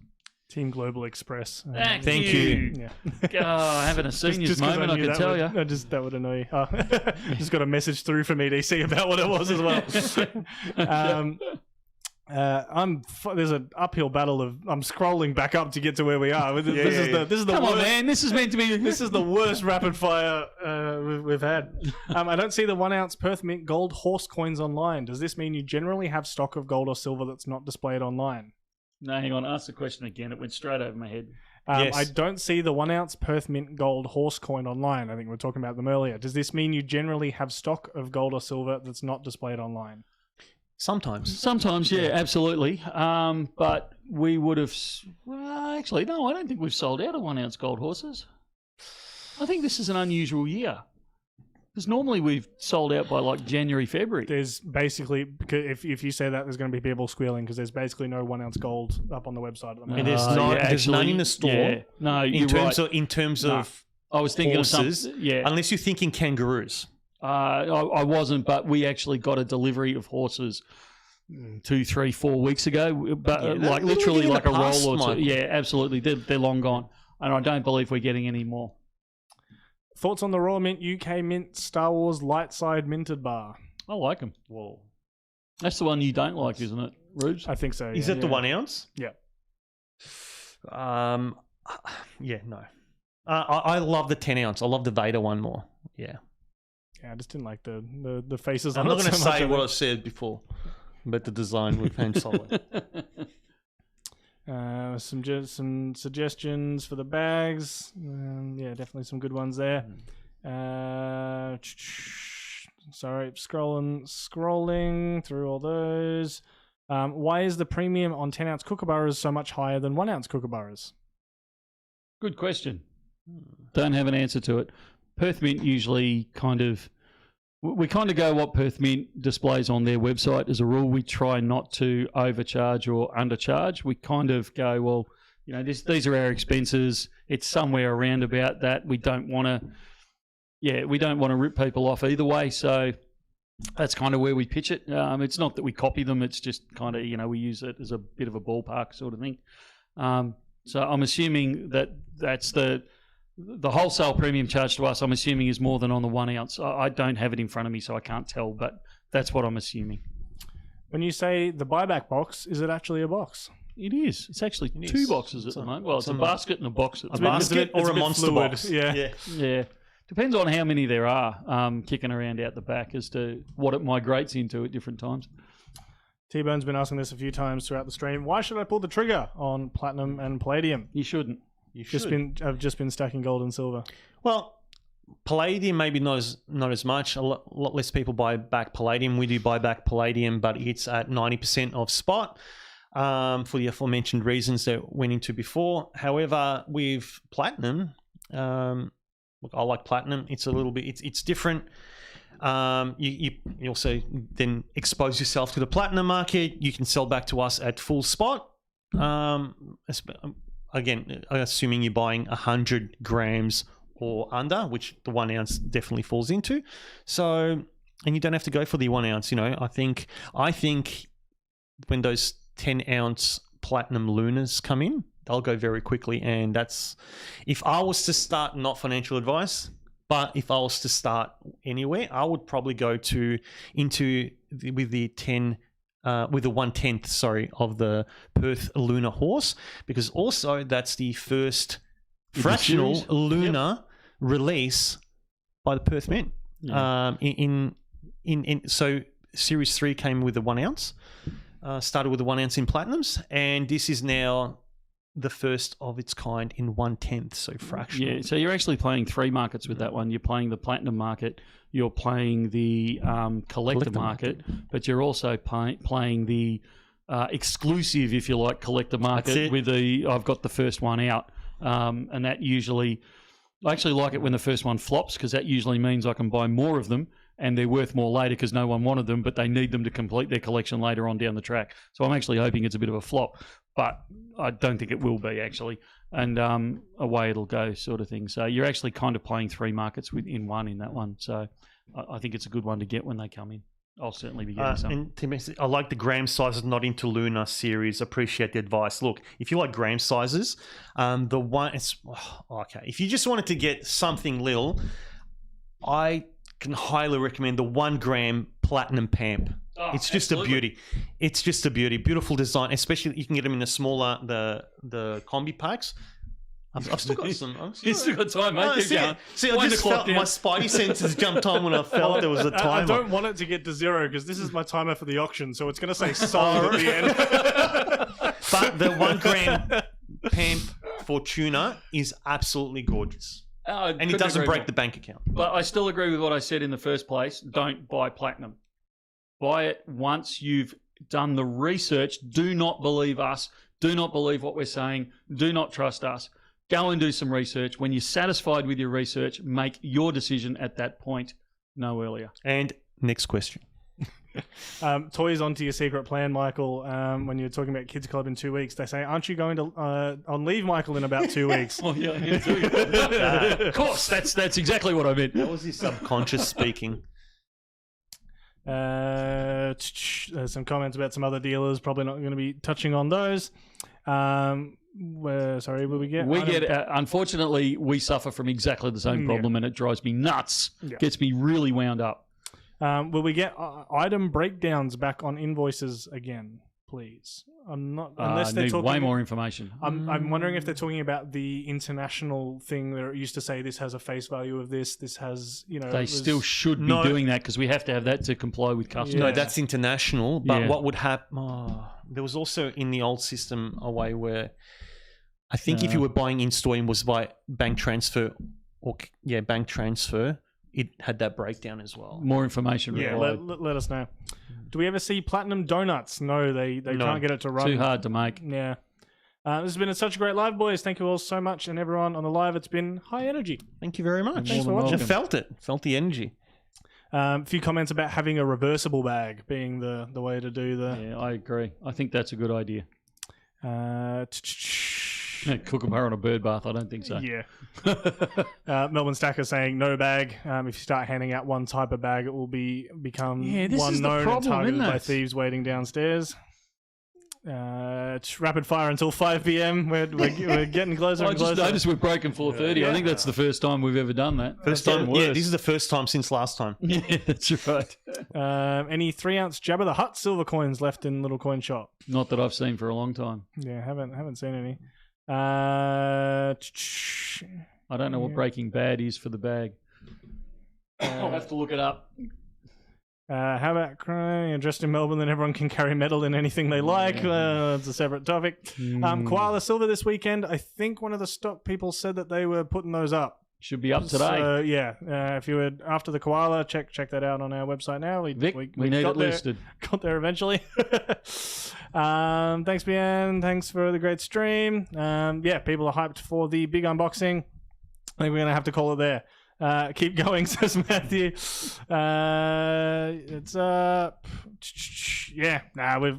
Team Global Express. Thank you. Yeah. Having a seniors moment, I can tell you. That would annoy you. Just got a message through from EDC about what it was as well. There's an uphill battle of I'm scrolling back up to get to where we are. This is the Come worst, on, man. This is meant to be. This is the worst rapid fire we've had. I don't see the 1 ounce Perth Mint gold horse coins online. Does this mean you generally have stock of gold or silver that's not displayed online? No, hang on. Ask the question again. It went straight over my head. Yes. I don't see the 1 ounce Perth Mint gold horse coin online. I think we were talking about them earlier. Does this mean you generally have stock of gold or silver that's not displayed online? Sometimes, yeah, absolutely. But we would have. Actually, no, I don't think we've sold out of 1 ounce gold horses. I think this is an unusual year. Because normally we've sold out by like January, February. There's basically, if you say that, there's going to be people squealing because there's basically no 1 ounce gold up on the website at the moment. And there's none in the store. Yeah. No, in terms of I was thinking horses, of some, unless you're thinking kangaroos. I wasn't, but we actually got a delivery of horses 2, 3, 4 weeks ago. But literally like a roll or two. Michael. Yeah, absolutely. They're long gone, and I don't believe we're getting any more. Thoughts on the Royal Mint, UK Mint, Star Wars light side minted bar? I like them. Whoa. That's the one you don't like, isn't it, Rubes? I think so. Is it the 1 ounce? Yeah. No. I love the 10 ounce. I love the Vader one more. Yeah. Yeah, I just didn't like the faces. I'm not going to say what I said before, but the design would be solid. Some suggestions for the bags. Definitely some good ones there. Sorry, scrolling through all those. Why is the premium on 10 ounce kookaburras so much higher than 1 ounce kookaburras? Good question. Don't have an answer to it. Perth Mint usually we go what Perth Mint displays on their website as a rule. We try not to overcharge or undercharge. We kind of go, well, these are our expenses. It's somewhere around about that. We don't want to rip people off either way. So, That's kind of where we pitch it. It's not that we copy them. It's just kind of, we use it as a bit of a ballpark sort of thing. So I'm assuming that's the wholesale premium charge to us, I'm assuming, is more than on the 1 ounce. I don't have it in front of me, so I can't tell, but that's what I'm assuming. When you say the buyback box, is it actually a box? It is. It's actually two boxes at the moment. Well, it's a basket and a box. A basket or a monster box? Yeah. Depends on how many there are kicking around out the back as to what it migrates into at different times. T-Bone's been asking this a few times throughout the stream. Why should I pull the trigger on platinum and palladium? You shouldn't. I've just been stacking gold and silver. Well, palladium maybe not as much. A lot less people buy back palladium. We do buy back palladium, but it's at 90% of spot for the aforementioned reasons that went into before. However, with platinum, look, I like platinum. It's a little bit. It's different. You also then expose yourself to the platinum market. You can sell back to us at full spot. Again, assuming you're buying 100 grams or under, which the 1 ounce definitely falls into. So, and you don't have to go for the 1 ounce. I think when those 10 ounce platinum lunas come in, they'll go very quickly. And that's, if I was to start, not financial advice, but if I was to start anywhere, I would probably go with the 1/10, of the Perth Lunar Horse, because also that's the first fractional lunar release by the Perth Mint. Yeah. So Series 3 came with the 1 ounce, started with the 1 ounce in platinums, and this is now the first of its kind in 1/10, so fractional. Yeah, so you're actually playing three markets with that one. You're playing the platinum market, you're playing the collector market, but you're also playing the exclusive, if you like, collector market with I've got the first one out. And that usually, I actually like it when the first one flops, because that usually means I can buy more of them and they're worth more later because no one wanted them, but they need them to complete their collection later on down the track. So I'm actually hoping it's a bit of a flop, but I don't think it will be, actually. And away it'll go, sort of thing. So you're actually kind of playing three markets in one in that one. So I think it's a good one to get when they come in. I'll certainly be getting some. And Tim, I like the gram sizes, not into Luna series. Appreciate the advice. Look, if you like gram sizes, okay. If you just wanted to get something little, I can highly recommend the 1 gram platinum pamp. It's just absolutely a beauty. It's just a beauty. Beautiful design, especially you can get them in the smaller, the combi packs. I've still got some. You've still got time, mate. I just felt my spidey senses jumped on when I felt there was a timer. I don't want it to get to 0 because this is my timer for the auction, so it's going to say sold at the end. But the 1 gram pamp for tuna is absolutely gorgeous. And it doesn't break the bank account. But I still agree with what I said in the first place. Don't buy platinum. Buy it once you've done the research. Do not believe us. Do not believe what we're saying. Do not trust us. Go and do some research. When you're satisfied with your research, make your decision at that point, no earlier. And next question. Toys onto your secret plan, Michael. When you're talking about Kids Club in 2 weeks, they say, aren't you going to on leave, Michael, in about 2 weeks? Oh, yeah. Of course, that's exactly what I meant. That was his subconscious speaking. There's some comments about some other dealers. Probably not going to be touching on those. What we get? Unfortunately, we suffer from exactly the same problem, and it drives me nuts. Yeah. Gets me really wound up. Will we get item breakdowns back on invoices again, please? I'm not unless they're talking way more information. I'm wondering if they're talking about the international thing where it used to say this has a face value of this. This has, They still should be doing that because we have to have that to comply with customs. No, that's international. But what would happen? There was also in the old system a way where I think if you were buying in store and was by bank transfer it had that breakdown as well. More information. Yeah, let us know. Do we ever see platinum donuts? No, they can't get it to run. Too hard to make. Yeah. This has been such a great live, boys. Thank you all so much. And everyone on the live, it's been high energy. Thank you very much. Thanks for watching. I felt it. Felt the energy. A few comments about having a reversible bag being the way to do the... Yeah, I agree. I think that's a good idea. Kookaburra on a bird bath? I don't think so. Yeah. Melbourne Stacker saying no bag. If you start handing out one type of bag, it will become this one is the known and problem, targeted isn't by it? thieves waiting downstairs. It's rapid fire until 5 p.m. We're getting closer I and just closer. noticed we've broken 4:30. I think that's the first time we've ever done that. First That's time. getting Yeah, worse. this is the first time since last time. Yeah, that's right. Any 3-ounce Jabba the Hutt silver coins left in little coin shop? Not that I've seen for a long time. Yeah, haven't seen any. I don't know what Breaking Bad is for the bag. I'll have to look it up. How about crying just in Melbourne, then everyone can carry metal in anything they like? It's a separate topic. Koala silver this weekend. I think one of the stock people said that they were putting those up. Should be up today. So, yeah, if you were after the koala, check that out on our website now. Vic, we need it listed. Got there eventually. Thanks, Bian. Thanks for the great stream. Yeah, people are hyped for the big unboxing. I think we're going to have to call it there. Keep going, says Matthew. It's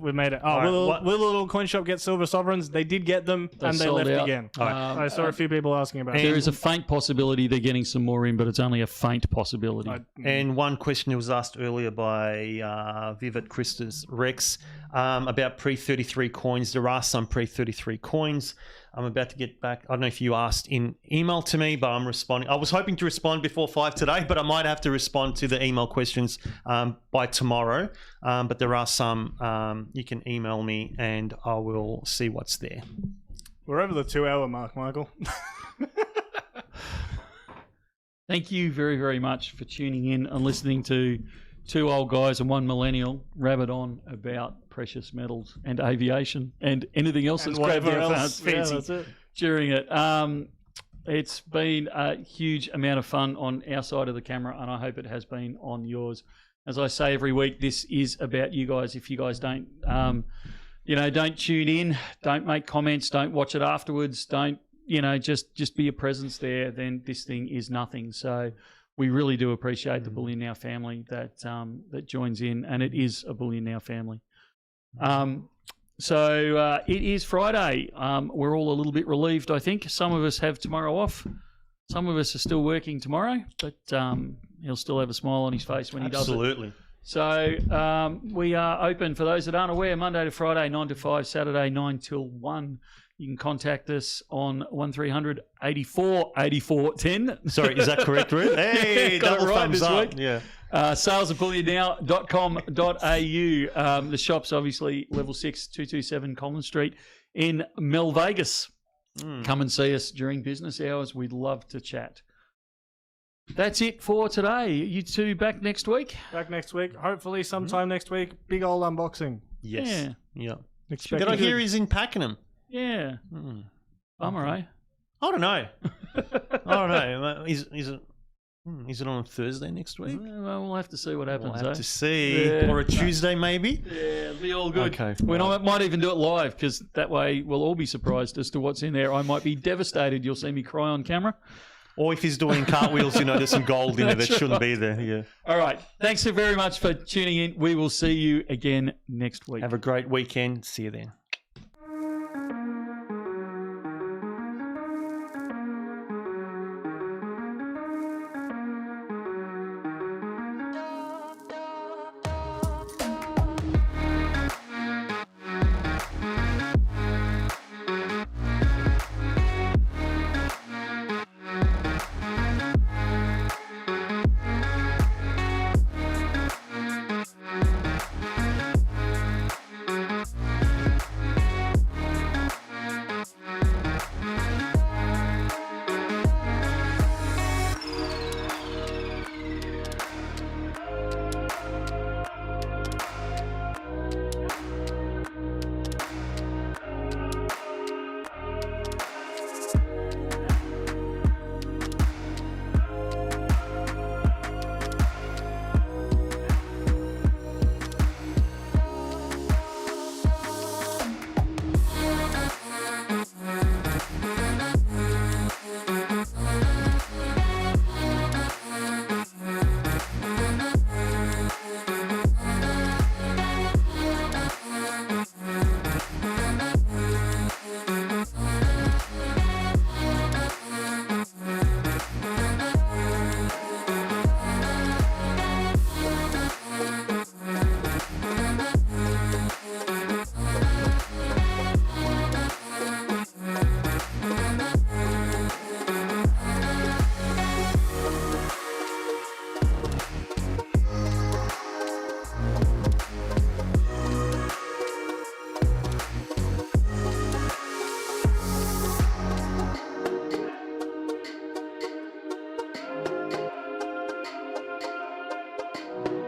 we've made it. Oh, right, will what- the little coin shop get silver sovereigns? They did get them, and they sold left out. again. Right. I saw a few people asking about There it. is a faint possibility they're getting some more in, but it's only a faint possibility. And one question that was asked earlier by Vivid Christus Rex about pre-33 coins. There are some pre-33 coins. I'm about to get back. I don't know if you asked in email to me, but I'm responding. I was hoping to respond before 5 today, but I might have to respond to the email questions by tomorrow. But there are some. You can email me and I will see what's there. We're over the 2-hour mark, Michael. Thank you very, very much for tuning in and listening to two old guys and one millennial rabbit on about precious metals and aviation and anything else And that's grabbed whatever our else. fancy Yeah, that's it. during it. It's been a huge amount of fun on our side of the camera, and I hope it has been on yours. As I say every week, this is about you guys. If you guys don't, don't tune in, don't make comments, don't watch it afterwards, don't, just be a presence there, then this thing is nothing. So we really do appreciate the Bullion Now family that joins in, and it is a Bullion Now family. So it is Friday. We're all a little bit relieved, I think. Some of us have tomorrow off. Some of us are still working tomorrow, but he'll still have a smile on his face when he does it. Absolutely. So we are open, for those that aren't aware, Monday to Friday, 9 to 5, Saturday, 9 till 1. You can contact us on 1300 84 84 10. Sorry, is that correct, Ruth? Hey, Got it double right thumbs this up. week. Yeah. Sales at bullionnow.com.au. The shop's obviously level 6, 227 Collins Street in Mel Vegas. Come and see us during business hours. We'd love to chat. That's it for today. You two back next week? Back next week. Hopefully sometime next week. Big old unboxing. Yes. Yeah. Expect Did I it. hear he's in Pakenham? Yeah. Bummer, eh? I don't know. Is it on Thursday next week? Well, we'll have to see what happens. We'll have eh? to see. Yeah. Or a Tuesday, maybe? Yeah, it'll be all good. Okay. We might even do it live, because that way we'll all be surprised as to what's in there. I might be devastated. You'll see me cry on camera. Or if he's doing cartwheels, there's some gold in it that That's shouldn't right. be there. Yeah. All right. Thanks so very much for tuning in. We will see you again next week. Have a great weekend. See you then. Bye.